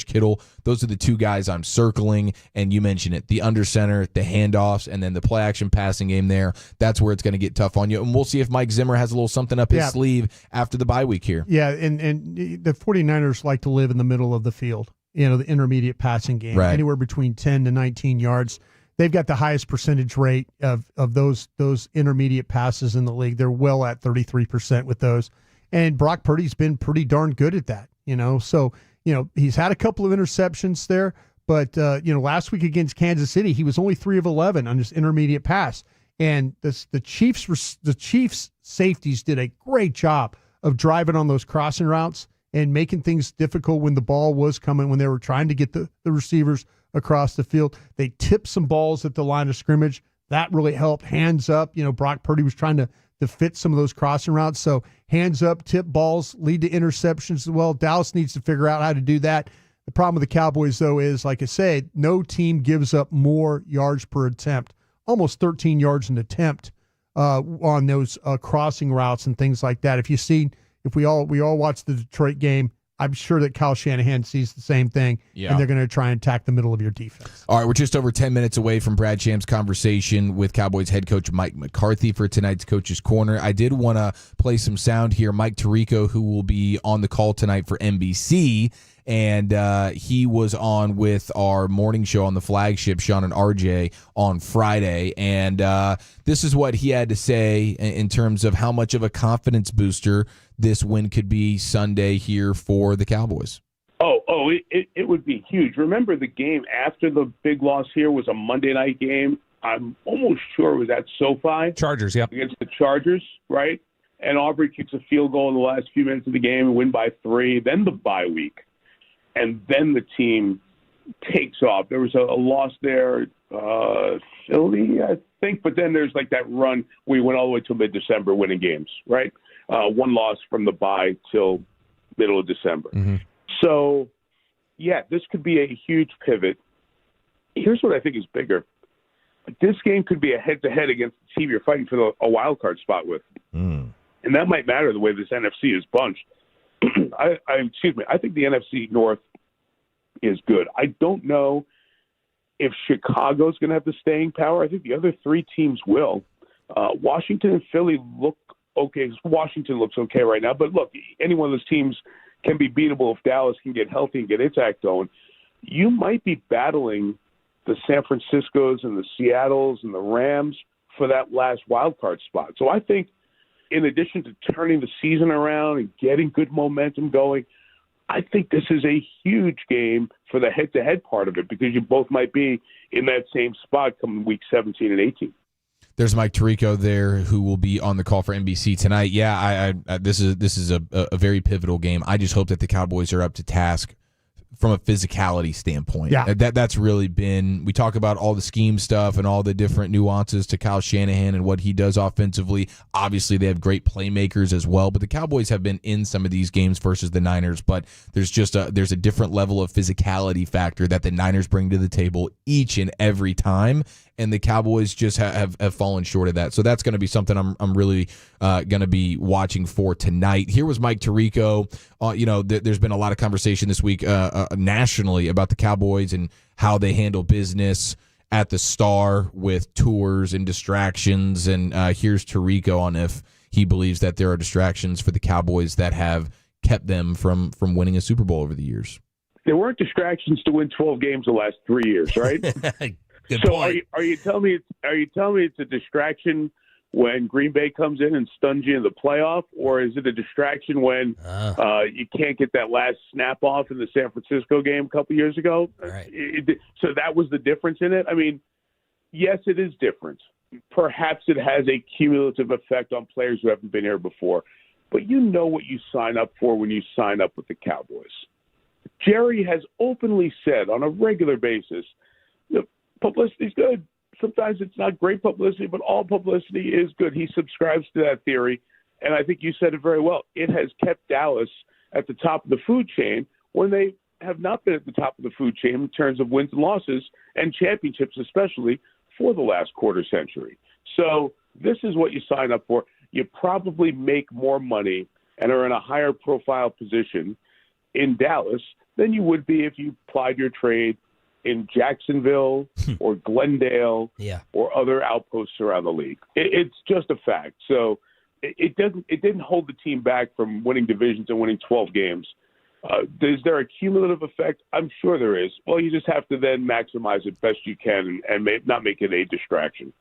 Kittle, those are the two guys I'm circling, and you mentioned it, the under center, the handoffs, and then the play action passing game there. That's where it's going to get tough on you. And we'll see if Mike Zimmer has a little something up his sleeve after the bye week here. Yeah, and the 49ers like to live in the middle of the field, the intermediate passing game, anywhere between 10 to 19 yards. They've got the highest percentage rate of those intermediate passes in the league. They're well at 33% with those. And Brock Purdy's been pretty darn good at that, So, he's had a couple of interceptions there. But, last week against Kansas City, he was only 3 of 11 on his intermediate pass. And the Chiefs safeties did a great job of driving on those crossing routes and making things difficult when the ball was coming, when they were trying to get the receivers across the field. They tipped some balls at the line of scrimmage. That really helped. Hands up. Brock Purdy was trying to fit some of those crossing routes. So hands up, tip balls, lead to interceptions as well. Dallas needs to figure out how to do that. The problem with the Cowboys, though, is, like I said, no team gives up more yards per attempt, almost 13 yards an attempt on those crossing routes and things like that. If we all watched the Detroit game, I'm sure that Kyle Shanahan sees the same thing, and they're going to try and attack the middle of your defense. All right, we're just over 10 minutes away from Brad Sham's conversation with Cowboys head coach Mike McCarthy for tonight's Coach's Corner. I did want to play some sound here. Mike Tirico, who will be on the call tonight for NBC, and he was on with our morning show on the flagship, Sean and RJ, on Friday. And this is what he had to say in terms of how much of a confidence booster this win could be Sunday here for the Cowboys. It would be huge. Remember, the game after the big loss here was a Monday night game. I'm almost sure it was at SoFi. Chargers, yep. Against the Chargers, right? And Aubrey kicks a field goal in the last few minutes of the game and win by 3. Then the bye week. And then the team takes off. There was a loss there, Philly, I think. But then there's like that run. We went all the way to mid-December winning games, right? One loss from the bye till middle of December. Mm-hmm. So, yeah, this could be a huge pivot. Here's what I think is bigger. This game could be a head-to-head against the team you're fighting for a wild card spot with. And that might matter the way this NFC is bunched. I think the NFC North is good. I don't know if Chicago's going to have the staying power. I think the other 3 teams will. Washington and Philly look okay. Washington looks okay right now. But look, any one of those teams can be beatable if Dallas can get healthy and get its act going. You might be battling the San Franciscos and the Seattles and the Rams for that last wild card spot. So I think, in addition to turning the season around and getting good momentum going, I think this is a huge game for the head-to-head part of it, because you both might be in that same spot coming week 17 and 18. There's Mike Tirico there, who will be on the call for NBC tonight. Yeah, this is a very pivotal game. I just hope that the Cowboys are up to task from a physicality standpoint. Yeah. That's really been, we talk about all the scheme stuff and all the different nuances to Kyle Shanahan and what he does offensively. Obviously, they have great playmakers as well, but the Cowboys have been in some of these games versus the Niners, but there's a different level of physicality factor that the Niners bring to the table each and every time, and the Cowboys just have fallen short of that. So that's going to be something I'm really going to be watching for tonight. Here was Mike Tirico. There's been a lot of conversation this week nationally about the Cowboys and how they handle business at the Star with tours and distractions. And here's Tirico on if he believes that there are distractions for the Cowboys that have kept them from winning a Super Bowl over the years. There weren't distractions to win 12 games the last 3 years, right? So are you telling me it's a distraction when Green Bay comes in and stuns you in the playoff, or is it a distraction when you can't get that last snap off in the San Francisco game a couple years ago? Right. So that was the difference in it? I mean, yes, it is different. Perhaps it has a cumulative effect on players who haven't been here before, but you know what you sign up for when you sign up with the Cowboys. Jerry has openly said on a regular basis, publicity's good. Sometimes it's not great publicity, but all publicity is good. He subscribes to that theory, and I think you said it very well. It has kept Dallas at the top of the food chain when they have not been at the top of the food chain in terms of wins and losses, and championships especially, for the last quarter century. So this is what you sign up for. You probably make more money and are in a higher profile position in Dallas than you would be if you applied your trade in Jacksonville or Glendale or other outposts around the league. It's just a fact. So it didn't hold the team back from winning divisions and winning 12 games. Is there a cumulative effect? I'm sure there is. Well, you just have to then maximize it best you can and not make it a distraction.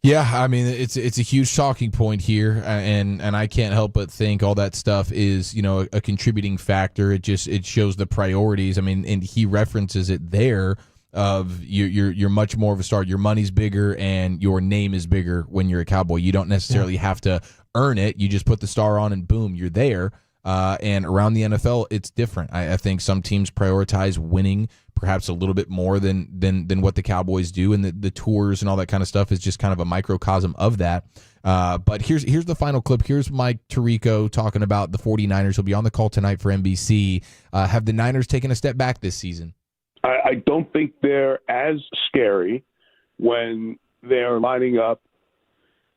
Yeah, I mean, it's a huge talking point here, and I can't help but think all that stuff is, a contributing factor. It shows the priorities. I mean, and he references it there of you're much more of a star. Your money's bigger and your name is bigger when you're a Cowboy. You don't necessarily have to earn it. You just put the star on and boom, you're there. And around the NFL, it's different. I think some teams prioritize winning perhaps a little bit more than what the Cowboys do, and the tours and all that kind of stuff is just kind of a microcosm of that. But here's the final clip. Here's Mike Tirico talking about the 49ers. He'll be on the call tonight for NBC. Have the Niners taken a step back this season? I don't think they're as scary when they're lining up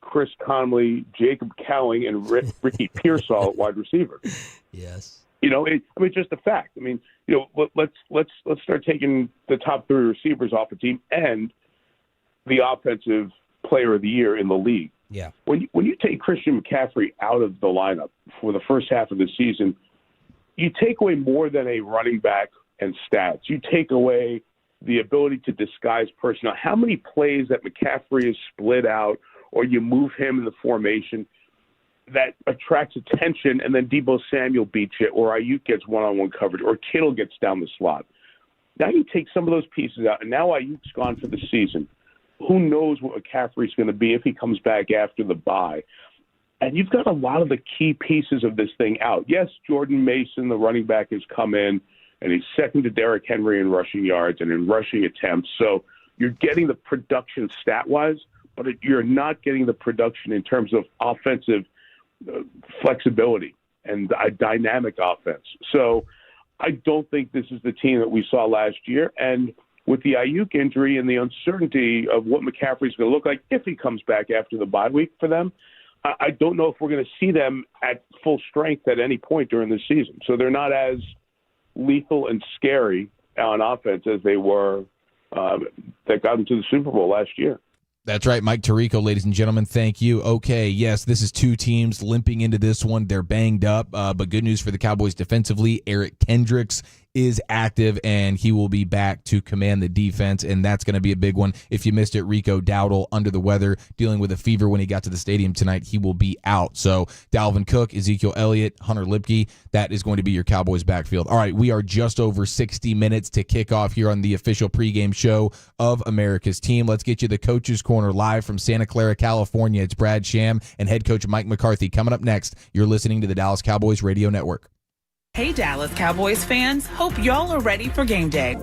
Chris Conley, Jacob Cowing, and Ricky Pearsall at wide receiver. Yes. It's just a fact. Let's start taking the top 3 receivers off the team and the offensive player of the year in the league. Yeah. When you take Christian McCaffrey out of the lineup for the first half of the season, you take away more than a running back and stats. You take away the ability to disguise personnel. How many plays that McCaffrey is split out, or you move him in the formation that attracts attention, and then Deebo Samuel beats you, or Ayuk gets one-on-one coverage, or Kittle gets down the slot. Now you take some of those pieces out, and now Ayuk's gone for the season. Who knows what McCaffrey's going to be if he comes back after the bye. And you've got a lot of the key pieces of this thing out. Yes, Jordan Mason, the running back, has come in, and he's second to Derrick Henry in rushing yards and in rushing attempts. So you're getting the production stat-wise, but you're not getting the production in terms of offensive flexibility and a dynamic offense. So I don't think this is the team that we saw last year. And with the Ayuk injury and the uncertainty of what McCaffrey's going to look like if he comes back after the bye week for them, I don't know if we're going to see them at full strength at any point during the season. So they're not as lethal and scary on offense as they were that got into the Super Bowl last year. That's right, Mike Tirico, ladies and gentlemen. Thank you. Okay, yes, this is 2 teams limping into this one. They're banged up, but good news for the Cowboys defensively. Eric Kendricks is active, and he will be back to command the defense, and that's going to be a big one. If you missed it, Rico Dowdle, under the weather, dealing with a fever when he got to the stadium tonight. He will be out. So Dalvin Cook, Ezekiel Elliott, Hunter Lipke, that is going to be your Cowboys backfield. All right, we are just over 60 minutes to kick off here on the official pregame show of America's Team. Let's get you the Coach's Corner live from Santa Clara, California. It's Brad Sham and head coach Mike McCarthy. Coming up next, you're listening to the Dallas Cowboys Radio Network. Hey, Dallas Cowboys fans. Hope y'all are ready for game day.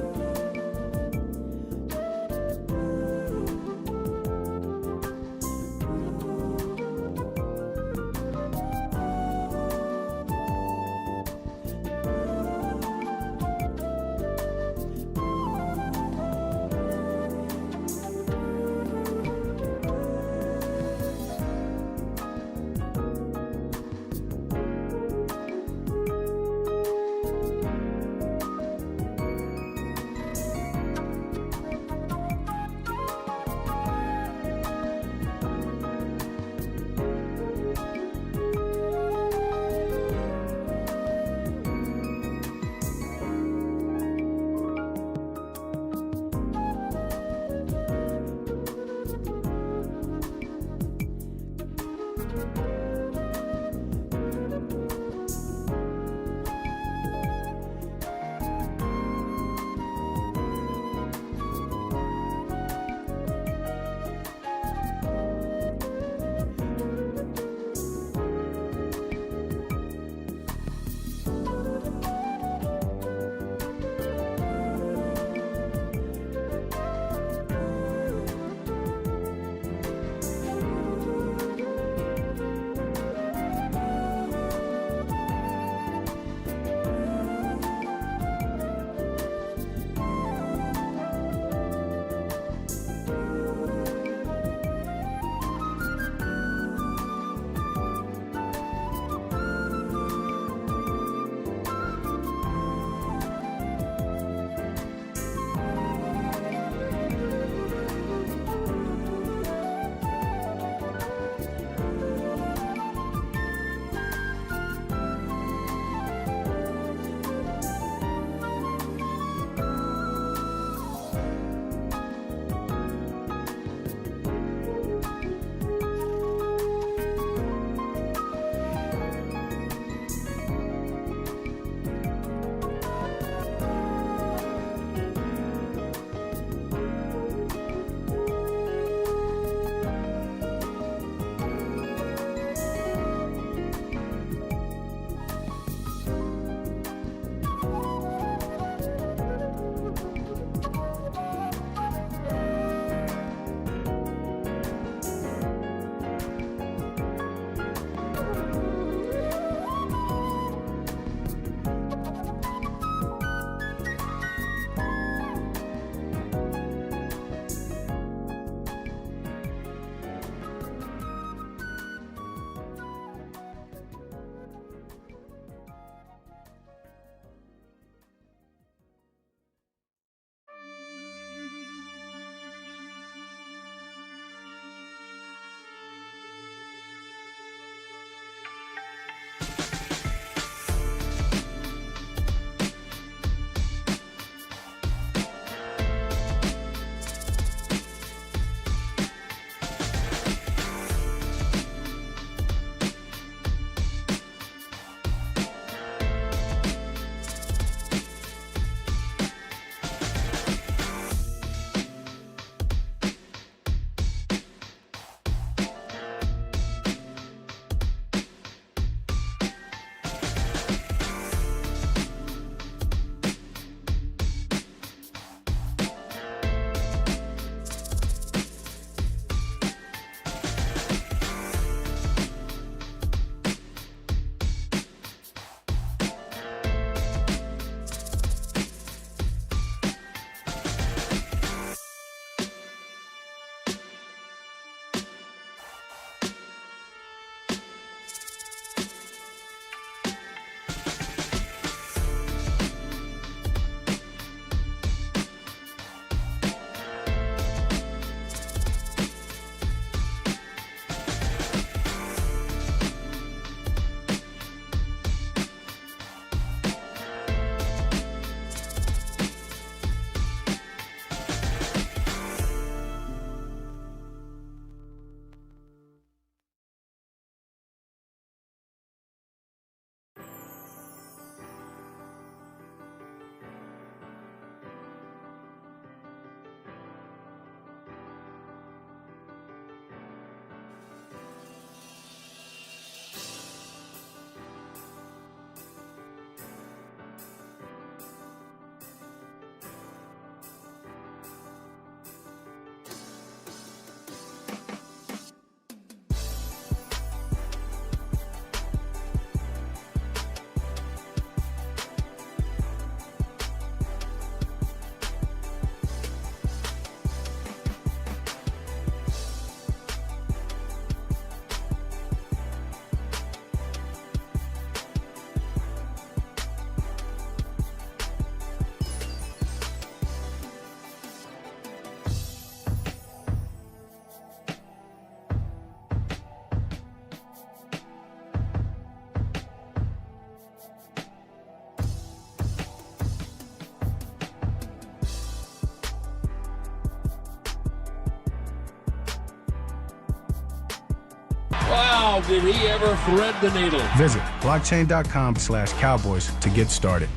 did he ever thread the needle. Visit blockchain.com/Cowboys to get started.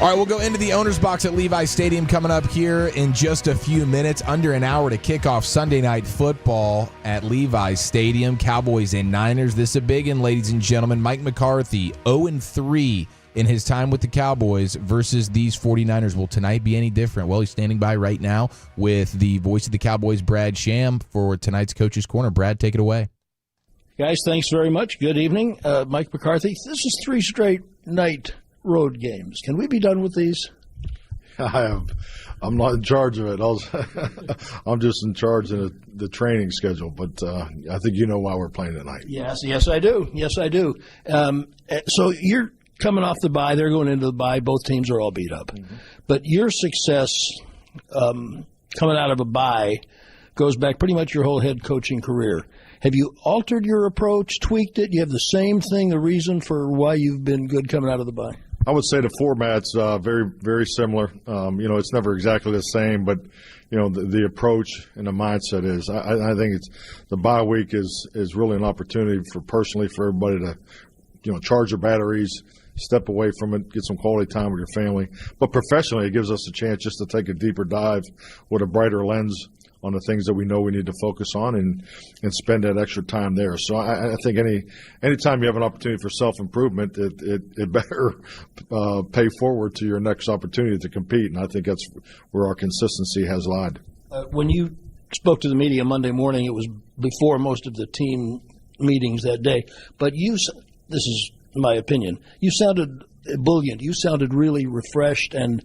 All right, we'll go into the owner's box at Levi Stadium coming up here in just a few minutes. Under an hour to kick off Sunday Night Football at Levi Stadium. Cowboys and Niners. This is a big one, ladies and gentlemen. Mike McCarthy, 0-3 in his time with the Cowboys versus these 49ers. Will tonight be any different? Well, he's standing by right now with the voice of the Cowboys, Brad Sham, for tonight's Coach's Corner. Brad, take it away. Guys, thanks very much. Good evening. Mike McCarthy, this is 3 straight night road games. Can we be done with these? I'm not in charge of it. I'm just in charge of the training schedule. But I think you know why we're playing tonight. Yes, I do. So you're coming off the bye. They're going into the bye. Both teams are all beat up. Mm-hmm. But your success coming out of a bye goes back pretty much your whole head coaching career. Have you altered your approach, tweaked it? You have the same thing, the reason for why you've been good coming out of the bye? I would say the format's very, very similar. It's never exactly the same, but the approach and the mindset is. I think it's the bye week is really an opportunity for everybody to charge their batteries, step away from it, get some quality time with your family. But professionally, it gives us a chance just to take a deeper dive with a brighter lens on the things that we know we need to focus on and spend that extra time there. So I think anytime you have an opportunity for self-improvement, it better pay forward to your next opportunity to compete, and I think that's where our consistency has lied. When you spoke to the media Monday morning, it was before most of the team meetings that day, but this is my opinion, you sounded ebullient. You sounded really refreshed and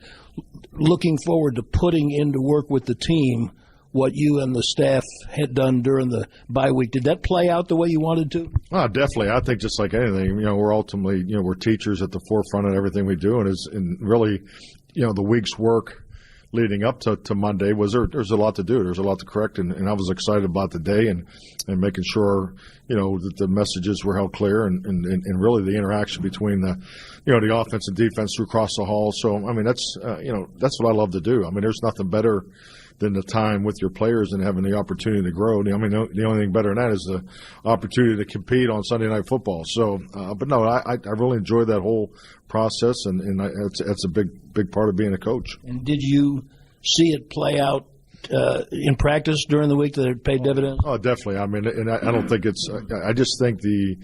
looking forward to putting into work with the team what you and the staff had done during the bye week. Did that play out the way you wanted to? Oh, definitely. I think just like anything, we're ultimately, we're teachers at the forefront of everything we do, and really, the week's work leading up to Monday there's a lot to do. There's a lot to correct, and I was excited about the day and making sure, that the messages were held clear and really the interaction between the offense and defense across the hall. So, that's what I love to do. There's nothing better than the time with your players and having the opportunity to grow. The only thing better than that is the opportunity to compete on Sunday Night Football. So, but no, I really enjoyed that whole process, and it's a big part of being a coach. And did you see it play out in practice during the week that it paid dividends? Oh, definitely. I don't think it's. I just think the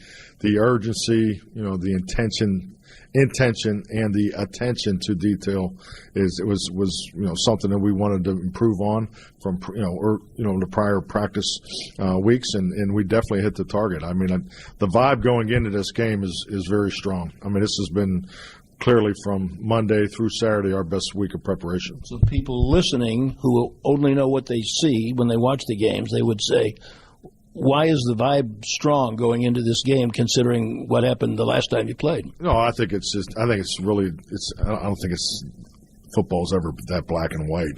urgency, the intention and the attention to detail was something that we wanted to improve on from the prior practice weeks, and we definitely hit the target. The vibe going into this game is very strong. This has been clearly from Monday through Saturday our best week of preparation. So people listening who only know what they see when they watch the games, they would say, why is the vibe strong going into this game, considering what happened the last time you played? No, I think it's I don't think football's ever that black and white.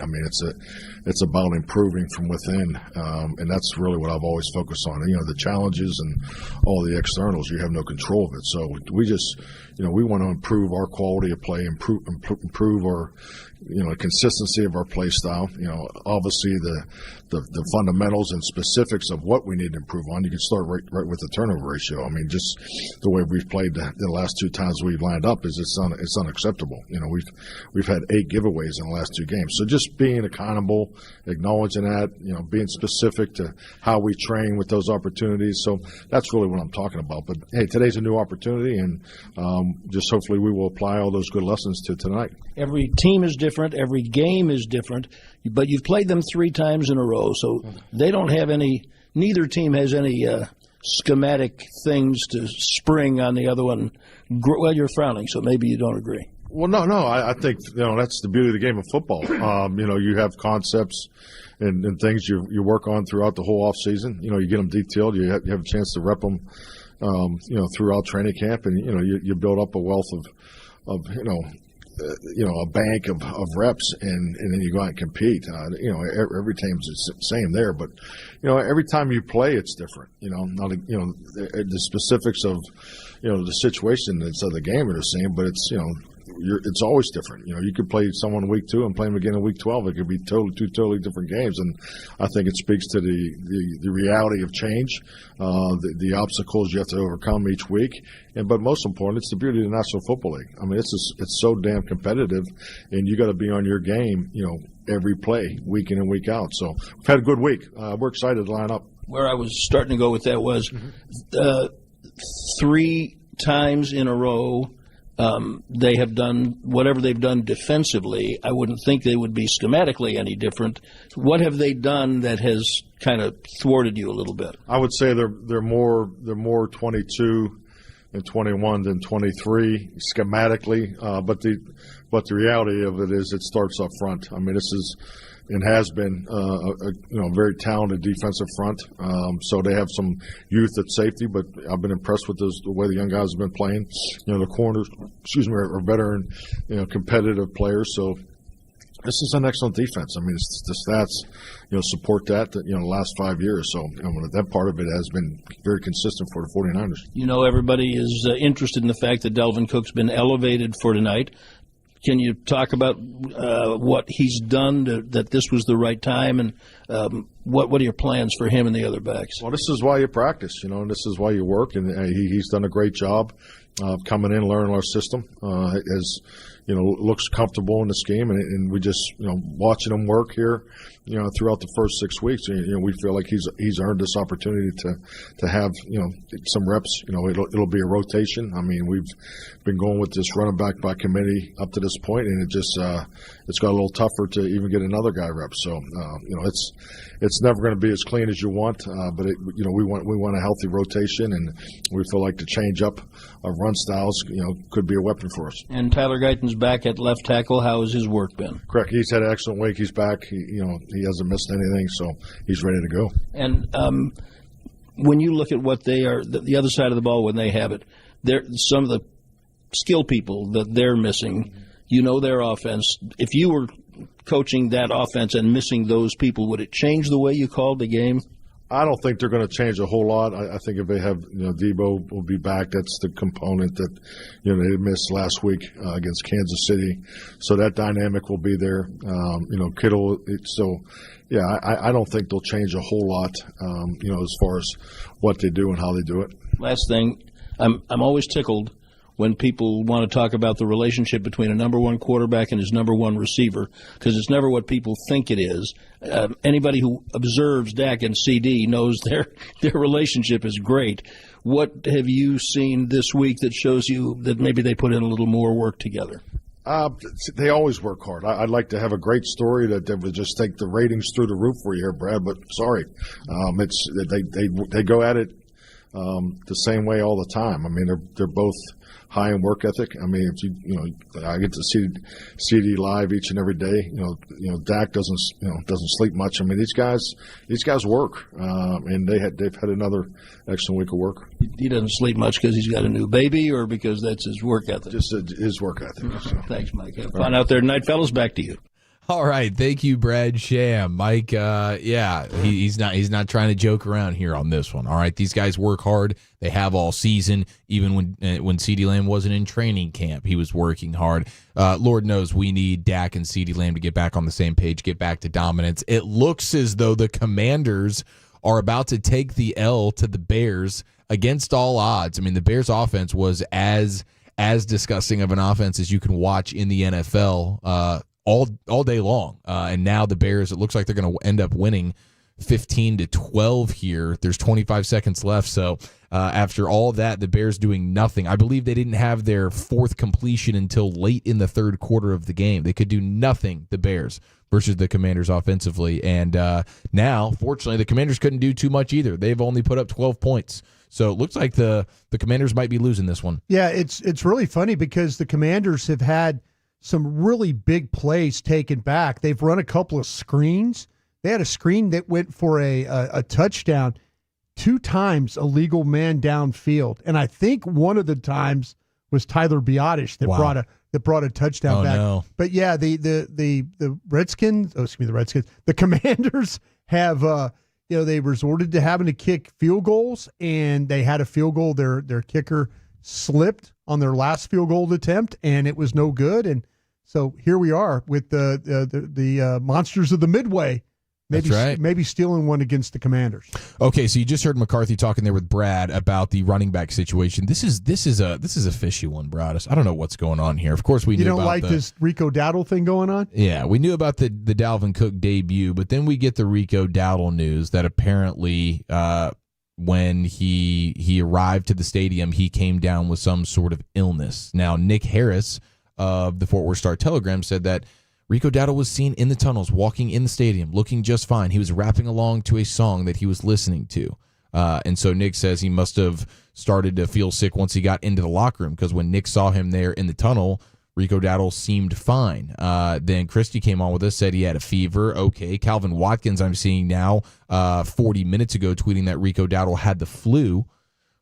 It's about improving from within, and that's really what I've always focused on. The challenges and all the externals, you have no control of it. So we just, we want to improve our quality of play, improve our, consistency of our play style. Obviously the fundamentals and specifics of what we need to improve on. You can start right with the turnover ratio. Just the way we've played the last 2 times we've lined up it's unacceptable. We've had 8 giveaways in the last 2 games. So just being accountable, acknowledging that, being specific to how we train with those opportunities. So that's really what I'm talking about. But hey, today's a new opportunity, and just hopefully we will apply all those good lessons to tonight. Every team is different. Every game is different. But you've played them 3 times in a row, so they don't have neither team has any schematic things to spring on the other one. Well, you're frowning, so maybe you don't agree. Well, no. I think that's the beauty of the game of football. You have concepts and things you work on throughout the whole off season. You get them detailed. You have a chance to rep them, throughout training camp, and you build up a wealth of a bank of reps, and then you go out and compete. Every team's the same there, but every time you play, it's different. The specifics of the situation that's of the game are the same, but it's it's always different. You could play someone week 2 and play them again in week 12. It could be two totally different games, and I think it speaks to the reality of change, the obstacles you have to overcome each week, but most important, it's the beauty of the National Football League. I mean, it's so damn competitive, and you got to be on your game, every play, week in and week out. So we've had a good week. We're excited to line up. Where I was starting to go with that was 3 times in a row. They have done whatever they've done defensively. I wouldn't think they would be schematically any different. What have they done that has kind of thwarted you a little bit? I would say they're more 22 and 21 than 23 schematically, but the reality of it is it starts up front. I mean, this is and has been a very talented defensive front. So they have some youth at safety, but I've been impressed with the way the young guys have been playing. The corners, are veteran, competitive players. So this is an excellent defense. I mean, the stats, support that the last 5 years. So that part of it has been very consistent for the 49ers. Everybody is interested in the fact that Dalvin Cook's been elevated for tonight. Can you talk about what he's done that this was the right time, and what are your plans for him and the other backs? Well, this is why you practice, and this is why you work, and he's done a great job coming in, learning our system. Looks comfortable in the scheme, and we just watching him work here, throughout the first 6 weeks. We feel like he's earned this opportunity to have some reps. It'll be a rotation. I mean, we've been going with this running back by committee up to this point, and it's got a little tougher to even get another guy reps. So it's never going to be as clean as you want, but we want a healthy rotation, and we feel like the change up of run styles could be a weapon for us. And Tyler Guyton's back at left tackle. How has his work been? Correct. He's had an excellent week. He's back. He hasn't missed anything, so he's ready to go. And when you look at what they are, the other side of the ball when they have it, some of the skill people that they're missing, their offense. If you were coaching that offense and missing those people, would it change the way you called the game? I don't think they're going to change a whole lot. I think if they have, Debo will be back. That's the component that, they missed last week against Kansas City. So that dynamic will be there. Kittle. I don't think they'll change a whole lot, as far as what they do and how they do it. Last thing, I'm always tickled when people want to talk about the relationship between a number one quarterback and his number one receiver, because it's never what people think it is. Anybody who observes Dak and CD knows their relationship is great. What have you seen this week that shows you that maybe they put in a little more work together? They always work hard. I'd like to have a great story that would just take the ratings through the roof for you here, Brad, but sorry. They go at it the same way all the time. I mean, they're both high in work ethic. I mean, if I get to see CD live each and every day. Dak doesn't sleep much. I mean, these guys work, and they've had another excellent week of work. He doesn't sleep much because he's got a new baby, or because that's his work ethic. Just his work ethic. So. Thanks, Mike. Have fun out there tonight, fellas. Back to you. All right, thank you, Brad Sham. Mike, he's not trying to joke around here on this one. All right, these guys work hard. They have all season. Even when CeeDee Lamb wasn't in training camp, he was working hard. Lord knows we need Dak and CeeDee Lamb to get back on the same page, get back to dominance. It looks as though the Commanders are about to take the L to the Bears against all odds. I mean, the Bears' offense was as disgusting of an offense as you can watch in the NFL. All day long, and now the Bears. It looks like they're going to end up winning 15-12 here. There's 25 seconds left, so after all of that, the Bears doing nothing. I believe they didn't have their fourth completion until late in the third quarter of the game. They could do nothing, the Bears, versus the Commanders offensively, and now, fortunately, the Commanders couldn't do too much either. They've only put up 12 points. So it looks like the Commanders might be losing this one. Yeah, it's really funny because the Commanders have had some really big plays taken back. They've run a couple of screens. They had a screen that went for a touchdown 2 times, a legal man downfield. And I think one of the times was Tyler Broaddus that brought a touchdown back. No. But yeah, the Redskins, the Commanders have they resorted to having to kick field goals, and they had a field goal. Their kicker slipped on their last field goal attempt, and it was no good. And so here we are with the monsters of the Midway. Maybe, That's right. Maybe stealing one against the Commanders. Okay, so you just heard McCarthy talking there with Brad about the running back situation. This is a fishy one, Broaddus. I don't know what's going on here. Of course, we knew don't about like this Rico Dowdle thing going on. Yeah, we knew about the Dalvin Cook debut, but then we get the Rico Dowdle news that apparently when he arrived to the stadium, he came down with some sort of illness. Now, Nick Harris of the Fort Worth Star-Telegram said that Rico Dowdle was seen in the tunnels, walking in the stadium, looking just fine. He was rapping along to a song that he was listening to. And so Nick says he must have started to feel sick once he got into the locker room, because when Nick saw him there in the tunnel, Rico Dowdle seemed fine. Then Christy came on with us, said he had a fever. Okay. Calvin Watkins, I'm seeing now 40 minutes ago, tweeting that Rico Dowdle had the flu.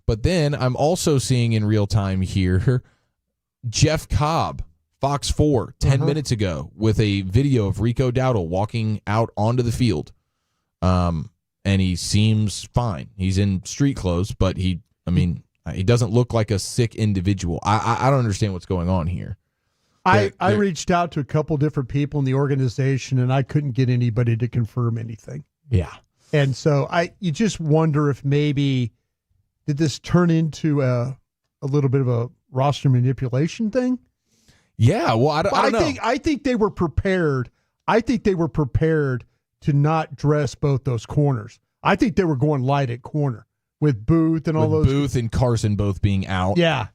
But then I'm also seeing in real time here Jeff Cobb, Fox 4, 10 minutes ago, with a video of Rico Dowdle walking out onto the field. And he seems fine. He's in street clothes, but he doesn't look like a sick individual. I don't understand what's going on here. I reached out to a couple different people in the organization, and I couldn't get anybody to confirm anything. Yeah. And so you just wonder if maybe did this turn into a little bit of a roster manipulation thing? Yeah, well, I don't know. I think they were prepared. I think they were prepared to not dress both those corners. I think they were going light at corner with Booth and all those. Booth and Carson both being out. Yeah.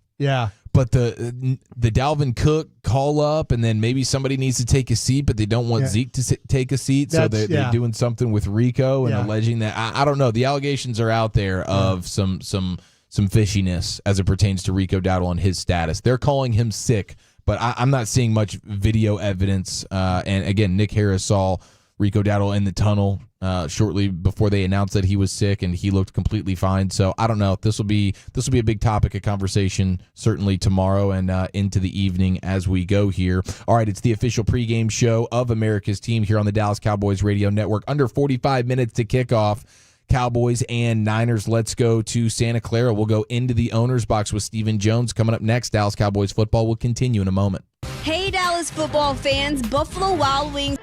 But the Dalvin Cook call up, and then maybe somebody needs to take a seat, but they don't want Zeke to take a seat, so they're doing something with Rico and alleging that. I don't know. The allegations are out there of some fishiness as it pertains to Rico Dowdle and his status. They're calling him sick, but I'm not seeing much video evidence. And again, Nick Harris saw Rico Dowdle in the tunnel shortly before they announced that he was sick, and he looked completely fine. So I don't know. This will be a big topic of conversation certainly tomorrow and into the evening as we go here. All right, it's the official pregame show of America's team here on the Dallas Cowboys Radio Network. Under 45 minutes to kick off. Cowboys and Niners. Let's go to Santa Clara. We'll go into the owner's box with Stephen Jones. Coming up next, Dallas Cowboys football will continue in a moment. Hey, Dallas football fans, Buffalo Wild Wings.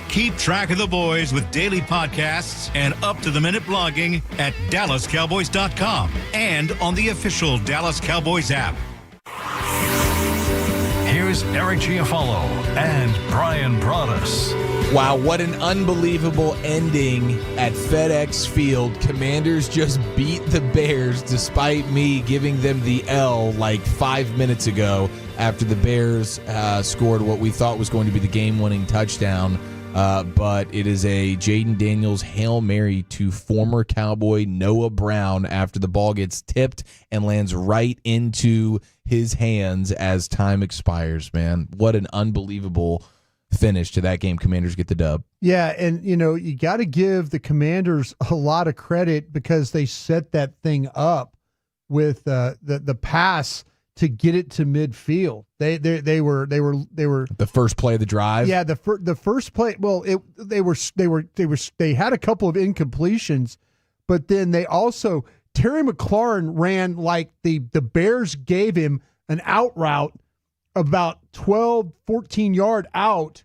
Keep track of the boys with daily podcasts and up-to-the-minute blogging at DallasCowboys.com and on the official Dallas Cowboys app. Here's Eric Chiofalo and Bryan Broaddus. Wow, what an unbelievable ending at FedEx Field. Commanders just beat the Bears despite me giving them the L like 5 minutes ago after the Bears scored what we thought was going to be the game-winning touchdown. But it is a Jaden Daniels Hail Mary to former Cowboy Noah Brown after the ball gets tipped and lands right into his hands as time expires, man. What an unbelievable finish to that game. Commanders get the dub. Yeah, and you got to give the Commanders a lot of credit because they set that thing up with the pass to get it to midfield. They were the first play of the drive. Yeah, the first play. Well, they had a couple of incompletions, but then they also Terry McLaurin ran like the Bears gave him an out route about 12, 14 yard out,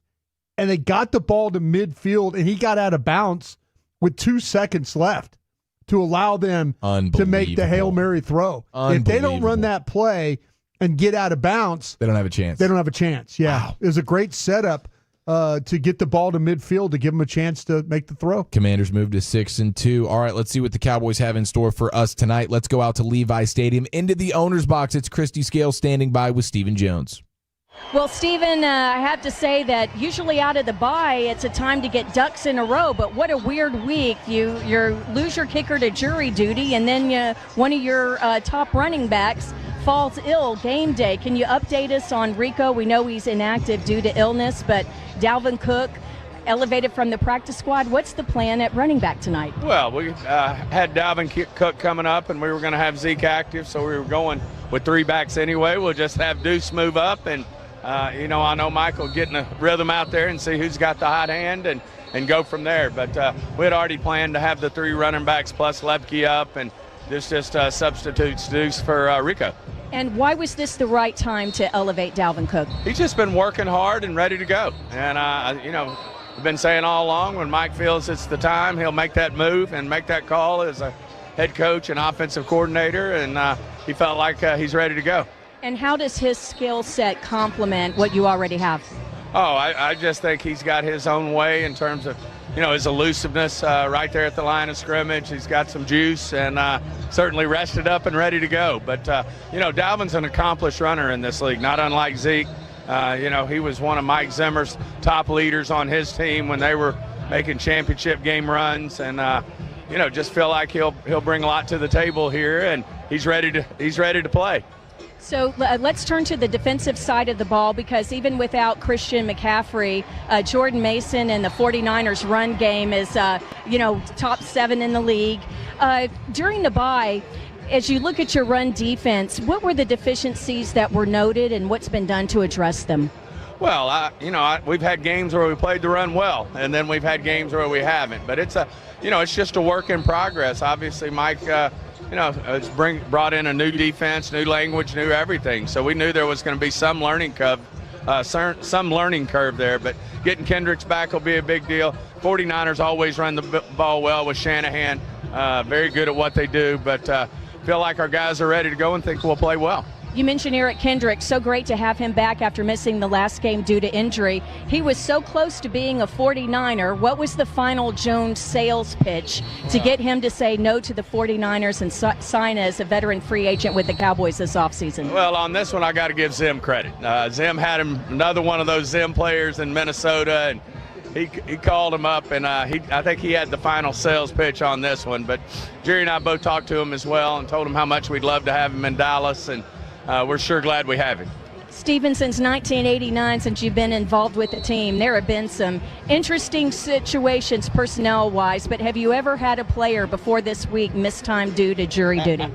and they got the ball to midfield, and he got out of bounds with 2 seconds left to allow them to make the Hail Mary throw. If they don't run that play and get out of bounds, they don't have a chance. They don't have a chance. Yeah. Wow. It was a great setup to get the ball to midfield to give them a chance to make the throw. Commanders move to 6-2. All right, let's see what the Cowboys have in store for us tonight. Let's go out to Levi Stadium into the owner's box. It's Christy Scales standing by with Stephen Jones. Well, Stephen, I have to say that usually out of the bye, it's a time to get ducks in a row, but what a weird week. You lose your kicker to jury duty, and then one of your top running backs falls ill game day. Can you update us on Rico? We know he's inactive due to illness, but Dalvin Cook elevated from the practice squad. What's the plan at running back tonight? Well, we had Dalvin Cook coming up, and we were going to have Zeke active, so we were going with 3 backs anyway. We'll just have Deuce move up, and I know Michael getting a rhythm out there and see who's got the hot hand and go from there. But we had already planned to have the 3 running backs plus Lepke up, and this just substitutes Deuce for Rico. And why was this the right time to elevate Dalvin Cook? He's just been working hard and ready to go. And, I've been saying all along, when Mike feels it's the time, he'll make that move and make that call as a head coach and offensive coordinator, and he felt like he's ready to go. And how does his skill set complement what you already have? I just think he's got his own way in terms of, his elusiveness right there at the line of scrimmage. He's got some juice and certainly rested up and ready to go. But, Dalvin's an accomplished runner in this league, not unlike Zeke. He was one of Mike Zimmer's top leaders on his team when they were making championship game runs, and just feel like he'll bring a lot to the table here, and he's ready to play. So let's turn to the defensive side of the ball, because even without Christian McCaffrey, Jordan Mason and the 49ers run game is top 7 in the league. During the bye, as you look at your run defense, what were the deficiencies that were noted, and what's been done to address them? Well, we've had games where we played the run well, and then we've had games where we haven't. But it's just a work in progress. Obviously, Mike, it's brought in a new defense, new language, new everything. So we knew there was going to be some learning curve there. But getting Kendricks back will be a big deal. 49ers always run the ball well with Shanahan. Very good at what they do, but feel like our guys are ready to go and think we'll play well. You mentioned Eric Kendricks. So great to have him back after missing the last game due to injury. He was so close to being a 49er. What was the final Jones sales pitch to get him to say no to the 49ers and sign as a veteran free agent with the Cowboys this offseason? Well, on this one, I got to give Zim credit. Zim had him, another one of those Zim players in Minnesota, and he called him up, and I think he had the final sales pitch on this one. But Jerry and I both talked to him as well and told him how much we'd love to have him in Dallas, and we're sure glad we have him. Stephen, since 1989, since you've been involved with the team, there have been some interesting situations personnel-wise, but have you ever had a player before this week miss time due to jury duty?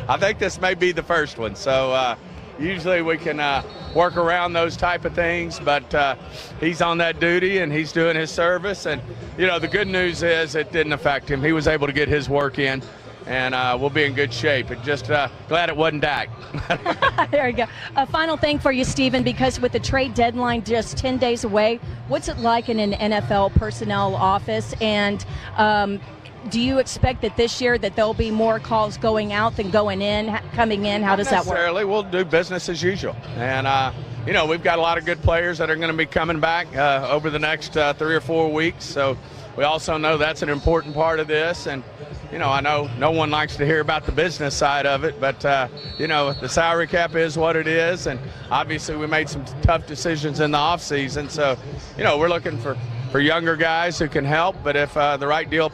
I think this may be the first one, so usually we can work around those type of things, but he's on that duty and he's doing his service, and the good news is it didn't affect him. He was able to get his work in, and we'll be in good shape. And just glad it wasn't Dak. There you go. A final thing for you, Stephen, because with the trade deadline just 10 days away, what's it like in an NFL personnel office? And do you expect that this year that there'll be more calls going out than going in, coming in? How does that work? Necessarily. We'll do business as usual. And, we've got a lot of good players that are going to be coming back over the next 3 or 4 weeks. So we also know that's an important part of this. And, I know no one likes to hear about the business side of it, but, the salary cap is what it is. And obviously we made some tough decisions in the offseason. So, we're looking for younger guys who can help. But if the right deal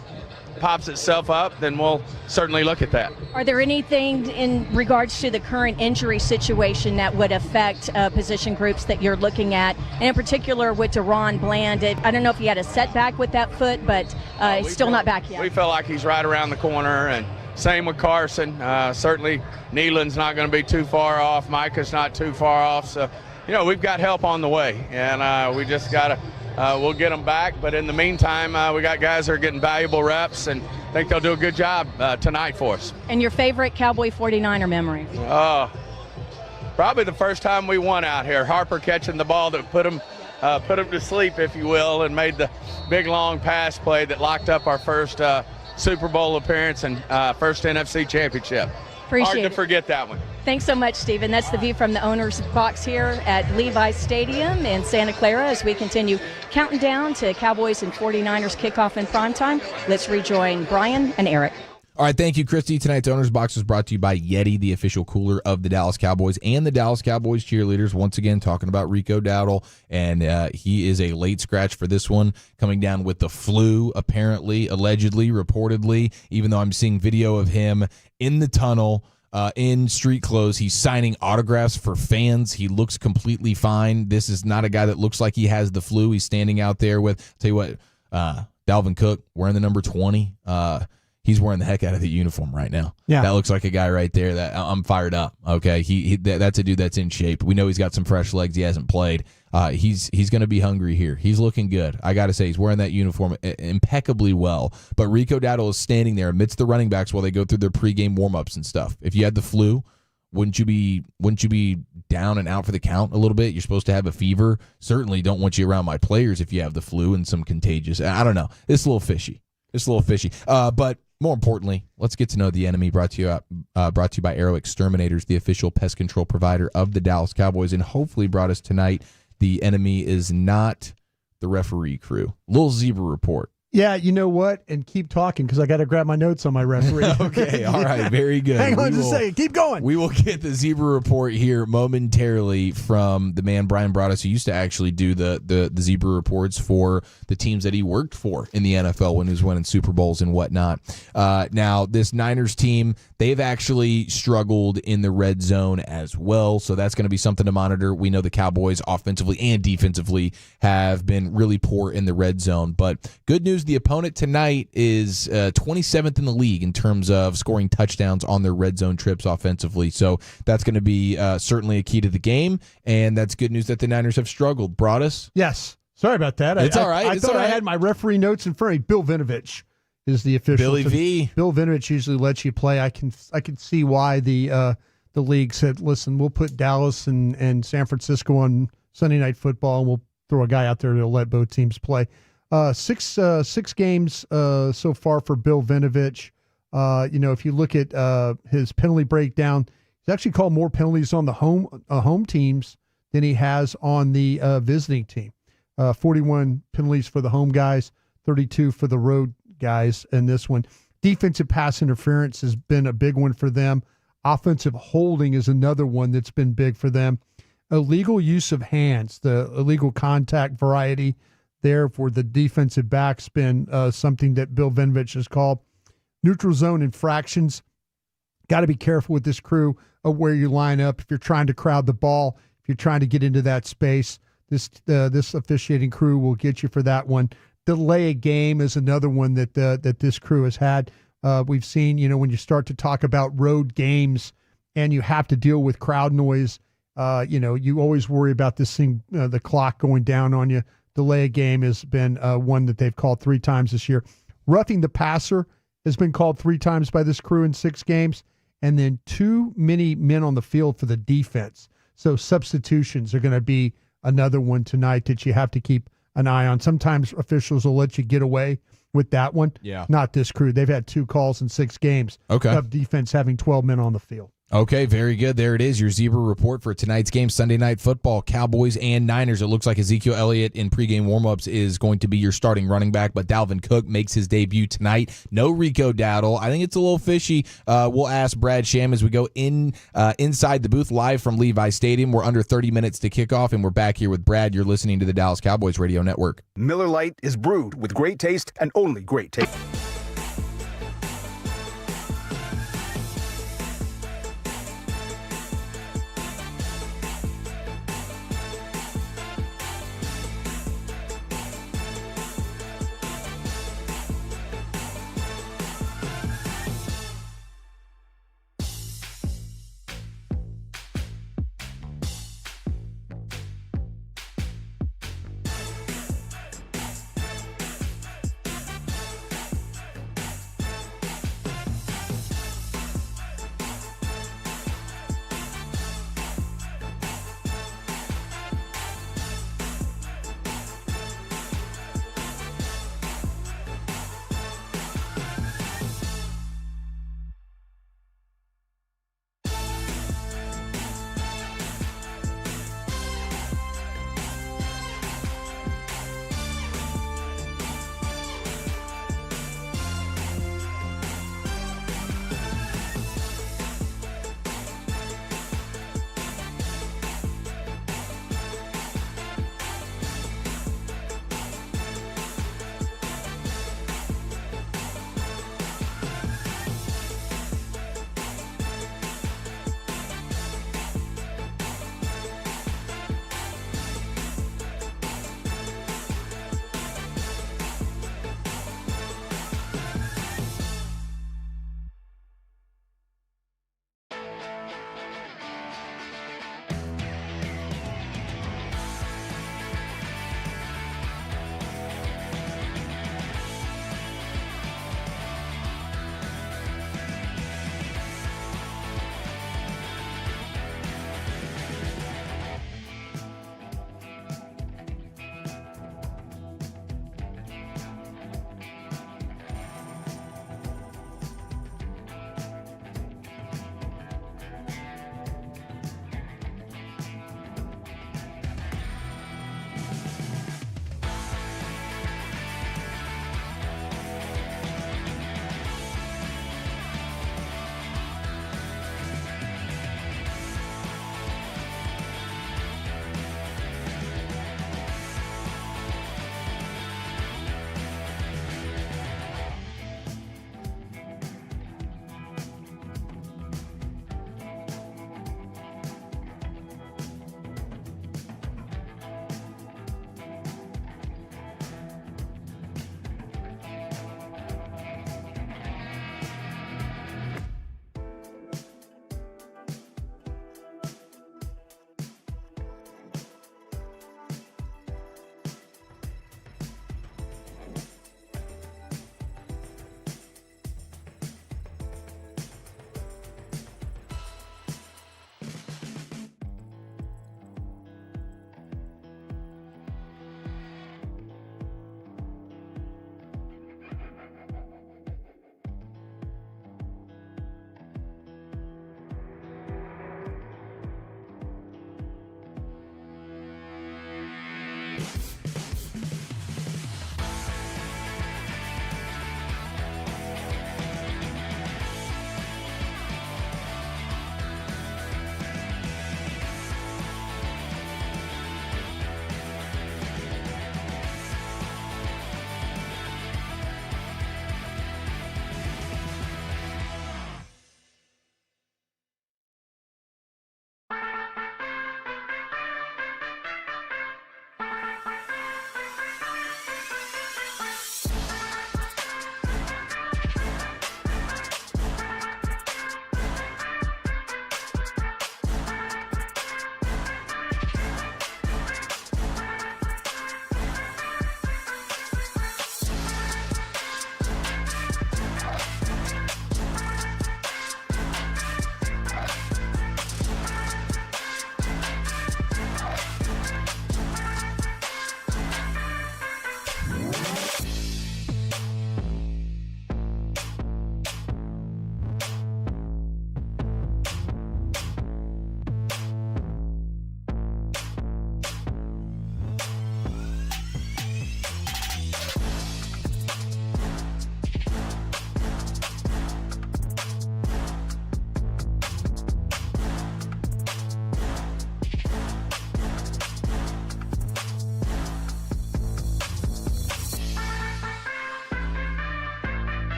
pops itself up, then we'll certainly look at that. Are there anything in regards to the current injury situation that would affect position groups that you're looking at? And in particular with Deron Bland, I don't know if he had a setback with that foot, but he's still not back yet. We feel like he's right around the corner, and same with Carson. Certainly Nealon's not going to be too far off. Micah's not too far off. So, we've got help on the way, and we just got to we'll get them back, but in the meantime, we got guys that are getting valuable reps, and I think they'll do a good job tonight for us. And your favorite Cowboy 49er memory? Probably the first time we won out here. Harper catching the ball that put them to sleep, if you will, and made the big long pass play that locked up our first Super Bowl appearance and first NFC championship. Appreciate Hard to forget that one. Thanks so much, Stephen. That's the view from the owner's box here at Levi's Stadium in Santa Clara as we continue counting down to Cowboys and 49ers kickoff in primetime. Let's rejoin Bryan and Eric. All right, thank you, Christy. Tonight's Owner's Box is brought to you by Yeti, the official cooler of the Dallas Cowboys and the Dallas Cowboys cheerleaders. Once again, talking about Rico Dowdle, and he is a late scratch for this one, coming down with the flu, apparently, allegedly, reportedly, even though I'm seeing video of him in the tunnel in street clothes. He's signing autographs for fans. He looks completely fine. This is not a guy that looks like he has the flu. He's standing out there with, I'll tell you what, Dalvin Cook wearing the number 20. He's wearing the heck out of the uniform right now. Yeah. That looks like a guy right there that I'm fired up. Okay. That's a dude that's in shape. We know he's got some fresh legs. He hasn't played. He's going to be hungry here. He's looking good. I got to say, he's wearing that uniform impeccably well. But Rico Dowdle is standing there amidst the running backs while they go through their pregame warmups and stuff. If you had the flu, wouldn't you be down and out for the count a little bit? You're supposed to have a fever. Certainly don't want you around my players if you have the flu and some contagious. I don't know. It's a little fishy. But more importantly, let's get to know the enemy. Brought to you by Arrow Exterminators, the official pest control provider of the Dallas Cowboys, and hopefully Broaddus tonight. The enemy is not the referee crew. Little zebra report. Yeah, you know what? And keep talking because I got to grab my notes on my referee. Okay, all right, very good. Hang on just a second. Keep going. We will get the zebra report here momentarily from the man Bryan Broaddus, who used to actually do the zebra reports for the teams that he worked for in the NFL when he was winning Super Bowls and whatnot. Now, this Niners team, they've actually struggled in the red zone as well, so that's going to be something to monitor. We know the Cowboys offensively and defensively have been really poor in the red zone, but good news, the opponent tonight is 27th in the league in terms of scoring touchdowns on their red zone trips offensively. So that's going to be certainly a key to the game, and that's good news that the Niners have struggled. Broaddus? Yes. Sorry about that. It's all right. I thought I had my referee notes in front of me. Bill Vinovich is the official. Billy V. Bill Vinovich usually lets you play. I can see why the league said, listen, we'll put Dallas and San Francisco on Sunday Night Football, and we'll throw a guy out there that'll let both teams play. Six games so far for Bill Vinovich. If you look at his penalty breakdown, he's actually called more penalties on the home teams than he has on the visiting team. 41 penalties for the home guys, 32 for the road guys in this one. Defensive pass interference has been a big one for them. Offensive holding is another one that's been big for them. Illegal use of hands, the illegal contact variety there for the defensive backs, been something that Bill Vinovich has called. Neutral zone infractions. Got to be careful with this crew of where you line up. If you're trying to crowd the ball, if you're trying to get into that space, this officiating crew will get you for that one. Delay a game is another one that this crew has had. We've seen, when you start to talk about road games and you have to deal with crowd noise, you always worry about this thing, the clock going down on you. Delay a game has been one that they've called 3 times this year. Roughing the passer has been called 3 times by this crew in 6 games, and then too many men on the field for the defense. So substitutions are going to be another one tonight that you have to keep an eye on. Sometimes officials will let you get away with that one. Yeah. Not this crew. They've had 2 calls in 6 games of defense having 12 men on the field. Okay, very good. There it is, your Zebra report for tonight's game, Sunday Night Football, Cowboys and Niners. It looks like Ezekiel Elliott in pregame warmups is going to be your starting running back, but Dalvin Cook makes his debut tonight. No Rico Dowdle. I think it's a little fishy. We'll ask Brad Sham as we go inside the booth live from Levi Stadium. We're under 30 minutes to kickoff, and we're back here with Brad. You're listening to the Dallas Cowboys Radio Network. Miller Lite is brewed with great taste and only great taste.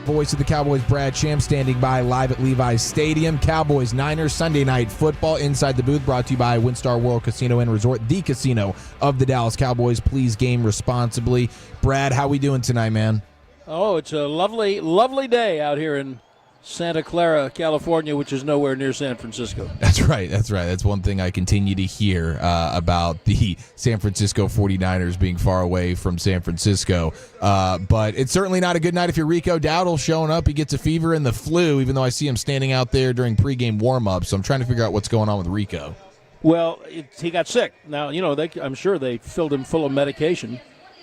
Voice of the Cowboys, Brad Sham, standing by live at Levi's Stadium. Cowboys, Niners, Sunday Night Football. Inside the booth, brought to you by WinStar World Casino and Resort, the casino of the Dallas Cowboys. Please game responsibly. Brad, how we doing tonight, man? Oh, it's a lovely, lovely day out here in Santa Clara, California, which is nowhere near San Francisco. That's right. That's one thing I continue to hear about the San Francisco 49ers being far away from San Francisco. But it's certainly not a good night if you're Rico Dowdle showing up. He gets a fever and the flu, even though I see him standing out there during pregame warm-up. So I'm trying to figure out what's going on with Rico. Well, he got sick. Now, I'm sure they filled him full of medication,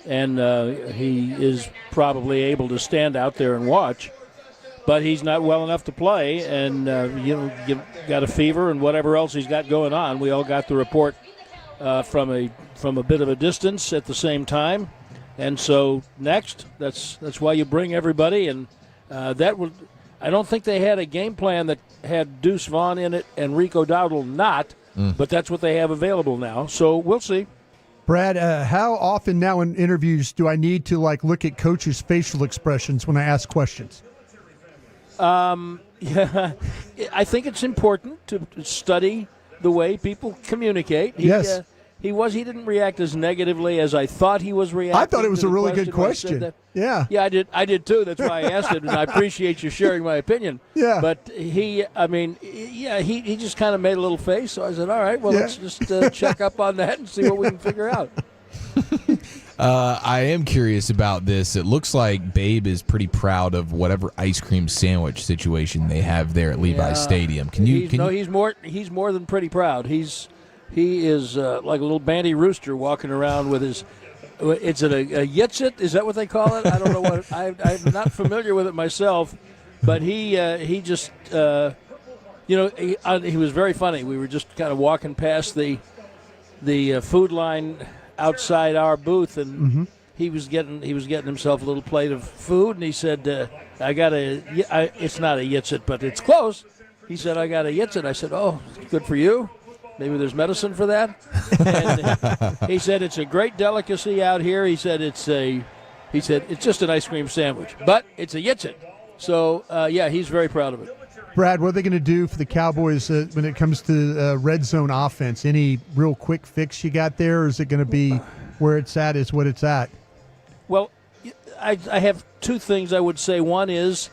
and he is probably able to stand out there and watch. But he's not well enough to play, and got a fever and whatever else he's got going on. We all got the report from a bit of a distance at the same time, and so next, that's why you bring everybody. And I don't think they had a game plan that had Deuce Vaughn in it and Rico Dowdle not, but that's what they have available now. So we'll see. Brad, how often now in interviews do I need to look at coaches' facial expressions when I ask questions? Yeah, I think it's important to study the way people communicate. Yes. He didn't react as negatively as I thought he was reacting. I thought it was a really good question. Yeah. Yeah, I did too. That's why I asked it, and I appreciate you sharing my opinion. Yeah. But he just kind of made a little face, so I said, all right, well, let's just check up on that and see what we can figure out. I am curious about this. It looks like Babe is pretty proud of whatever ice cream sandwich situation they have there at Levi's Stadium. He's more than pretty proud. He is like a little banty rooster walking around with his. It's a yitzit. Is that what they call it? I don't know what. I'm not familiar with it myself, but he just he was very funny. We were just kind of walking past the food line outside our booth, and he was getting himself a little plate of food, and he said, it's not a yitzit, but it's close. He said, I got a yitzit. I said, oh, good for you. Maybe there's medicine for that. And he said, it's a great delicacy out here. He said, it's just an ice cream sandwich, but it's a yitzit. So, he's very proud of it. Brad, what are they going to do for the Cowboys when it comes to red zone offense? Any real quick fix you got there, or is it going to be where it's at is what it's at? Well, I have two things I would say. One is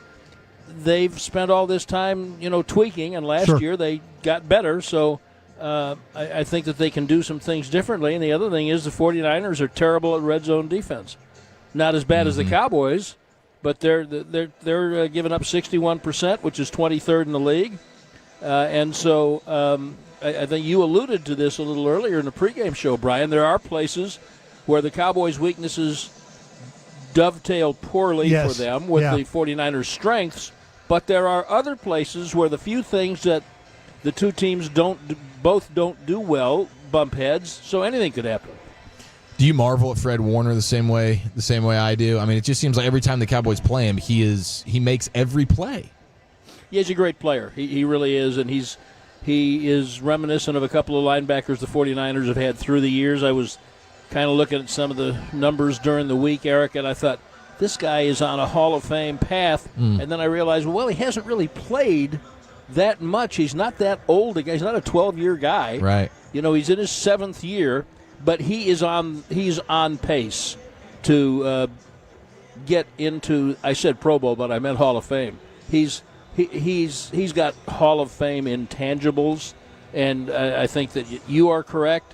they've spent all this time, tweaking, and last year they got better, so I think that they can do some things differently. And the other thing is the 49ers are terrible at red zone defense. Not as bad as the Cowboys, but they're giving up 61%, which is 23rd in the league. And so I think you alluded to this a little earlier in the pregame show, Brian. There are places where the Cowboys' weaknesses dovetail poorly for them with the 49ers' strengths, but there are other places where the few things that the two teams both don't do well bump heads, so anything could happen. Do you marvel at Fred Warner the same way I do? I mean, it just seems like every time the Cowboys play him, he makes every play. Yeah, he's a great player. He really is, and he is reminiscent of a couple of linebackers the 49ers have had through the years. I was kind of looking at some of the numbers during the week, Eric, and I thought, this guy is on a Hall of Fame path. And then I realized, well, he hasn't really played that much. He's not that old a guy. He's not a 12-year guy. Right. He's in his 7th year. But he's on pace to get into. I said Pro Bowl, but I meant Hall of Fame. He's got Hall of Fame intangibles, and I think that you are correct.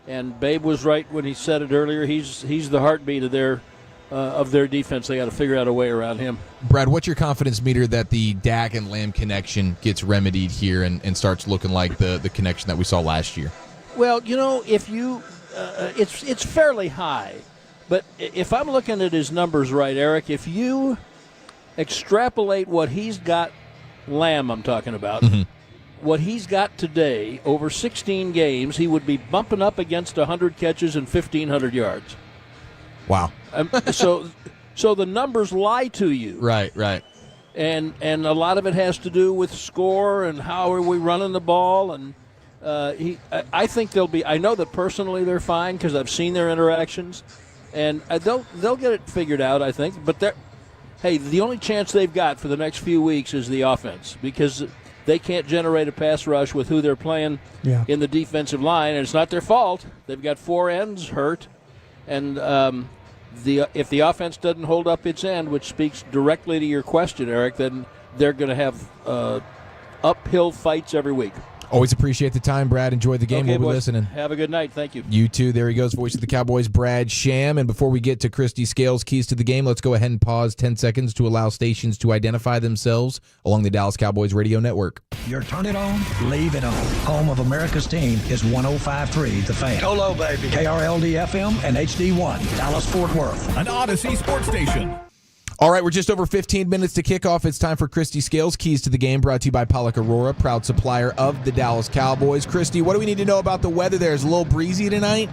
And Babe was right when he said it earlier. He's the heartbeat of their defense. They got to figure out a way around him. Brad, what's your confidence meter that the Dak and Lamb connection gets remedied here and starts looking like the connection that we saw last year? Well, if you. It's fairly high, but if I'm looking at his numbers right, Eric, if you extrapolate what he's got, Lamb I'm talking about, what he's got today over 16 games, he would be bumping up against 100 catches and 1,500 yards. Wow. So the numbers lie to you. Right. And a lot of it has to do with score and how are we running the ball, and I think they'll be. I know that personally they're fine because I've seen their interactions, and they'll get it figured out. I think, but hey, the only chance they've got for the next few weeks is the offense, because they can't generate a pass rush with who they're playing in the defensive line, and it's not their fault. They've got 4 ends hurt, and if the offense doesn't hold up its end, which speaks directly to your question, Eric, then they're going to have uphill fights every week. Always appreciate the time, Brad. Enjoy the game. Okay, we'll be boys. listening. Have a good night. Thank you. You too. There he goes, voice of the Cowboys, Brad Sham. And before we get to Christy Scales' keys to the game, let's go ahead and pause 10 seconds to allow stations to identify themselves along the Dallas Cowboys radio network. You're turn it on, leave it on. Home of America's team is 105.3 The Fan. Hello, baby. KRLD-FM and HD1, Dallas-Fort Worth. An Odyssey sports station. All right, we're just over 15 minutes to kick off. It's time for Christy Scales' keys to the game, brought to you by Pollock Aurora, proud supplier of the Dallas Cowboys. Christy, what do we need to know about the weather there? Is it a little breezy tonight?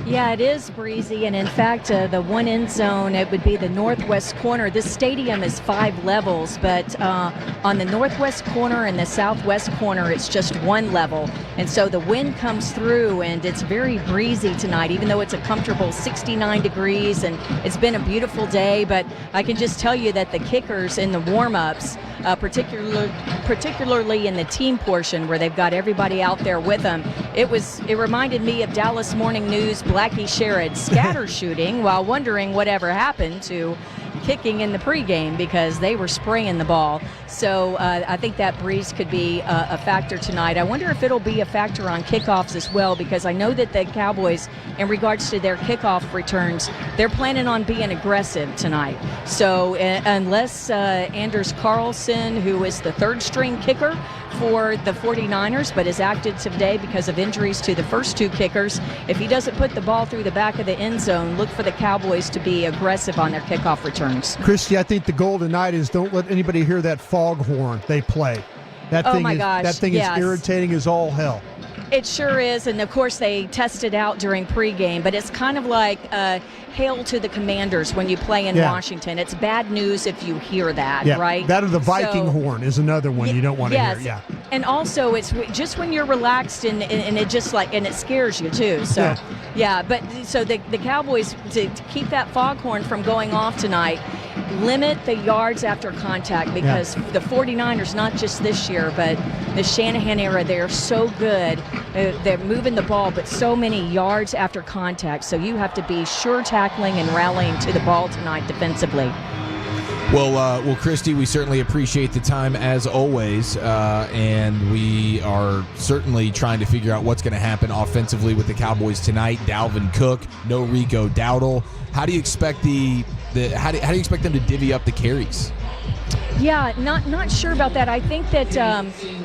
Yeah, it is breezy, and in fact, the one end zone, it would be the northwest corner. This stadium is 5 levels, but on the northwest corner and the southwest corner, it's just 1 level. And so the wind comes through, and it's very breezy tonight, even though it's a comfortable 69 degrees, and it's been a beautiful day. But I can just tell you that the kickers in the warm-ups, particularly in the team portion where they've got everybody out there with them, it reminded me of Dallas Morning News Blackie Sherrod scatter shooting while wondering whatever happened to kicking in the pregame, because they were spraying the ball. So I think that breeze could be a factor tonight. I wonder if it'll be a factor on kickoffs as well, because I know that the Cowboys, in regards to their kickoff returns, they're planning on being aggressive tonight. So unless Anders Carlson, who is the 3rd-string kicker for the 49ers but is active today because of injuries to the first 2 kickers, if he doesn't put the ball through the back of the end zone, look for the Cowboys to be aggressive on their kickoff returns. Christy, I think the goal tonight is don't let anybody hear that foghorn they play. That thing is irritating as all hell. It sure is, and of course they test it out during pregame, but it's kind of like hail to the Commanders when you play in Washington. It's bad news if you hear that, right? That or the Viking horn is another one you don't want to hear. Yeah. And also it's just when you're relaxed and it just and it scares you too. So but so the Cowboys, to keep that foghorn from going off tonight, limit the yards after contact, because the 49ers, not just this year, but the Shanahan era, they're so good. They're moving the ball, but so many yards after contact. So you have to be sure tackling and rallying to the ball tonight defensively. Well, Christy, we certainly appreciate the time as always, and we are certainly trying to figure out what's going to happen offensively with the Cowboys tonight. Dalvin Cook, no Rico Dowdle. How do you expect how do you expect them to divvy up the carries? Yeah, not sure about that. I think that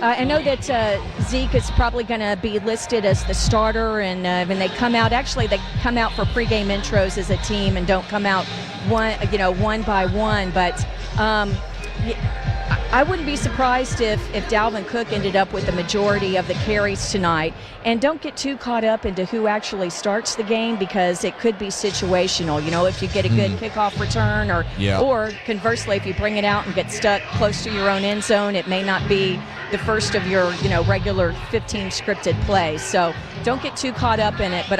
I know that Zeke is probably going to be listed as the starter, and when they come out, actually they come out for pregame intros as a team and don't come out one by one. But I wouldn't be surprised if Dalvin Cook ended up with the majority of the carries tonight. And don't get too caught up into who actually starts the game, because it could be situational. If you get a good kickoff return, or conversely, if you bring it out and get stuck close to your own end zone, it may not be the first of your regular 15 scripted plays. So don't get too caught up in it. But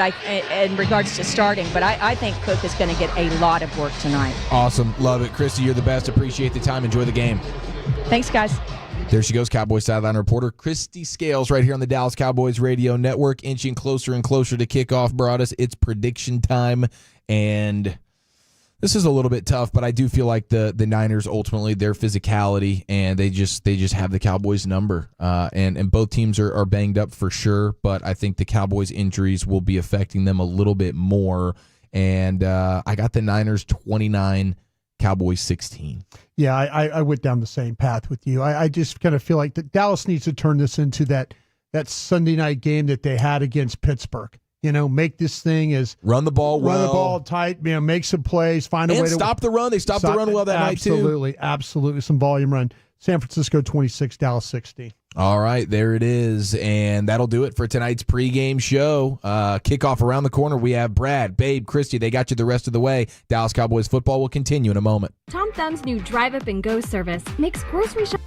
in regards to starting, but I think Cook is going to get a lot of work tonight. Awesome, love it, Christy. You're the best. Appreciate the time. Enjoy the game. Thanks, guys. There she goes, Cowboys sideline reporter Christy Scales, right here on the Dallas Cowboys radio network, inching closer and closer to kickoff. Broaddus, it's prediction time, and this is a little bit tough, but I do feel like the Niners, ultimately, their physicality, and they just have the Cowboys number, and both teams are banged up for sure, but I think the Cowboys injuries will be affecting them a little bit more, and I got the Niners 29, Cowboys 16. Yeah, I went down the same path with you. I just kind of feel like that Dallas needs to turn this into that Sunday night game that they had against Pittsburgh. Make this thing as run the ball tight, make some plays, find a way to stop the run. They stopped the run well that night too. Absolutely, some volume run. San Francisco 26, Dallas 16. All right, there it is, and that'll do it for tonight's pregame show. Kickoff around the corner. We have Brad, Babe, Christy. They got you the rest of the way. Dallas Cowboys football will continue in a moment. Tom Thumb's new Drive Up and Go service makes grocery shopping